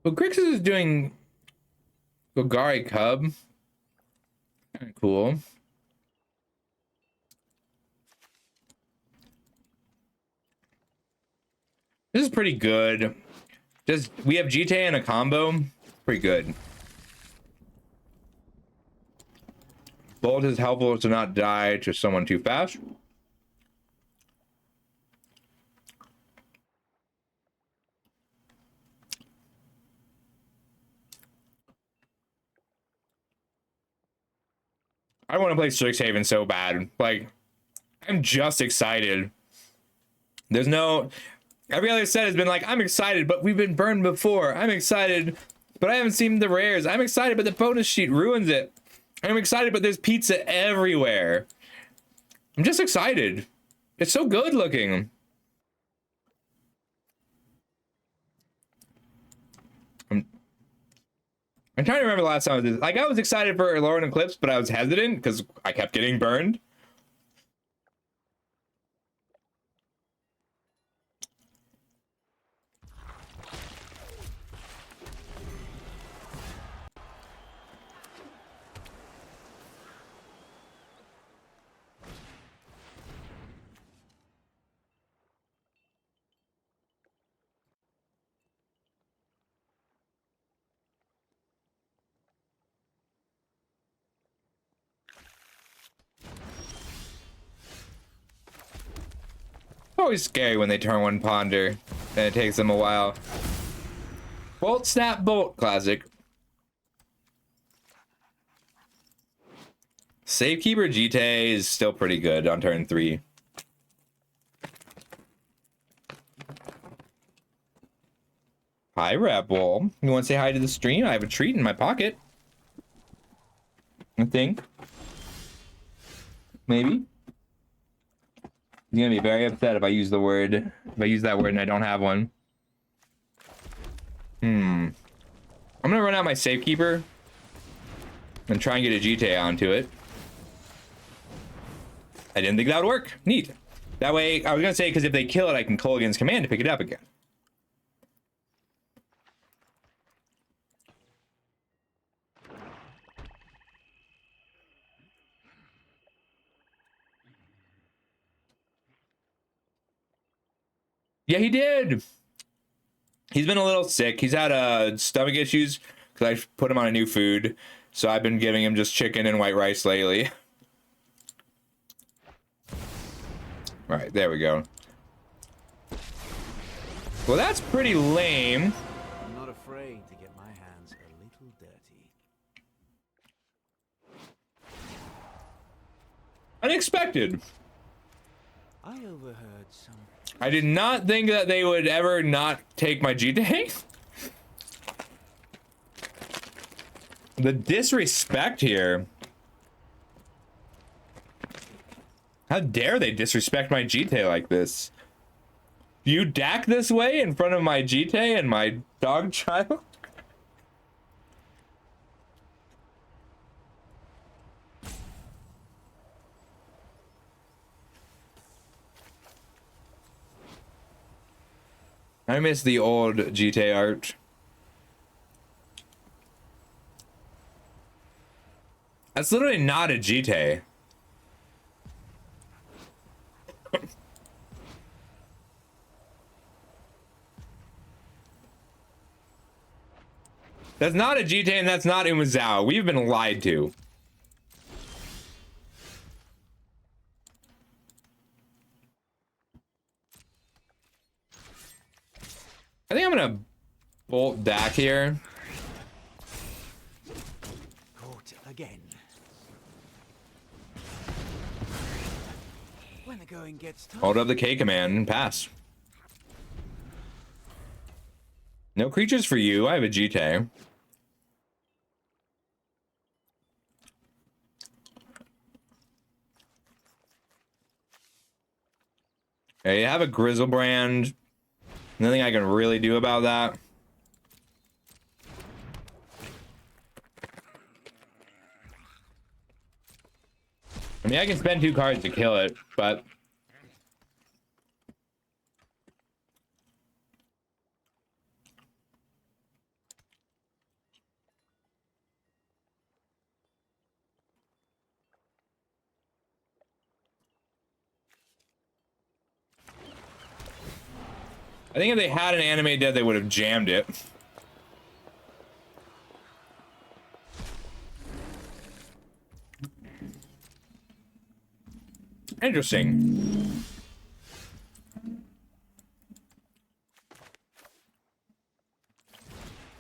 S1: Well, Grixis is doing Golgari Cub. Kind of cool. This is pretty good. Just we have GTA in a combo. Pretty good. Bolt is helpful to not die to someone too fast. I want to play Strixhaven so bad. Like, I'm just excited. There's no... Every other set has been like, I'm excited, but we've been burned before. I'm excited, but I haven't seen the rares. I'm excited, but the bonus sheet ruins it. I'm excited, but there's pizza everywhere. I'm just excited. It's so good looking. I'm trying to remember the last time I was like, I was excited for Lauren Eclipse, but I was hesitant because I kept getting burned. Always scary when they turn one ponder and it takes them a while. Bolt, snap, bolt. Classic. Safekeeper GTA is still pretty good on turn 3. Hi, Rebel. You want to say hi to the stream? I have a treat in my pocket. I think. Maybe. He's gonna be very upset if I use the word, if I use that word and I don't have one. I'm gonna run out my Safekeeper and try and get a GTA onto it. I didn't think that would work. Neat. That way, I was gonna say, because if they kill it, I can call against command to pick it up again. Yeah, he did. He's been a little sick. He's had stomach issues because I put him on a new food. So I've been giving him just chicken and white rice lately. All right, there we go. Well, that's pretty lame.
S2: I'm not afraid to get my hands a little dirty.
S1: Unexpected.
S2: I overheard some.
S1: I did not think that they would ever not take my GTA. The disrespect here. How dare they disrespect my GTA like this? You DAC this way in front of my GTA and my dog child? I miss the old GTA art. That's literally not a GTA. That's not a GTA and that's not Umazao. We've been lied to. bolt Dak here.
S2: Caught again. When the going gets tough.
S1: Hold up the K command and pass. No creatures for you. I have a GT. Okay, you have a Grizzlebrand. Nothing I can really do about that. I mean, I can spend 2 cards to kill it, but I think if they had an anime dead, they would have jammed it. Interesting.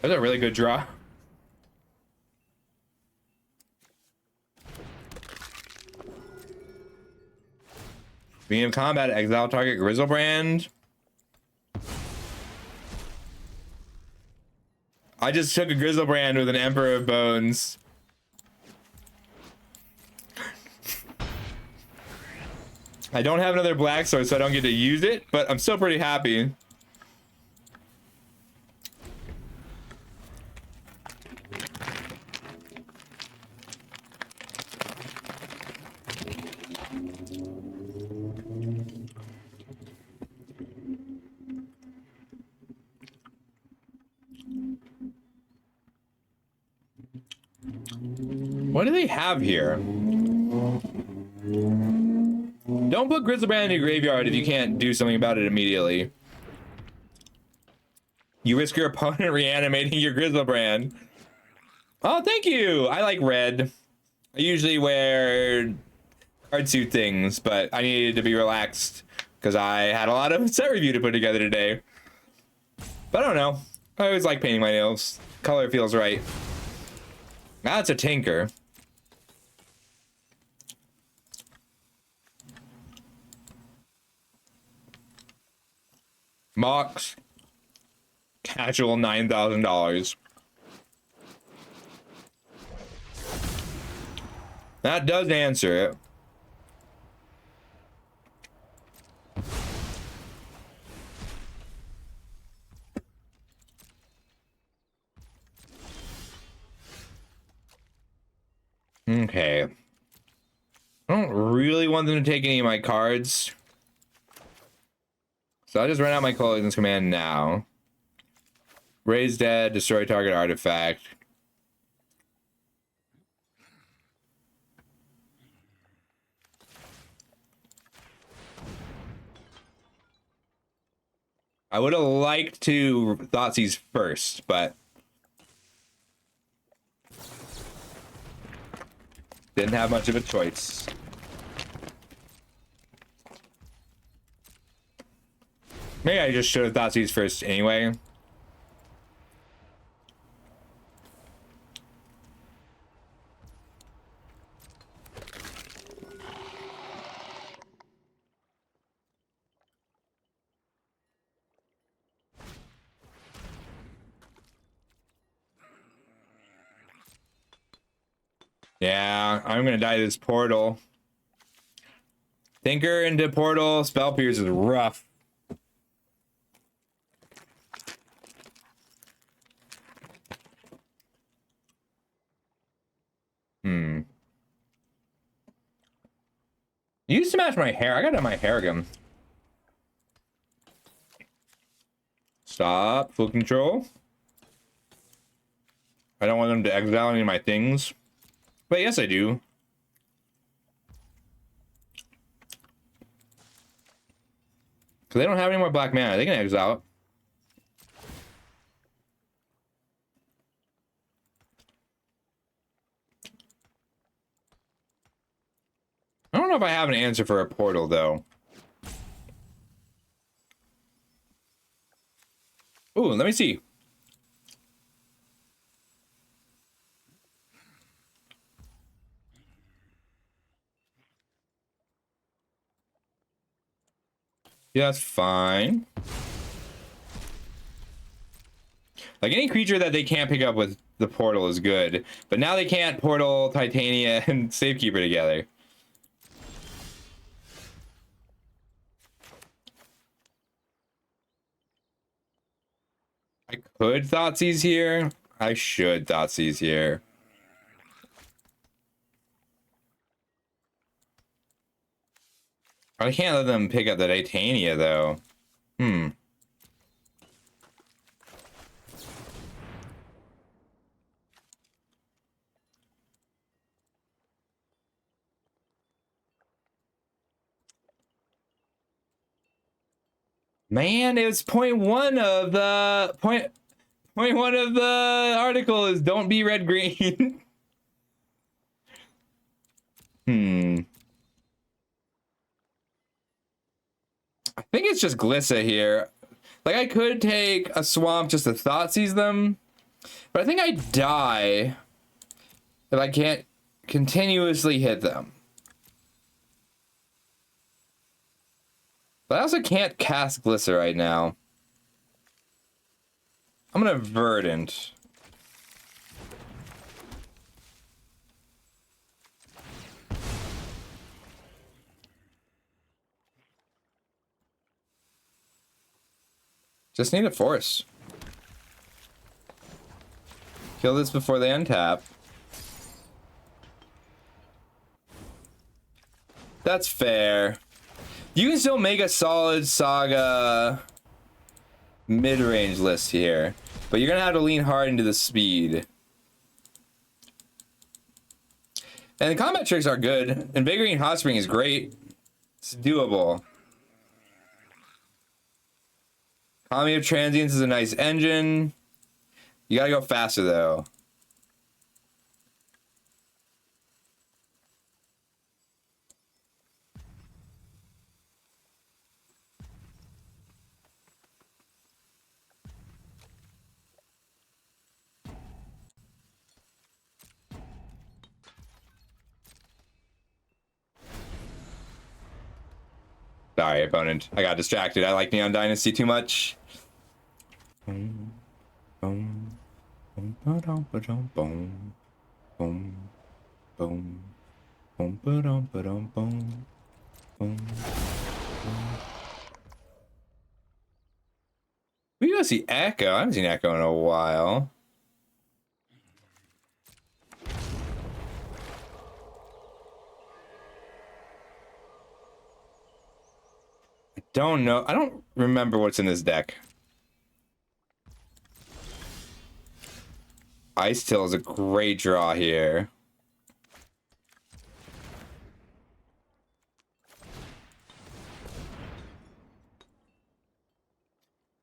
S1: That's a really good draw. Beginning of combat, exile target Grizzlebrand. I just took a Grizzlebrand with an Emperor of Bones. I don't have another black sword, so I don't get to use it, but I'm still pretty happy. What do they have here? Don't put Grizzlebrand in your graveyard if you can't do something about it immediately. You risk your opponent reanimating your Grizzlebrand. Oh, thank you! I like red. I usually wear card suit things, but I needed to be relaxed because I had a lot of set review to put together today. But I don't know. I always like painting my nails. Color feels right. That's a Tinker. Mox. Casual $9,000. That does answer it. Okay. I don't really want them to take any of my cards. So I'll just run out my Collisions command now. Raise dead, destroy target artifact. I would have liked to Thoughtseize first, but didn't have much of a choice. Maybe I just should have Thoughtseize first anyway. Yeah, I'm gonna die to this portal. Thinker into portal, Spell Pierce is rough. You used to match my hair. I gotta have my hair again. Stop. Full control. I don't want them to exile any of my things. But yes, I do. Because they don't have any more black mana. They can exile it. I don't know if I have an answer for a portal, though. Ooh, let me see. Yeah, that's fine. Like any creature that they can't pick up with the portal is good, but now they can't portal Titania and Safekeeper together. I could Thoughtseize here. I should Thoughtseize here. I can't let them pick up the Titania though. Hmm. Man, it was point one of the point one of the article is don't be red green. Hmm. I think it's just Glissa here. Like I could take a swamp just to Thoughtseize them, but I think I die if I can't continuously hit them. But I also can't cast Glissa right now. I'm gonna Verdant. Just need a force. Kill this before they untap. That's fair. You can still make a solid Saga mid-range list here, but you're gonna have to lean hard into the speed. And the combat tricks are good. Invigorating Hot Spring is great. It's doable. Economy of Transience is a nice engine. You gotta go faster though. Sorry, opponent. I got distracted. I like Neon Dynasty too much. Boom, boom, boom, ba-dum, ba-dum, boom, boom, boom, boom, ba-dum, ba-dum, boom, boom, boom. We go see Echo. I haven't seen Echo in a while. I don't know. I don't remember what's in this deck. Ice Till is a great draw here.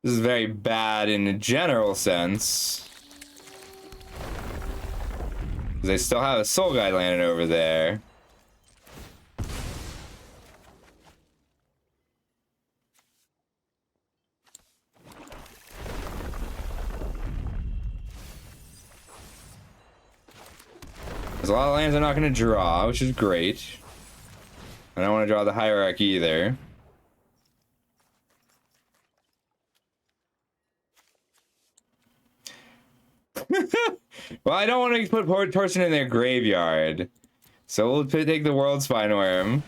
S1: This is very bad in a general sense. They still have a Soul Guide landing over there. There's a lot of lands I'm not going to draw, which is great. I don't want to draw the Hierarchy either. Well, I don't want to put Torsion in their graveyard. So we'll take the World Spine Worm.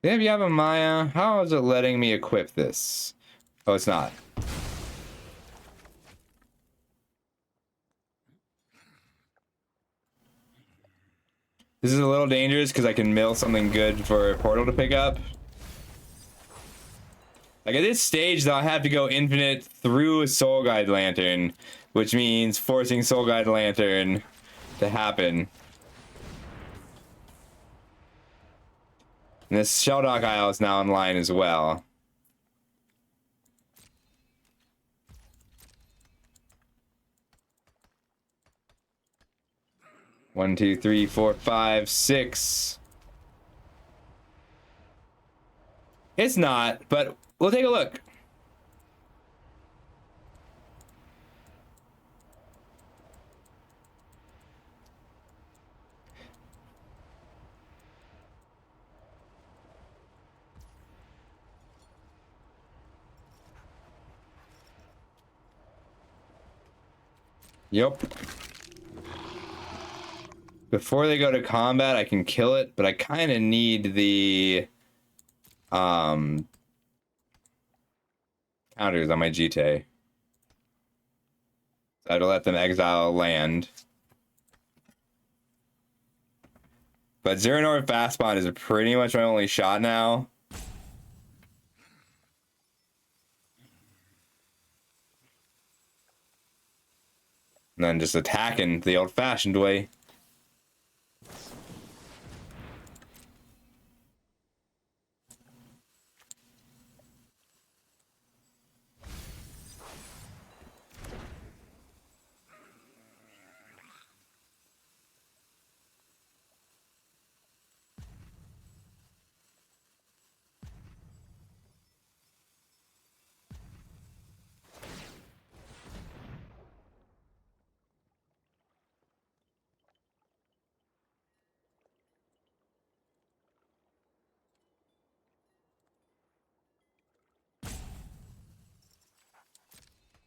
S1: If you have a Maya, how is it letting me equip this? Oh, it's not. This is a little dangerous because I can mill something good for a portal to pick up. Like at this stage, though, I have to go infinite through a Soul Guide Lantern, which means forcing Soul Guide Lantern to happen. And this Shelldock Isle is now online as well. One, two, three, four, five, six. It's not, but we'll take a look. Yep. Before they go to combat, I can kill it, but I kind of need the counters on my GT. So I have to let them exile land. But Zero North fast spawn is pretty much my only shot now. And then just attacking the old-fashioned way.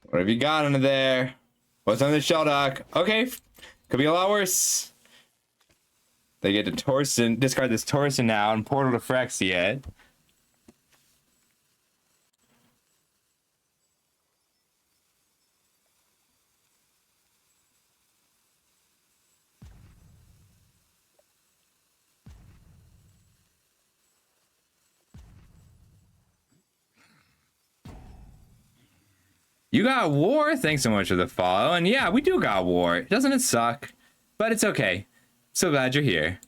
S1: What have you got under there? What's under the shell dock? Okay, could be a lot worse. They get to Torsen, discard this Torsen now, and portal to Phyrexia. You got war? Thanks so much for the follow. And yeah, we do got war. Doesn't it suck? But it's okay. So glad you're here.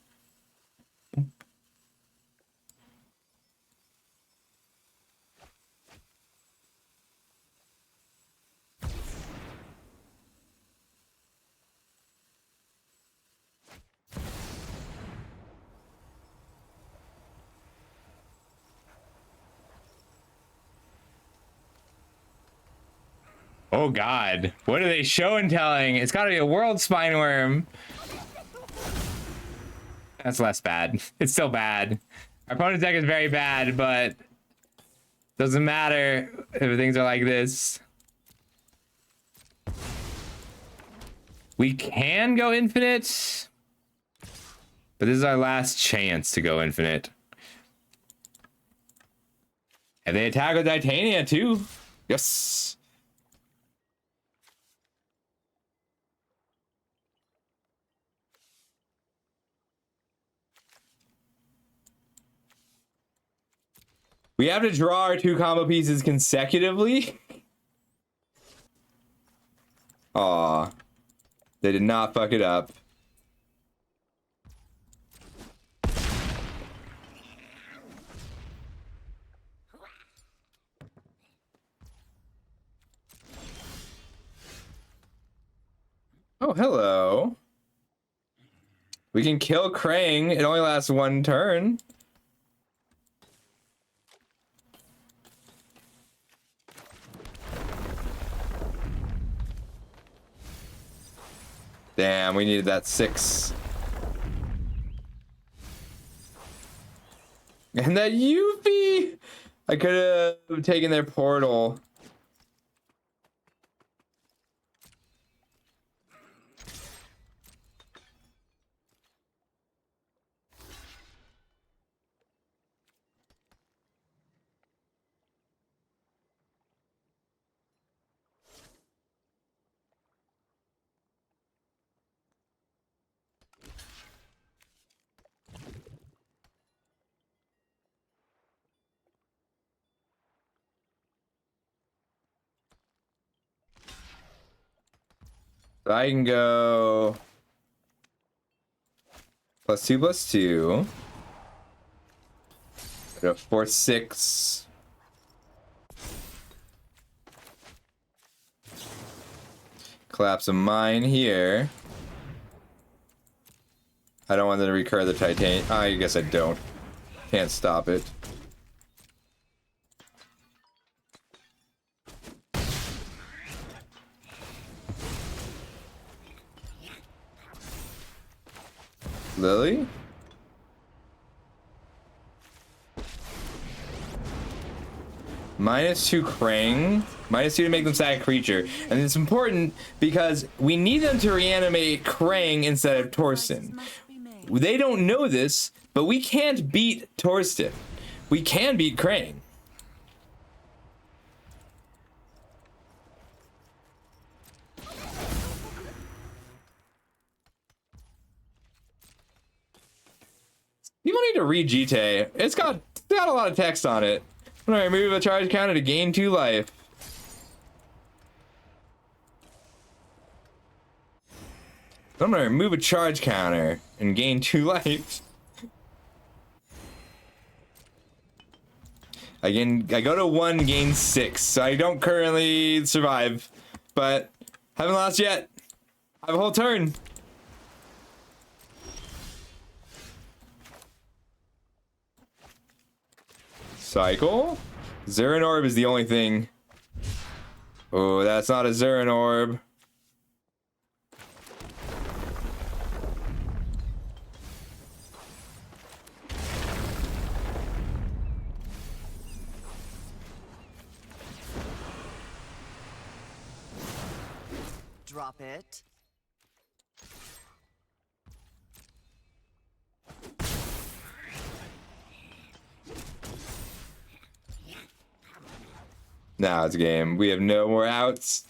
S1: Oh god, what are they show and telling? It's gotta be a world spine worm. That's less bad. It's still bad. Our opponent's deck is very bad, but doesn't matter if things are like this. We can go infinite, but this is our last chance to go infinite. And they attack with Titania too. Yes. We have to draw our 2 combo pieces consecutively. Aw. They did not fuck it up. Oh, hello. We can kill Krang. It only lasts 1 turn. Damn, we needed that 6. And that Yuffie! I could have taken their portal. So I can go +2/+2. Go 4/6. Collapse a mine here. I don't want them to recur the Titanium. I guess I don't. Can't stop it. Lily? -2 Krang, -2 to make them static creature. And it's important because we need them to reanimate Krang instead of Torsten. They don't know this, but we can't beat Torsten. We can beat Krang. People need to read GTA. It's got a lot of text on it. I'm gonna remove a charge counter to gain 2 life. I'm gonna remove a charge counter and gain 2 life. I go to 1, gain 6. So I don't currently survive, but haven't lost yet. I have a whole turn. Cycle. Zurin Orb is the only thing. Oh, that's not a Zurin Orb.
S3: Drop it.
S1: Now it's a game. We have no more outs.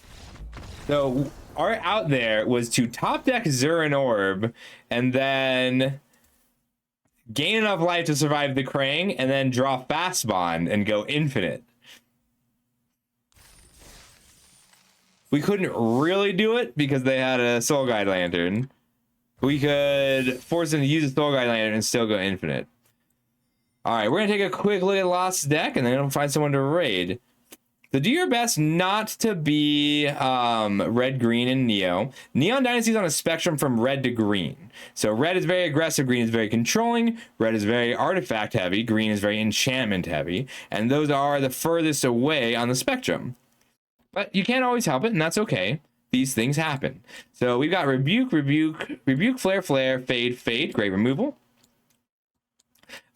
S1: So our out there was to top deck Zurin Orb and then gain enough life to survive the Krang and then draw Fast Bond and go infinite. We couldn't really do it because they had a Soul Guide Lantern. We could force them to use a Soul Guide Lantern and still go infinite. All right, we're gonna take a quick look at Lost deck and then we'll find someone to raid. So do your best not to be red, green, and Neo. Neon Dynasty is on a spectrum from red to green. So red is very aggressive, green is very controlling, red is very artifact heavy, green is very enchantment heavy, and those are the furthest away on the spectrum. But you can't always help it, and that's okay. These things happen. So we've got Rebuke, Flare, Flare, Fade, Fade, great removal.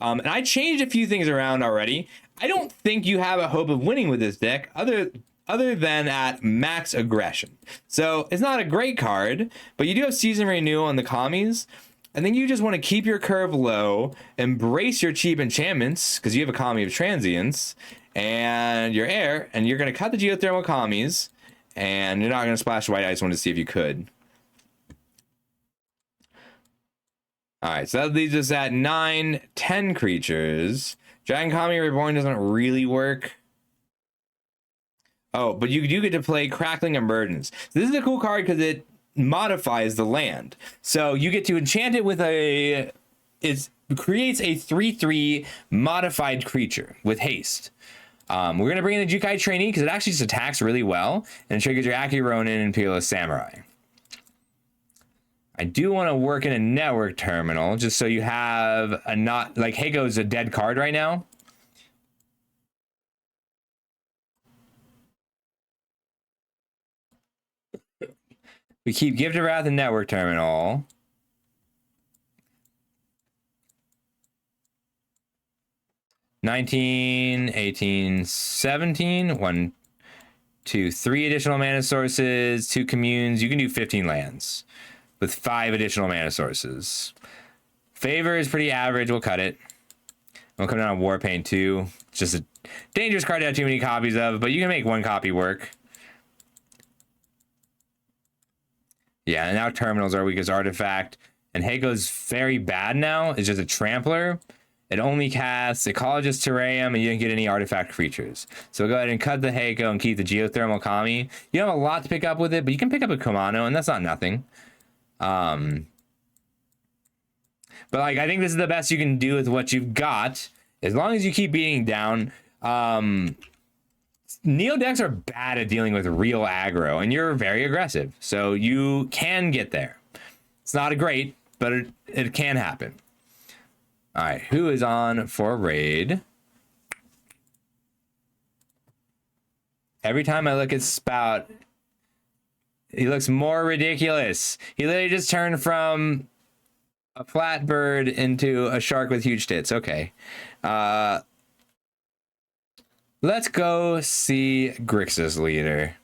S1: And I changed a few things around already. I don't think you have a hope of winning with this deck other than at max aggression. So it's not a great card, but you do have Season Renewal on the commies. I think you just want to keep your curve low, embrace your cheap enchantments, because you have a commie of transience, and your air, and you're going to cut the geothermal commies, and you're not going to splash white. I just wanted to see if you could. All right, so that leaves us at 9, 10 creatures. Dragon Kami Reborn doesn't really work. Oh, but you do get to play Crackling Emergence. So this is a cool card because it modifies the land. So you get to enchant it with it creates a 3/3 modified creature with haste. We're going to bring in the Jukai Trainee because it actually just attacks really well and it triggers your Aki Ronin and Peerless Samurai. I do want to work in a network terminal just so you have a not like Heigo's a dead card right now. We keep Gift of Wrath and network terminal. $19, $18, $17. 1, 2, 3 additional mana sources, 2 communes. You can do 15 lands with 5 additional mana sources. Favor is pretty average. We'll cut it. We'll come down on Warpaint too. It's just a dangerous card to have too many copies of, but you can make 1 copy work. Yeah, and now terminals are weak as artifact. And Heigo's very bad now. It's just a trampler. It only casts Ecologist Terrarium, and you didn't get any artifact creatures. So go ahead and cut the Heigo and keep the Geothermal Kami. You don't have a lot to pick up with it, but you can pick up a Kumano, and that's not nothing. But like I think this is the best you can do with what you've got, as long as you keep beating down. Neo decks are bad at dealing with real aggro, and you're very aggressive, so you can get there. It's not a great, but it can happen. All right, who is on for raid? Every time I look at Spout, he looks more ridiculous. He literally just turned from a flat bird into a shark with huge tits. Okay. let's go see Grix's leader.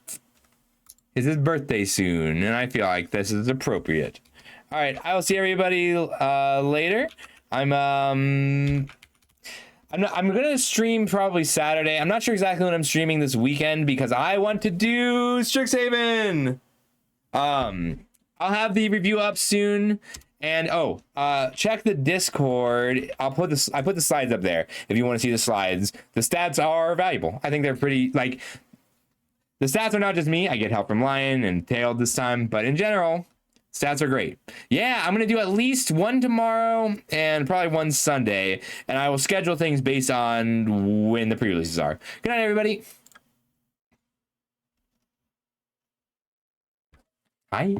S1: It's his birthday soon, and I feel like this is appropriate. All right, I will see everybody later. I'm gonna stream probably Saturday. I'm not sure exactly when I'm streaming this weekend because I want to do Strixhaven. I'll have the review up soon. And check the Discord. I put the slides up there if you want to see the slides. The stats are valuable. I think they're pretty, like, the stats are not just me. I get help from Lion and Tail this time, but in general, stats are great. Yeah, I'm gonna do at least one tomorrow and probably one Sunday, and I will schedule things based on when the pre-releases are. Good night, everybody. Bye.